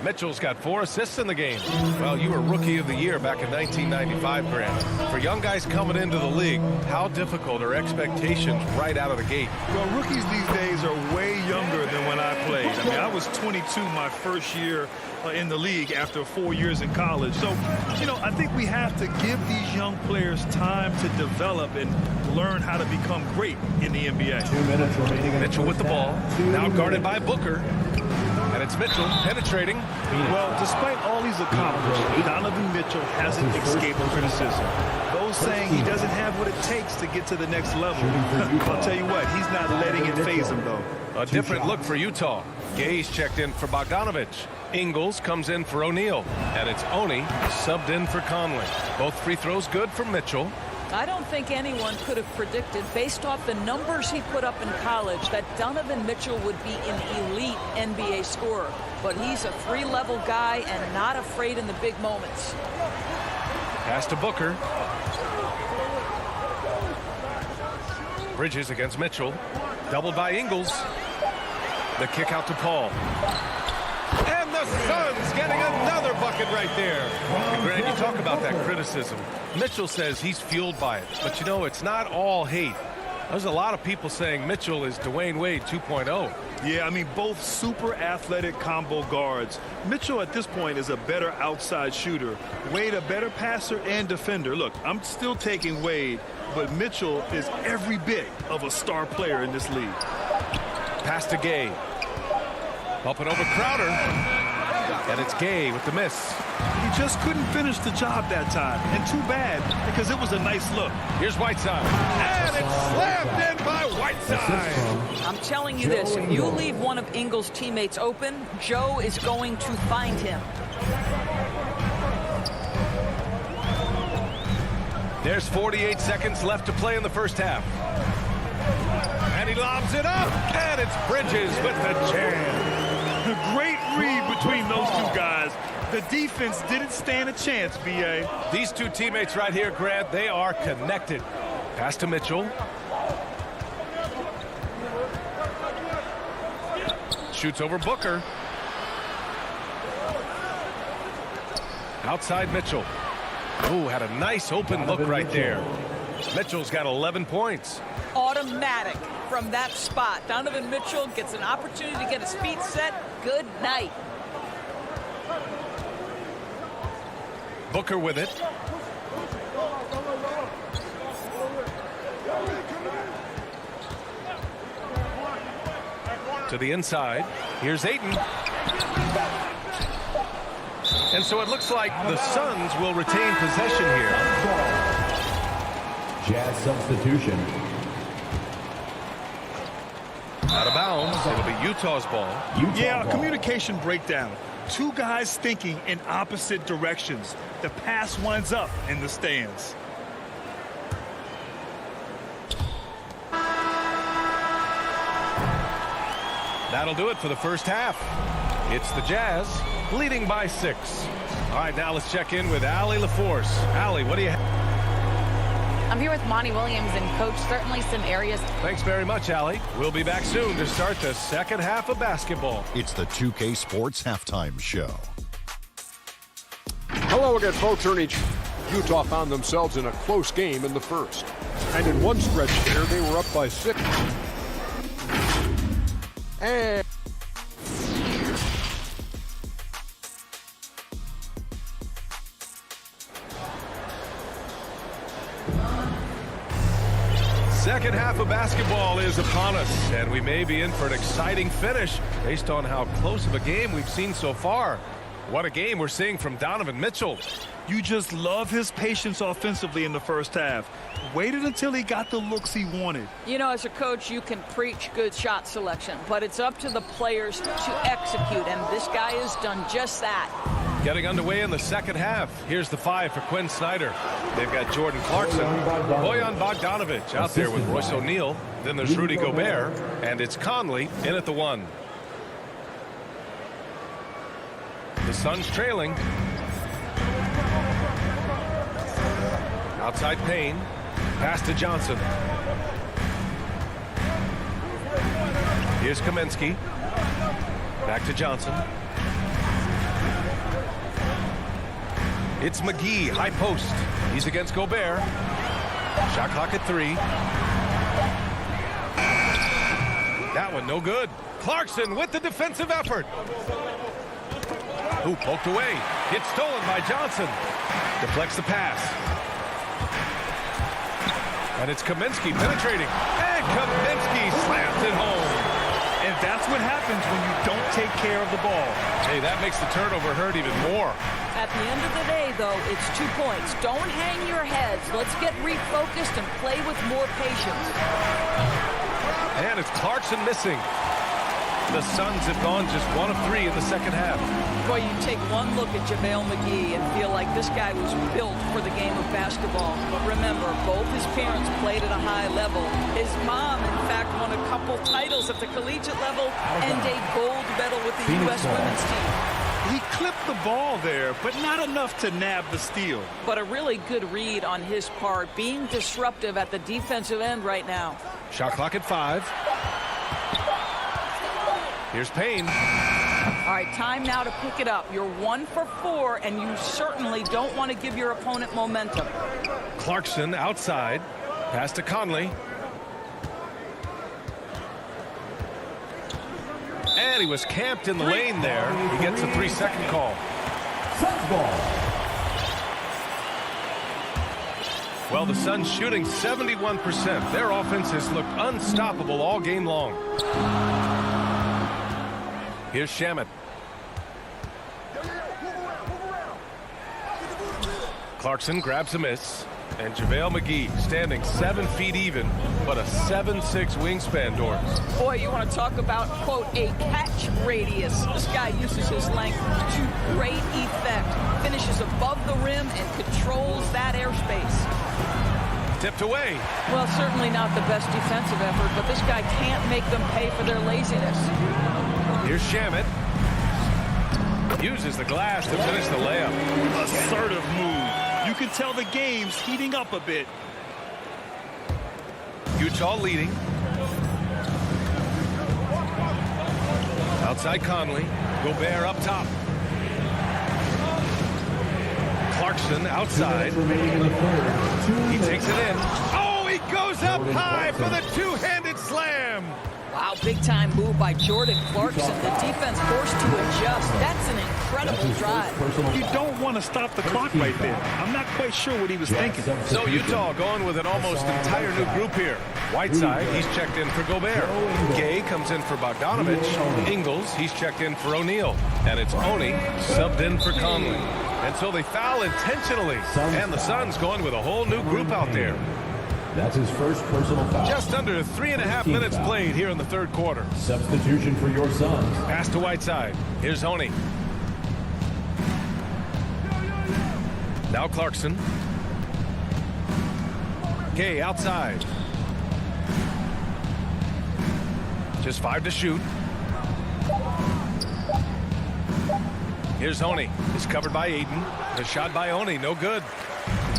Mitchell's got 4 assists in the game. Well, you were Rookie of the Year back in 1995, Grant. For young guys coming into the league, how difficult are expectations right out of the gate? Well, rookies these days are way younger than when I played. I mean, I was 22 my first year in the league after 4 years in college. So, you know, I think we have to give these young players time to develop and learn how to become great in the NBA. 2 minutes remaining. Mitchell with the ball. Now guarded by Booker. And it's Mitchell penetrating. Well, despite all he's accomplished, Donovan Mitchell hasn't escaped criticism. Those saying he doesn't have what it takes to get to the next level. I'll tell you what, he's not letting it faze him, though. A different look for Utah. Gay's checked in for Bogdanovic. Ingles comes in for O'Neal. And it's Oni subbed in for Conley. Both free throws good for Mitchell. I don't think anyone could have predicted, based off the numbers he put up in college, that Donovan Mitchell would be an elite NBA scorer. But he's a 3-level guy and not afraid in the big moments. Pass to Booker. Bridges against Mitchell. Doubled by Ingles. The kick out to Paul. And the Suns getting another bucket right there. And Grant, you talk about that criticism. Mitchell says he's fueled by it. But, you know, it's not all hate. There's a lot of people saying Mitchell is Dwayne Wade 2.0. Yeah, I mean, both super athletic combo guards. Mitchell at this point is a better outside shooter. Wade a better passer and defender. Look, I'm still taking Wade, but Mitchell is every bit of a star player in this league. Pass to Gay. Up and over Crowder. And it's Gay with the miss. He just couldn't finish the job that time. And too bad, because it was a nice look. Here's Whiteside. And it's slammed in by Whiteside. I'm telling you this, if you leave one of Ingles' teammates open, Joe is going to find him. There's 48 seconds left to play in the first half. And he lobs it up. And it's Bridges with the jam. Great read between those two guys. The defense didn't stand a chance, B.A. These two teammates right here, Grant, they are connected. Pass to Mitchell. Shoots over Booker. Outside Mitchell. Ooh, had a nice open look right there. Mitchell's got 11 points. Automatic from that spot. Donovan Mitchell gets an opportunity to get his feet set. Good night. Booker with it. To the inside. Here's Ayton. And so it looks like the Suns will retain possession here. Jazz substitution. Out of bounds. It'll be Utah's ball. Yeah, communication breakdown. Two guys thinking in opposite directions. The pass winds up in the stands. That'll do it for the first half. It's the Jazz leading by 6. All right, now let's check in with Allie LaForce. Allie, what do you have? I'm here with Monty Williams, and Coach, certainly some areas. Thanks very much, Allie. We'll be back soon to start the second half of basketball. It's the 2K Sports Halftime Show. Hello again, folks. Ernie. Utah found themselves in a close game in the first. And in one stretch there, they were up by 6. And second half of basketball is upon us, and we may be in for an exciting finish based on how close of a game we've seen so far. What a game we're seeing from Donovan Mitchell. You just love his patience offensively in the first half. Waited until he got the looks he wanted. You know, as a coach, you can preach good shot selection, but it's up to the players to execute, and this guy has done just that. Getting underway in the second half. Here's the 5 for Quinn Snyder. They've got Jordan Clarkson, Bojan Bogdanovic out there with Royce O'Neal. Then there's Rudy Gobert, and it's Conley in at the 1. The Suns trailing. Outside Payne. Pass to Johnson. Here's Kaminsky. Back to Johnson. It's McGee, high post. He's against Gobert. Shot clock at 3. That one no good. Clarkson with the defensive effort. Who poked away. It's stolen by Johnson. Deflects the pass. And it's Kaminsky penetrating. And Kaminsky slams it home. And that's what happens when you don't take care of the ball. Hey, that makes the turnover hurt even more. At the end of the day, though, it's 2 points. Don't hang your heads. Let's get refocused and play with more patience. And it's Clarkson missing. The Suns have gone just 1 of 3 in the second half. Boy, you take one look at JaVale McGee and feel like this guy was built for the game of basketball. But remember, both his parents played at a high level. His mom, in fact, won a couple titles at the collegiate level and a gold medal with the U.S. women's team. He clipped the ball there, but not enough to nab the steal. But a really good read on his part, being disruptive at the defensive end right now. Shot clock at 5. Here's Payne. All right, time now to pick it up. You're 1 for 4, and you certainly don't want to give your opponent momentum. Clarkson outside. Pass to Conley. And he was camped in the lane there. He gets a 3-second call. Well, the Suns shooting 71%. Their offense has looked unstoppable all game long. Here's Shamet. Clarkson grabs a miss. And JaVale McGee standing 7 feet even, but a 7'6" wingspan, Doris. Boy, you want to talk about, quote, a catch radius. This guy uses his length to great effect. Finishes above the rim and controls that airspace. Tipped away. Well, certainly not the best defensive effort, but this guy can't make them pay for their laziness. Here's Shamet. Uses the glass to finish the layup. Assertive move. You can tell the game's heating up a bit. Utah leading. Outside Conley. Gobert up top. Clarkson outside. He takes it in. Oh, he goes up high for the two-handed slam. Wow, big-time move by Jordan Clarkson. The defense forced to adjust. That's an incredible drive. You don't want to stop the clock right there. I'm not quite sure what he was thinking. So Utah going with an almost entire new group here. Whiteside, he's checked in for Gobert. Gay comes in for Bogdanovic. Ingles, he's checked in for O'Neal. And it's Oni subbed in for Conley. And so they foul intentionally. And the Suns going with a whole new group out there. That's his first personal foul. Just under 3.5 minutes played here in the third quarter. Substitution for your Suns. Pass to Whiteside. Here's Honey. Now Clarkson. Gay outside. Just 5 to shoot. Here's Honey. It's covered by Ayton. The shot by Honey, no good.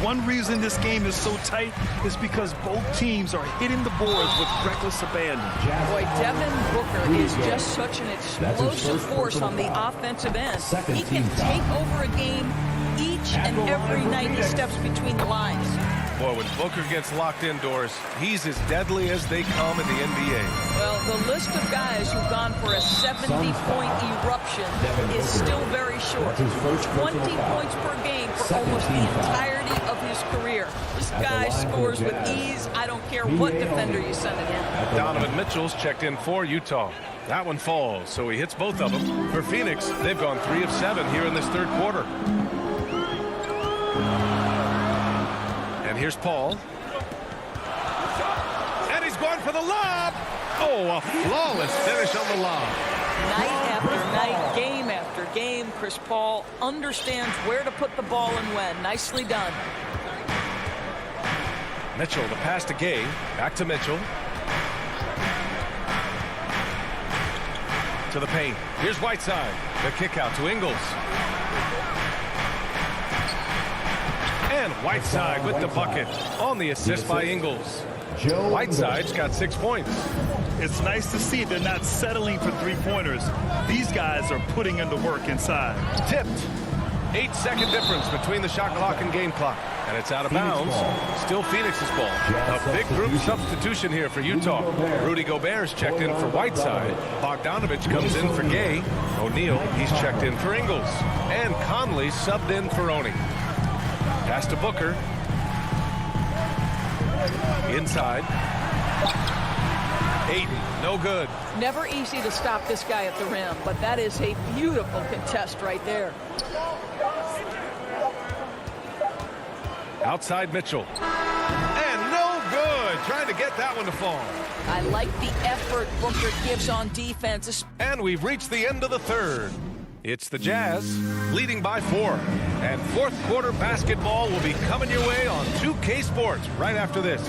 One reason this game is so tight is because both teams are hitting the boards with reckless abandon. Boy, Devin Booker is just such an explosive force on the offensive end. He can take over a game each and every night he steps between the lines. Boy, when Booker gets locked indoors, he's as deadly as they come in the NBA. Well, the list of guys who've gone for a 70-point eruption is still very short. 20 points per game for almost the entirety of his career. This guy scores with ease. I don't care what defender you send at him. Donovan Mitchell's checked in for Utah. That one falls, so he hits both of them. For Phoenix, they've gone 3 of 7 here in this third quarter. And here's Paul. And he's going for the lob. Oh, a flawless finish on the lob. Night after night, game after game, Chris Paul understands where to put the ball and when. Nicely done. Mitchell, the pass to Gay. Back to Mitchell. To the paint. Here's Whiteside. The kick out to Ingles. And Whiteside with the bucket on the assist by Ingles. Whiteside's got 6 points. It's nice to see they're not settling for three-pointers. These guys are putting in the work inside. Tipped. 8-second difference between the shot clock and game clock. And it's out of bounds. Still Phoenix's ball. A big group substitution here for Utah. Rudy Gobert's checked in for Whiteside. Bogdanovich comes in for Gay. O'Neal, he's checked in for Ingles. And Conley subbed in for Oni. Pass to Booker. Inside. Ayton, no good. Never easy to stop this guy at the rim, but that is a beautiful contest right there. Outside Mitchell. And no good. Trying to get that one to fall. I like the effort Booker gives on defense. And we've reached the end of the third. It's the Jazz leading by 4. And fourth quarter basketball will be coming your way on 2K Sports right after this.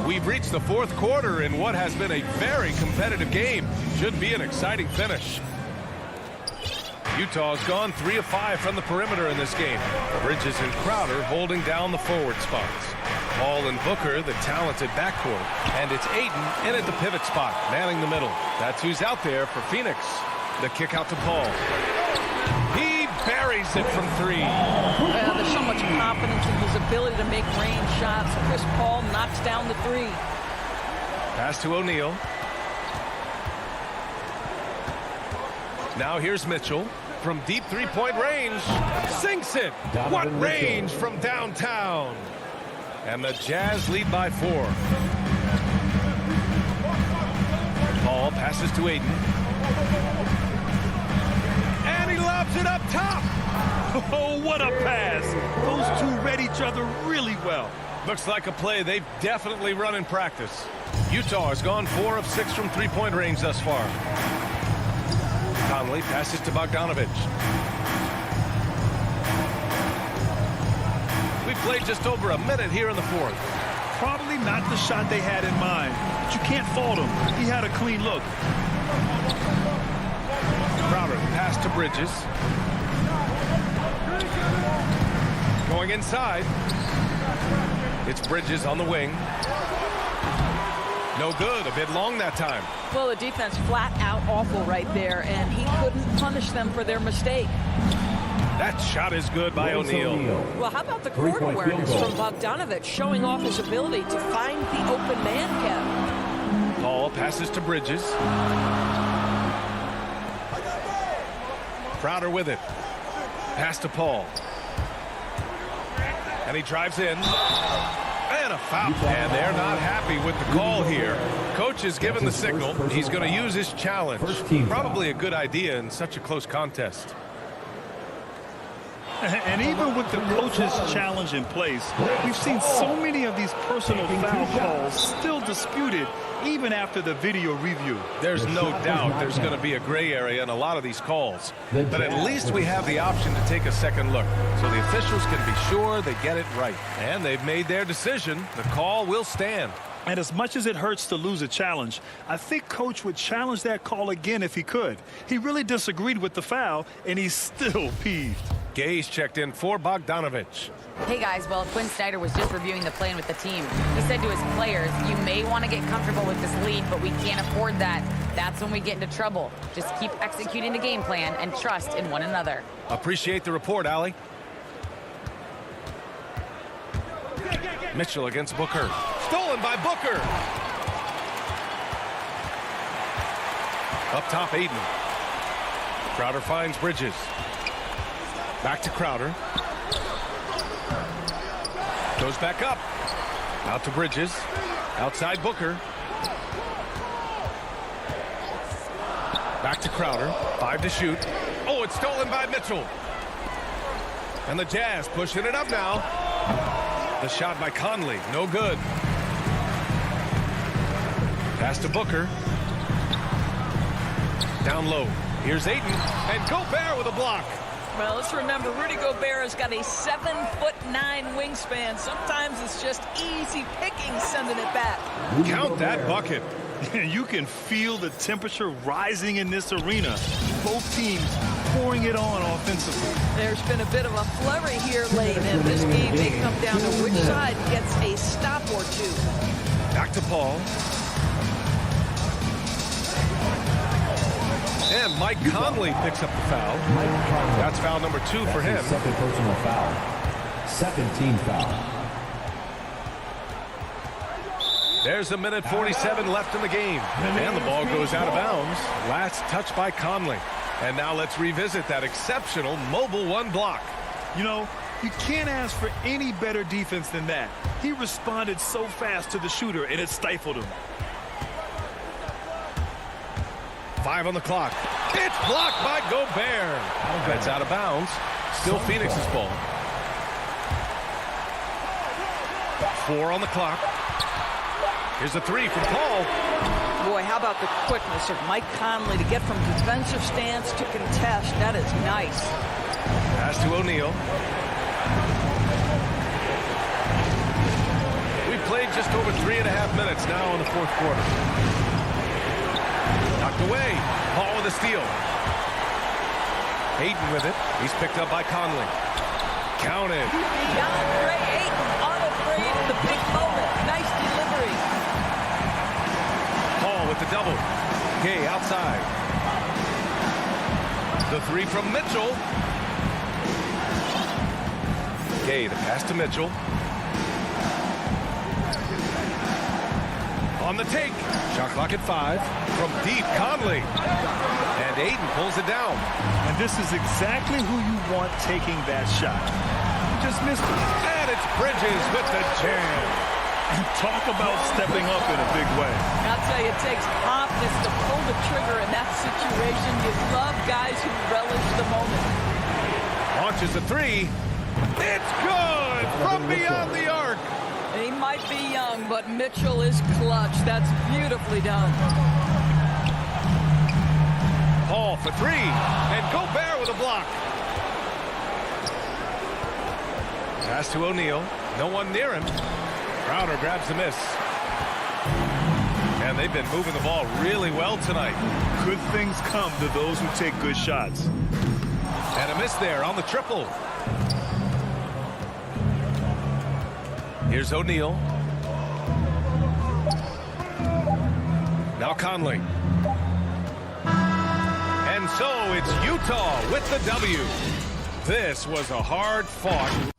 We've reached the fourth quarter in what has been a very competitive game. Should be an exciting finish. Utah's gone 3 of 5 from the perimeter in this game. Bridges and Crowder holding down the forward spots. Paul and Booker, the talented backcourt. And it's Ayton in at the pivot spot, manning the middle. That's who's out there for Phoenix. The kick out to Paul. He buries it from 3. Well, there's so much confidence in his ability to make range shots. Chris Paul knocks down the 3. Pass to O'Neal. Now here's Mitchell from deep 3-point range. Sinks it. What range from downtown. And the Jazz lead by 4. Paul passes to Ayton. And he lobs it up top. Oh, what a pass. Those two read each other really well. Looks like a play they've definitely run in practice. Utah has gone 4 of 6 from 3-point range thus far. Conley passes to Bogdanovich. We've played just over a minute here in the fourth. Probably not the shot they had in mind, but you can't fault him. He had a clean look. Crowder pass to Bridges. Going inside. It's Bridges on the wing. No good. A bit long that time. Well, the defense flat out awful right there, and he couldn't punish them for their mistake. That shot is good by O'Neal. Well, how about the court awareness from Bogdanovich, showing off his ability to find the open man, Kevin. Paul passes to Bridges. Crowder with it. Pass to Paul. And he drives in. And a foul. And they're not happy with the call here. Coach has given the signal. He's going to use his challenge. Probably a good idea in such a close contest. And even with the coach's challenge in place, we've seen so many of these personal foul calls still disputed even after the video review. There's no doubt there's going to be a gray area in a lot of these calls. But at least we have the option to take a second look, so the officials can be sure they get it right. And they've made their decision. The call will stand. And as much as it hurts to lose a challenge, I think Coach would challenge that call again if he could. He really disagreed with the foul, and he's still peeved. Gay's checked in for Bogdanovich. Hey guys, well, Quinn Snyder was just reviewing the plan with the team. He said to his players, you may want to get comfortable with this lead, but we can't afford that. That's when we get into trouble. Just keep executing the game plan and trust in one another. Appreciate the report, Allie. Mitchell against Booker. Stolen by Booker. Up top, Aiden. Crowder finds Bridges. Back to Crowder. Goes back up. Out to Bridges. Outside Booker. Back to Crowder. 5 to shoot. Oh, it's stolen by Mitchell. And the Jazz pushing it up now. The shot by Conley. No good. Pass to Booker. Down low. Here's Ayton. And Gobert with a block. Well, let's remember, Rudy Gobert has got a 7'9" wingspan. Sometimes it's just easy picking sending it back. Count that bucket. You can feel the temperature rising in this arena. Both teams pouring it on offensively. There's been a bit of a flurry here late, and this game may come down to which side gets a stop or two. Back to Paul. And Mike Conley picks up the foul. That's foul number 2 for him. Second personal foul. Second team foul. There's a minute 47 left in the game. And the ball goes out of bounds. Last touch by Conley. And now let's revisit that exceptional mobile 1 block. You know, you can't ask for any better defense than that. He responded so fast to the shooter, and it stifled him. 5 on the clock. It's blocked by Gobert. That's out of bounds. Still Phoenix's ball. 4 on the clock. Here's a 3 from Paul. Boy, how about the quickness of Mike Conley to get from defensive stance to contest. That is nice. Pass to O'Neal. We've played just over 3.5 minutes now in the fourth quarter. Knocked away. Paul with a steal. Ayton with it. He's picked up by Conley. Counted. DeAndre Ayton unafraid of the big moment. Nice delivery. Paul with the double. Gay outside. The 3 from Mitchell. Gay, the pass to Mitchell. On the take. Shot clock at 5. From deep, Conley. And Ayton pulls it down. And this is exactly who you want taking that shot. You just missed it. And it's Bridges with the jam. And talk about stepping up in a big way. I'll tell you, it takes confidence to pull the trigger in that situation. You love guys who relish the moment. Launches a 3. It's good from beyond the arc. He might be young, but Mitchell is clutch. That's beautifully done. Paul for 3. And Gobert with a block. Pass to O'Neal. No one near him. Crowder grabs the miss. And they've been moving the ball really well tonight. Good things come to those who take good shots. And a miss there on the triple. Here's O'Neal. Now Conley. And so it's Utah with the W. This was a hard-fought.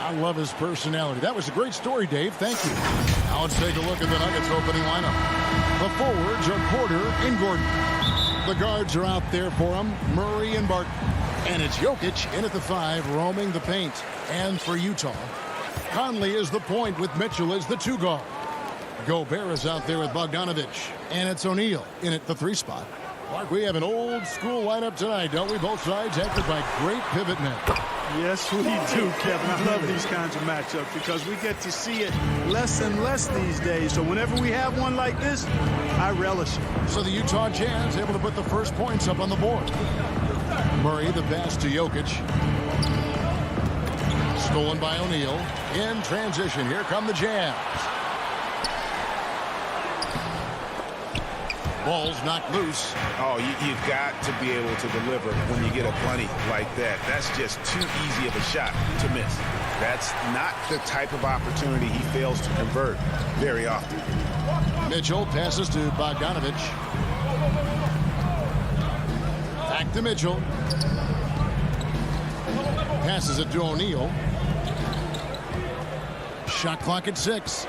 I love his personality. That was a great story, Dave. Thank you. Now let's take a look at the Nuggets opening lineup. The forwards are Porter and Gordon. The guards are out there for him, Murray and Barton. And it's Jokic in at the 5, roaming the paint. And for Utah, Conley is the point with Mitchell as the 2 guard. Gobert is out there with Bogdanovich. And it's O'Neal in at the 3 spot. Mark, we have an old school lineup tonight, don't we? Both sides anchored by great pivot men. Yes, we do, Kevin. I love these kinds of matchups because we get to see it less and less these days. So whenever we have one like this, I relish it. So the Utah Jazz able to put the first points up on the board. Murray, the pass to Jokic. Stolen by O'Neal. In transition, here come the Jazz. Ball's knocked loose. Oh, you've got to be able to deliver when you get a plenty like that. That's just too easy of a shot to miss. That's not the type of opportunity he fails to convert very often. Mitchell passes to Bogdanovich. Back to Mitchell. Passes it to O'Neal. Shot clock at 6.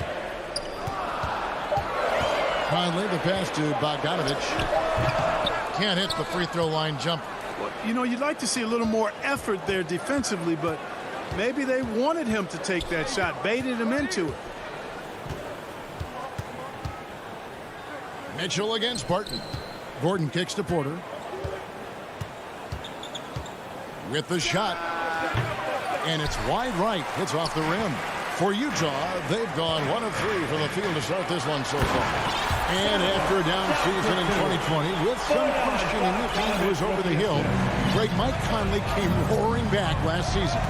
Finally, the pass to Bogdanovich. Can't hit the free throw line jump. Well, you know, you'd like to see a little more effort there defensively, but maybe they wanted him to take that shot, baited him into it. Mitchell against Barton. Gordon kicks to Porter. With the shot. And it's wide right. It's off the rim. For Utah, they've gone 1 of 3 from the field to start this one so far. And after a down season in 2020, with some questioning if he was over the hill, Mike Conley came roaring back last season.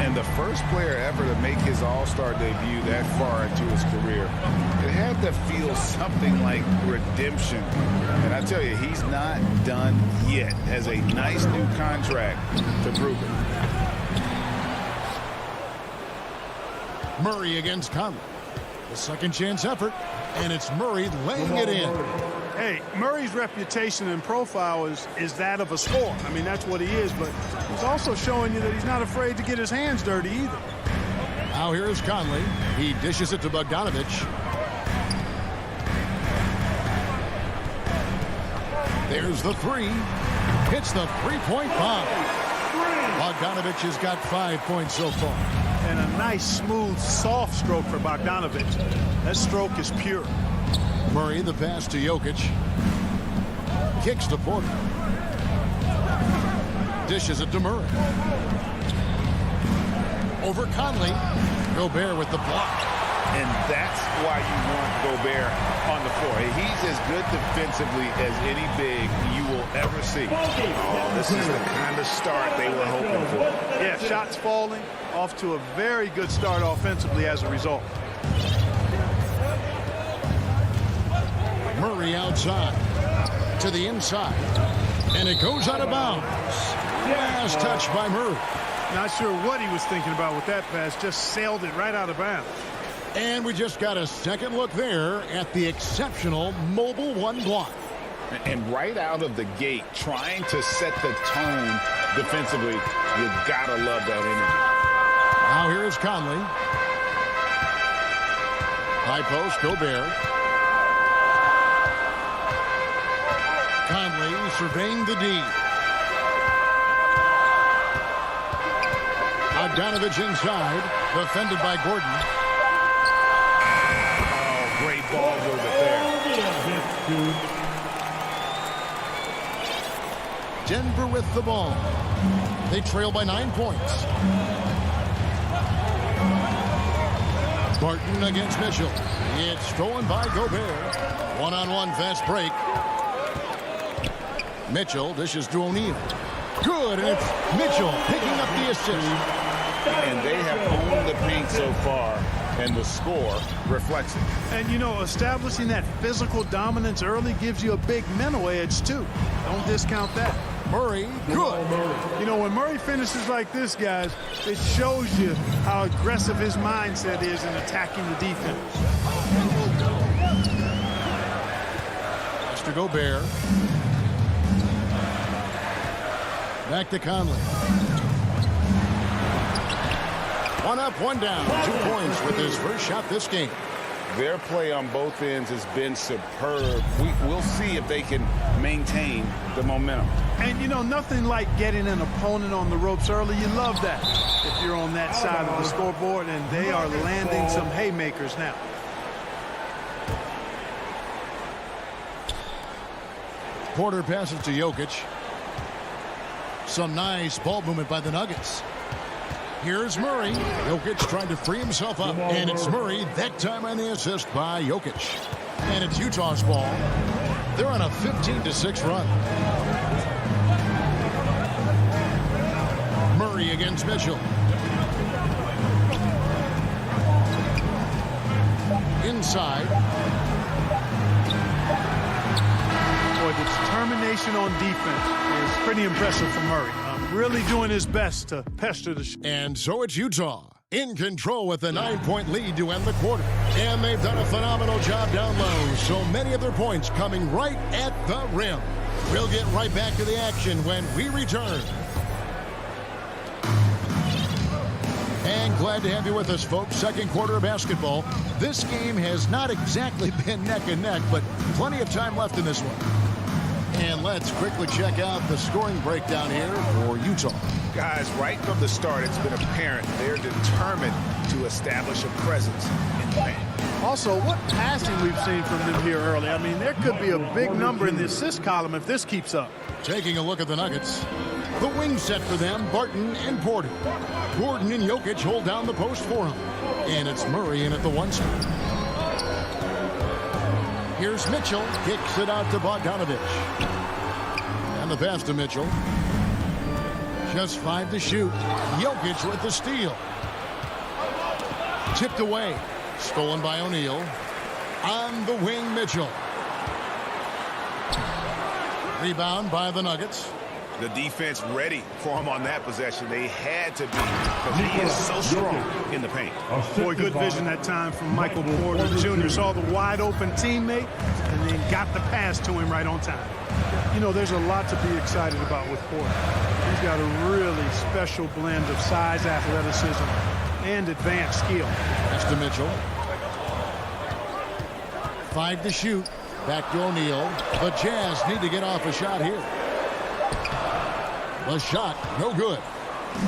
And the first player ever to make his All-Star debut that far into his career, it had to feel something like redemption. And I tell you, he's not done yet. Has a nice new contract to prove it. Murray against Conley. The second chance effort, and it's Murray laying it in. Hey, Murray's reputation and profile is that of a scorer. I mean, that's what he is, but he's also showing you that he's not afraid to get his hands dirty either. Now here's Conley. He dishes it to Bogdanovich. There's the 3. Hits the 3-point bomb. Bogdanovich has got 5 points so far. And a nice, smooth, soft stroke for Bogdanovich. That stroke is pure. Murray, the pass to Jokic. Kicks to Porter. Dishes it to Murray. Over Conley. Gobert with the block. And that's why you want Gobert on the floor. He's as good defensively as any big you will ever see. Oh, this is the kind of start they were hoping for. Yeah, shots falling, off to a very good start offensively as a result. Murray outside to the inside. And it goes out of bounds. Last touch by Murray. Not sure what he was thinking about with that pass. Just sailed it right out of bounds. And we just got a second look there at the exceptional mobile one block. And right out of the gate, trying to set the tone defensively, you gotta love that energy. Now here is Conley. High post, Gobert. Conley surveying the D. Bogdanovich inside, defended by Gordon. Oh, great ball movement there. Denver with the ball. They trail by 9 points. Barton against Mitchell. It's stolen by Gobert. One-on-one fast break. Mitchell dishes to O'Neal. Good, and it's Mitchell picking up the assist. And they have owned the paint so far, and the score reflects it. And, you know, establishing that physical dominance early gives you a big mental edge, too. Don't discount that. Murray, good. You know, when Murray finishes like this, guys, it shows you how aggressive his mindset is in attacking the defense. Mr. Gobert. Back to Conley. One up, one down. 2 points with his first shot this game. Their play on both ends has been superb. We'll see if they can maintain the momentum. And, you know, nothing like getting an opponent on the ropes early. You love that if you're on that side of the scoreboard, and they are landing some haymakers now. Porter passes to Jokic. Some nice ball movement by the Nuggets. Here's Murray. Jokic trying to free himself up. And it's Murray, that time on the assist by Jokic. And it's Utah's ball. They're on a 15-6 run. Murray against Mitchell. Inside. Boy, the determination on defense is pretty impressive from Murray. Really doing his best to pester the And so it's Utah in control with a 9-point lead to end the quarter. And they've done a phenomenal job down low. So many of their points coming right at the rim. We'll get right back to the action when we return. And glad to have you with us, folks. Second quarter of basketball. This game has not exactly been neck and neck, but plenty of time left in this one. And let's quickly check out the scoring breakdown here for Utah. Guys, right from the start, it's been apparent they're determined to establish a presence in the paint. Also, what passing we've seen from them here early. I mean, there could be a big number in the assist column if this keeps up. Taking a look at the Nuggets. The wing set for them, Barton and Porter. Gordon and Jokic hold down the post for him. And it's Murray in at the 1 spot. Here's Mitchell, kicks it out to Bogdanovich. And the pass to Mitchell. Just 5 to shoot. Jokic with the steal. Tipped away. Stolen by O'Neal. On the wing, Mitchell. Rebound by the Nuggets. The defense ready for him on that possession. They had to be, because he is so strong in the paint. Boy, good vision that time from Michael Porter Jr. Saw the wide open teammate and then got the pass to him right on time. You know, there's a lot to be excited about with Porter. He's got a really special blend of size, athleticism, and advanced skill. That's to Mitchell. 5 to shoot. Back to O'Neal. The Jazz need to get off a shot here. The shot, no good.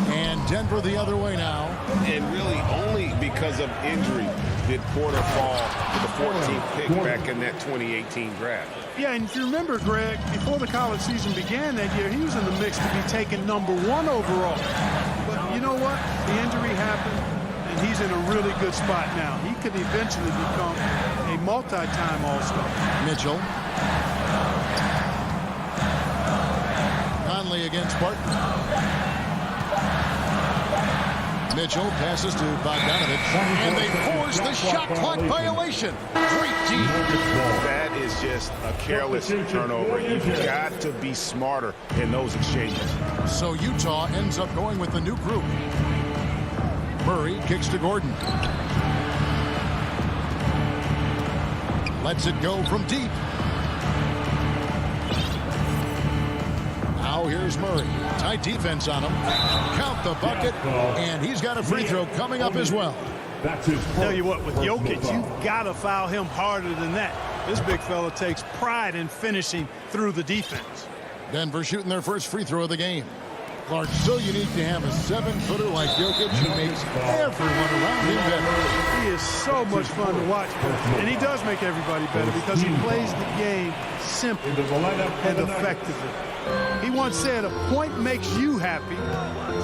And Denver the other way now. And really only because of injury did Porter fall to the 14th pick back in that 2018 draft. Yeah, and if you remember, Greg, before the college season began that year, he was in the mix to be taken #1 overall. But you know what? The injury happened, and he's in a really good spot now. He could eventually become a multi-time All-Star. Mitchell. Conley against Barton. Mitchell passes to Bogdanovich, and they force the shot clock violation. Great D. That is just a careless turnover. You've got to be smarter in those exchanges. So Utah ends up going with the new group. Murray kicks to Gordon. Lets it go from deep. Now here's Murray. Tight defense on him. Count the bucket, and he's got a free throw coming up as well. Tell you what, with Jokic, you've got to foul him harder than that. This big fella takes pride in finishing through the defense. Denver shooting their first free throw of the game. Clark, so unique to have a 7-footer like Jokic who makes everyone around him better. He is so much fun to watch, and he does make everybody better because he plays the game simply and effectively. He once said, a point makes you happy,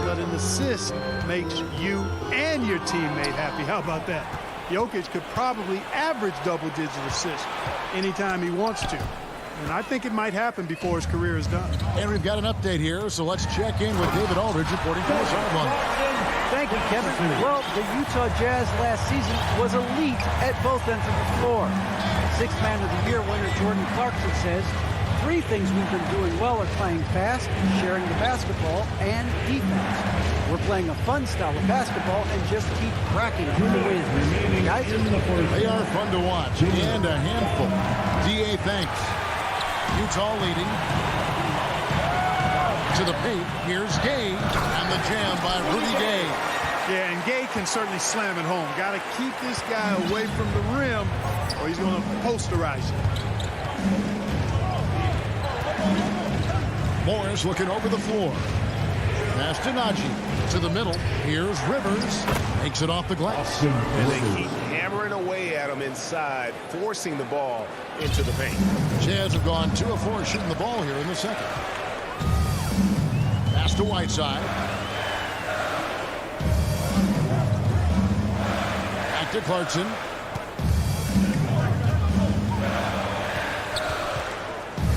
but an assist makes you and your teammate happy. How about that? Jokic could probably average double-digit assists anytime he wants to. And I think it might happen before his career is done. And we've got an update here, so let's check in with David Aldridge reporting from the sideline. Thank you, Kevin. Well, the Utah Jazz last season was elite at both ends of the floor. Sixth Man of the Year winner Jordan Clarkson says, 3 things we've been doing well are playing fast, sharing the basketball, and defense. We're playing a fun style of basketball and just keep cracking them to win. Guys, they are fun to watch and a handful. DA thanks. Utah leading. To the paint. Here's Gay. And the jam by Rudy Gay. Yeah, and Gay can certainly slam it home. Got to keep this guy away from the rim or he's going to posterize you. Morris looking over the floor. Pass to Najee. To the middle. Here's Rivers. Makes it off the glass. And they keep hammering away at him inside, forcing the ball into the paint. Jazz have gone 2 of 4 shooting the ball here in the second. Pass to Whiteside. Back to Clarkson.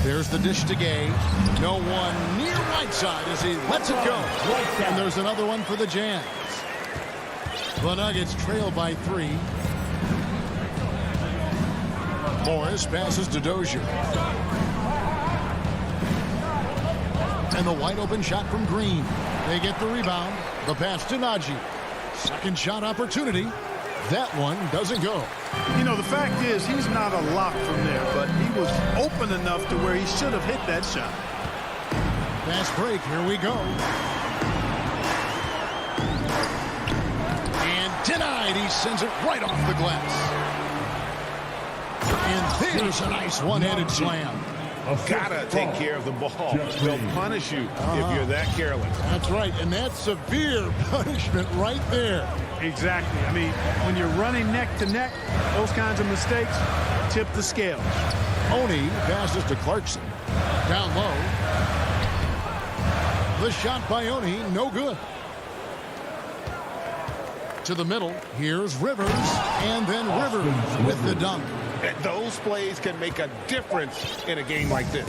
There's the dish to Gay. No one near Whiteside as he lets it go. And there's another one for the Jazz. The Nuggets trail by 3. Morris passes to Dozier. And the wide open shot from Green. They get the rebound. The pass to Najee. Second shot opportunity. That one doesn't go. You know, the fact is he's not a lock from there, but he was open enough to where he should have hit that shot. Fast break. Here we go. And denied. He sends it right off the glass. And there's a nice one-handed slam. Gotta take care of the ball. They'll punish you if you're that careless. That's right, and that's severe punishment right there. Exactly. I mean, when you're running neck to neck, those kinds of mistakes tip the scale. Oni passes to Clarkson. Down low. The shot by Oni, no good. To the middle, here's Rivers, and then Rivers with the dunk. Those plays can make a difference in a game like this.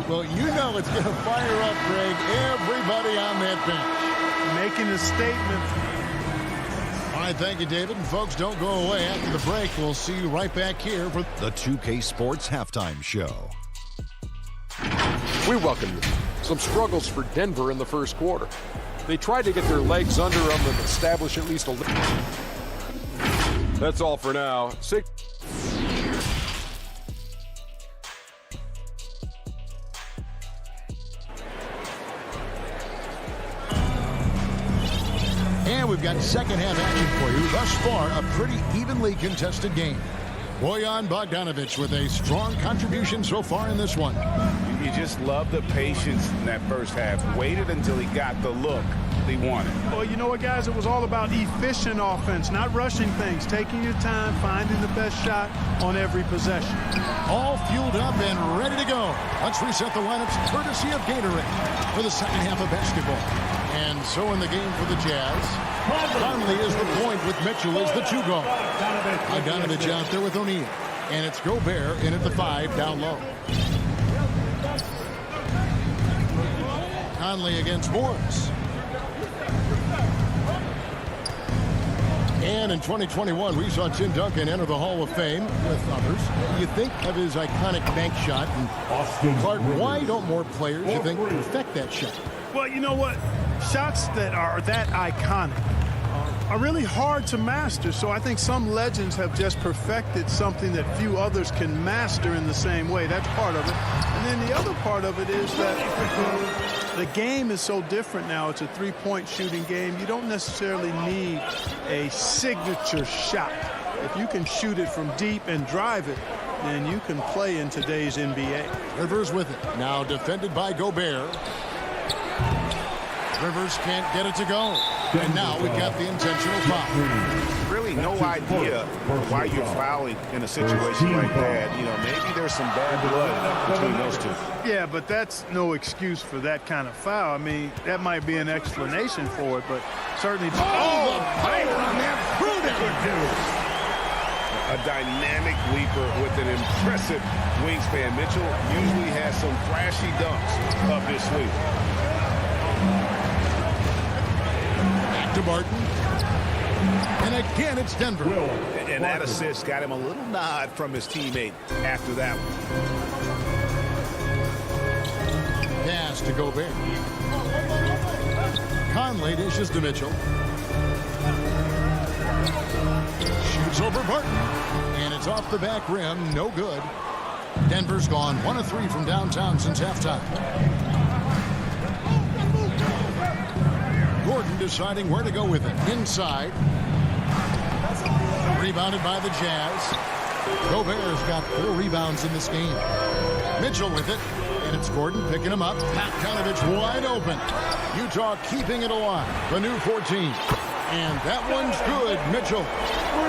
Well, you know it's going to fire up, Greg, everybody on that bench. Making a statement. All right, thank you, David. And folks, don't go away. After the break, we'll see you right back here for the 2K Sports Halftime Show. We welcome you. Some struggles for Denver in the first quarter. They tried to get their legs under them and establish at least a little. That's all for now. And we've got second half action for you. Thus far, a pretty evenly contested game. Bojan Bogdanovich with a strong contribution so far in this one. You just love the patience in that first half. Waited until he got the look he wanted. Well, you know what, guys? It was all about efficient offense, not rushing things, taking your time, finding the best shot on every possession. All fueled up and ready to go. Let's reset the lineups courtesy of Gatorade for the second half of basketball. And so in the game for the Jazz, Conley is the point with Mitchell as the 2 guard. Bogdanovich out there with O'Neal. And it's Gobert in at the 5 down low. Conley against Morris. And in 2021, we saw Tim Duncan enter the Hall of Fame with others. You think of his iconic bank shot. And Clark, why don't more players, you think, perfect that shot? Well, you know what? Shots that are that iconic are really hard to master. So I think some legends have just perfected something that few others can master in the same way. That's part of it. And then the other part of it is that the game is so different now. It's a three-point shooting game. You don't necessarily need a signature shot. If you can shoot it from deep and drive it, then you can play in today's NBA. Rivers with it. Now defended by Gobert. Rivers can't get it to go. And now we've got the intentional foul. Really no idea why you're fouling in a situation like that. You know, maybe there's some bad blood between those two. Yeah, but that's no excuse for that kind of foul. I mean, that might be an explanation for it, but certainly... Oh, the power on that Prudence! A dynamic leaper with an impressive wingspan. Mitchell usually has some flashy dunks up his sleeve. To Barton. And again, it's Denver. And that assist got him a little nod from his teammate after that one. Pass to Gobert. Conley dishes to Mitchell. Shoots over Barton. And it's off the back rim. No good. Denver's gone 1 of 3 from downtown since halftime. Gordon deciding where to go with it. Inside. Rebounded by the Jazz. Gobert's got 4 rebounds in this game. Mitchell with it. And it's Gordon picking him up. Bogdanovich wide open. Utah keeping it alive. The new 14. And that one's good. Mitchell.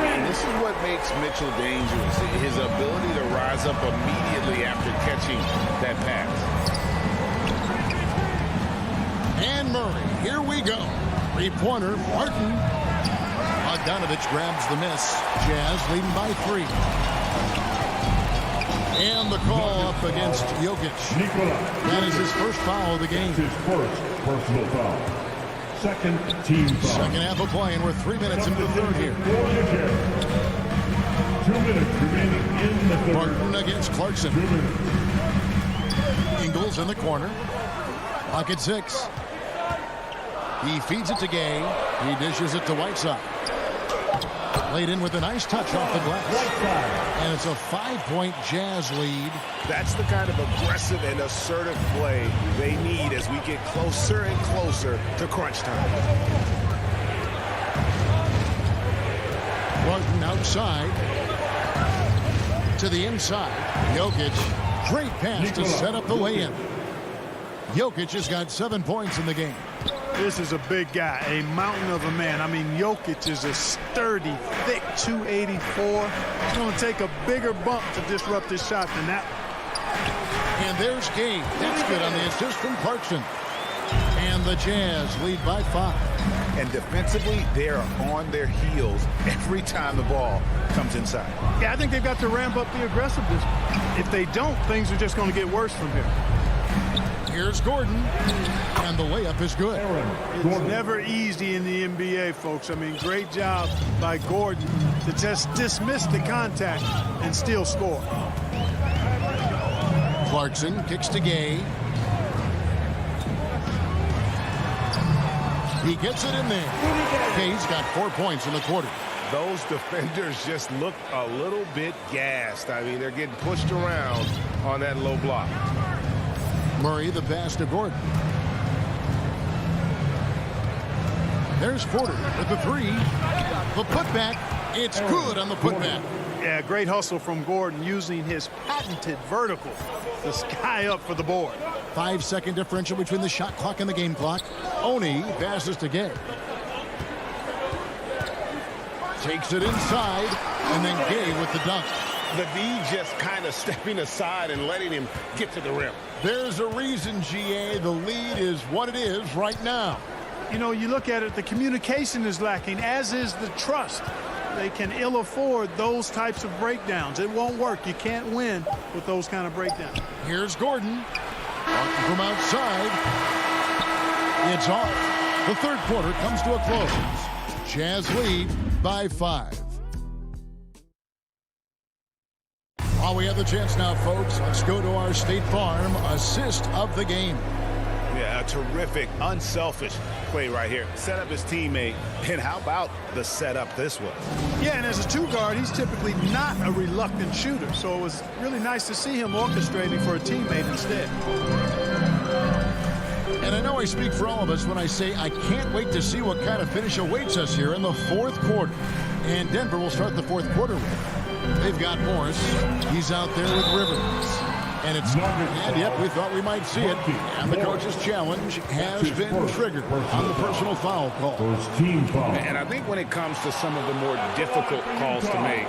And this is what makes Mitchell dangerous. His ability to rise up immediately after catching that pass. And Murray, here we go. 3-pointer, Barton. Bogdanovich grabs the miss. Jazz leading by 3. And the call up against Jokic. That is his first foul of the game. His first personal foul. Second team foul. Second half of play, and we're 3 minutes into the third here. 2 minutes remaining in the third. Barton against Clarkson. Ingles in the corner. Pocket 6. He feeds it to Gay. He dishes it to Whiteside. Laid in with a nice touch off the glass. And it's a 5-point Jazz lead. That's the kind of aggressive and assertive play they need as we get closer and closer to crunch time. Barton outside. To the inside. Jokic. Great pass to set up the lay-in. Jokic has got 7 points in the game. This is a big guy, a mountain of a man. I mean, Jokic is a sturdy, thick 284. It's going to take a bigger bump to disrupt his shot than that. And there's Gay. That's good on the assist from Clarkson. And the Jazz lead by 5. And defensively, they are on their heels every time the ball comes inside. Yeah, I think they've got to ramp up the aggressiveness. If they don't, things are just going to get worse from here. Here's Gordon, and the layup is good. It's never easy in the NBA, folks. I mean, great job by Gordon to just dismiss the contact and still score. Clarkson kicks to Gay. He gets it in there. Gay's got 4 points in the quarter. Those defenders just look a little bit gassed. I mean, they're getting pushed around on that low block. Murray, the pass to Gordon. There's Porter with the 3. The putback, it's good on the putback. Yeah, great hustle from Gordon using his patented vertical to sky up for the board. 5-second differential between the shot clock and the game clock. Oni passes to Gay. Takes it inside, and then Gay with the dunk. The D just kind of stepping aside and letting him get to the rim. There's a reason, GA, the lead is what it is right now. You know, you look at it, the communication is lacking, as is the trust. They can ill afford those types of breakdowns. It won't work. You can't win with those kind of breakdowns. Here's Gordon. From outside. It's off. The third quarter comes to a close. Jazz lead by 5. While we have the chance now, folks, let's go to our State Farm assist of the game. Yeah, a terrific, unselfish play right here. Set up his teammate, and how about the setup this was? Yeah, and as a two guard, he's typically not a reluctant shooter, so it was really nice to see him orchestrating for a teammate instead. And I know I speak for all of us when I say I can't wait to see what kind of finish awaits us here in the fourth quarter. And Denver will start the fourth quarter with. They've got Morris. He's out there with Rivers. And yep, we thought we might see it. And the coach's challenge has been triggered on the personal foul call. And I think when it comes to some of the more difficult calls to make,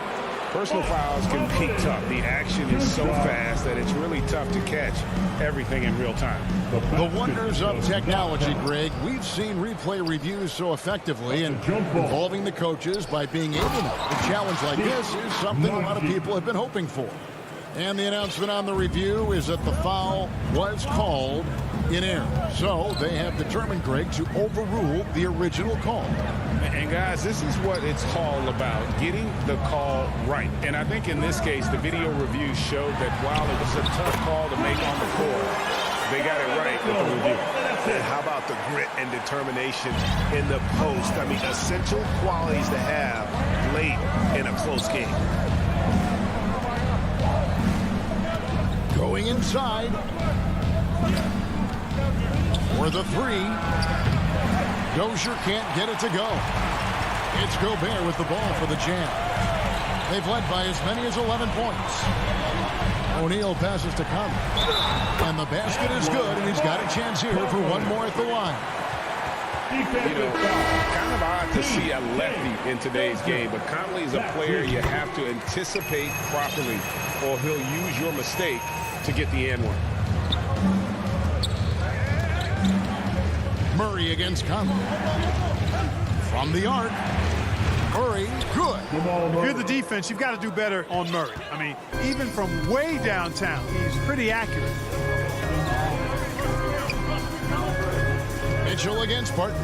personal fouls can be tough. The action is so fast that it's really tough to catch everything in real time. The wonders of technology, Greg. We've seen replay reviews so effectively and involving the coaches by being able to. A challenge like this is something a lot of people have been hoping for. And the announcement on the review is that the foul was called in error. So they have determined, Greg, to overrule the original call. And guys, this is what it's all about, getting the call right. And I think in this case, the video review showed that while it was a tough call to make on the floor, they got it right with the review. And how about the grit and determination in the post? I mean, essential qualities to have late in a close game. Going inside for the three. Dozier can't get it to go. It's Gobert with the ball for the Jam. They've led by as many as 11 points. O'Neal passes to Conley. And the basket is good, and he's got a chance here for one more at the line. You know, kind of odd to see a lefty in today's game, but Conley is a player you have to anticipate properly, or he'll use your mistake to get the and one. Murray against Conley. From the arc. Murray, good. If you're the defense, you've got to do better on Murray. I mean, even from way downtown, he's pretty accurate. Mitchell against Barton.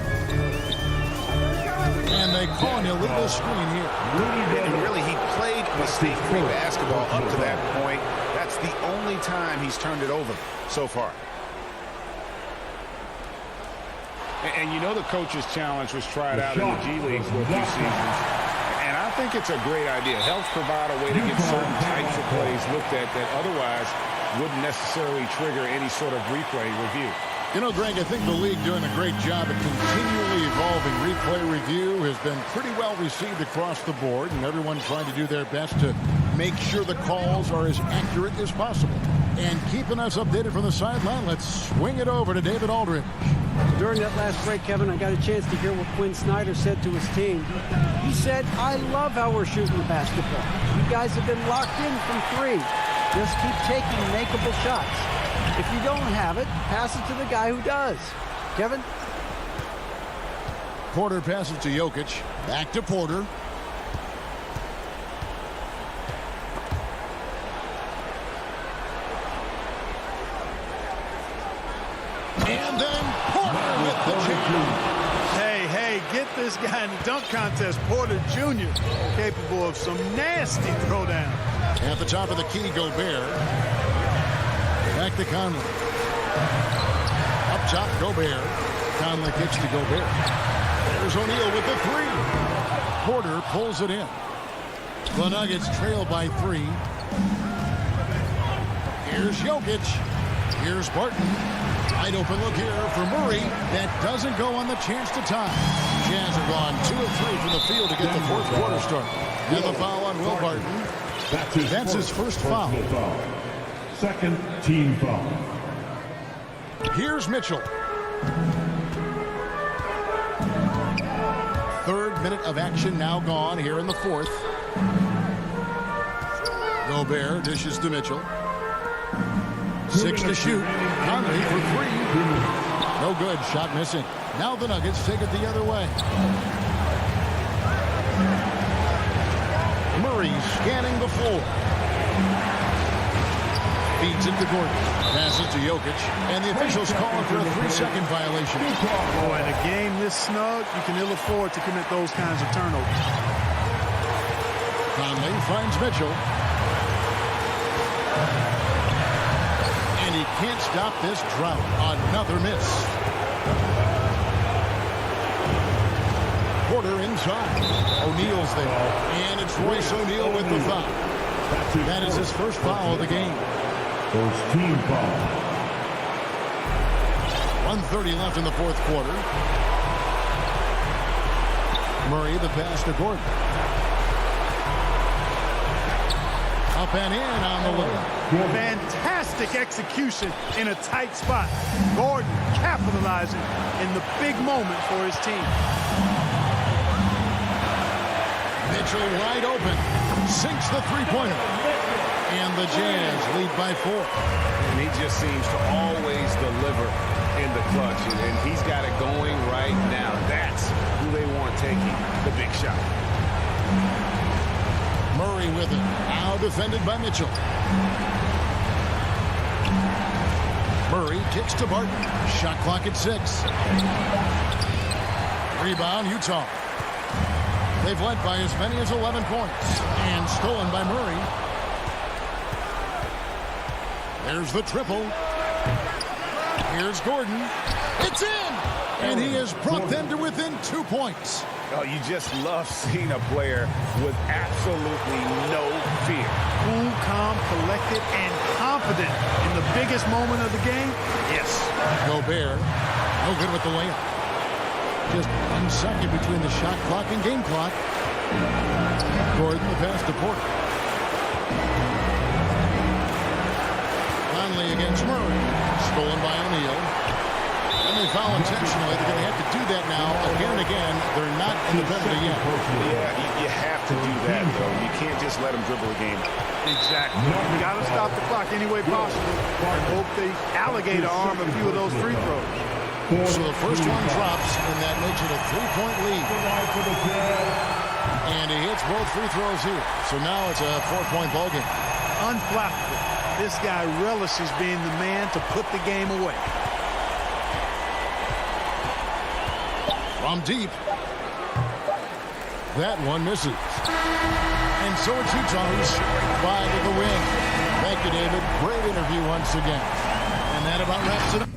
And they call an illegal screen here. And really, he played mistake-free basketball up to that point. That's the only time he's turned it over so far. And you know the coach's challenge was tried out in the G League for a few seasons. And I think it's a great idea. It helps provide a way to get certain types of plays looked at that otherwise wouldn't necessarily trigger any sort of replay review. You know, Greg, I think the league doing a great job at continually evolving. Replay review has been pretty well received across the board, and everyone trying to do their best to make sure the calls are as accurate as possible. And keeping us updated from the sideline, let's swing it over to David Aldridge. During that last break, Kevin, I got a chance to hear what Quinn Snyder said to his team. He said, I love how we're shooting the basketball. You guys have been locked in from three. Just keep taking makeable shots. If you don't have it, pass it to the guy who does. Kevin? Porter passes to Jokic. Back to Porter. And then Porter with the jam. Hey, get this guy in the dunk contest. Porter Jr. capable of some nasty throwdown. At the top of the key, Gobert. Back to Conley. Up top, Gobert. Conley kicks to Gobert. There's O'Neal with the three. Porter pulls it in. The Nuggets trail by 3. Here's Jokic. Here's Barton. Wide open look here for Murray. That doesn't go on the chance to tie. Jazz have gone 2 of 3 from the field to get the fourth quarter started. And the foul on Will Barton. That's his first foul. Second team foul. Here's Mitchell. Third minute of action now gone here in the fourth. Gobert dishes to Mitchell. 6 to shoot. Conley for 3. No good. Shot missing. Now the Nuggets take it the other way. Murray scanning the floor. Feeds it to Gordon. Passes to Jokic. And the officials calling for a 3-second violation. Boy, in a game this snug, you can ill afford to commit those kinds of turnovers. Conley finds Mitchell. And he can't stop this drought. Another miss. Porter inside. O'Neal's there. And it's Royce O'Neal with the foul. That is his first foul of the game. First team foul. 1:30 left in the fourth quarter. Murray the pass to Gordon. Up and in on the layup. Fantastic execution in a tight spot. Gordon capitalizing in the big moment for his team. Mitchell wide open. Sinks the three-pointer. And the Jazz lead by 4. And he just seems to always deliver in the clutch. And he's got it going right now. That's who they want taking the big shot. Murray with it. Now defended by Mitchell. Murray kicks to Barton. Shot clock at 6. Rebound, Utah. They've led by as many as 11 points. And stolen by Murray. There's the triple. Here's Gordon. It's in! And he has brought them to within 2 points. Oh, you just love seeing a player with absolutely no fear. Cool, calm, collected, and confident in the biggest moment of the game. Yes. Gobert, no good with the layup. Just 1 second between the shot clock and game clock. Gordon the pass to Porter. Conley against Murray. Stolen by O'Neal. And they foul intentionally. They're going to have to do that now again and again. They're not in the penalty yet. Yeah, you have to do that, though. You can't just let them dribble the game. Exactly. You got to stop the clock any way possible and hope they alligator arm a few of those free throws. So the first one drops, and that makes it a 3-point lead. And he hits both free throws here. So now it's a 4-point ball game. Unflappable. This guy relishes being the man to put the game away. From deep. That one misses. And so it's Utah who's 5 with the win. Thank you, David. Great interview once again. And that about wraps it up.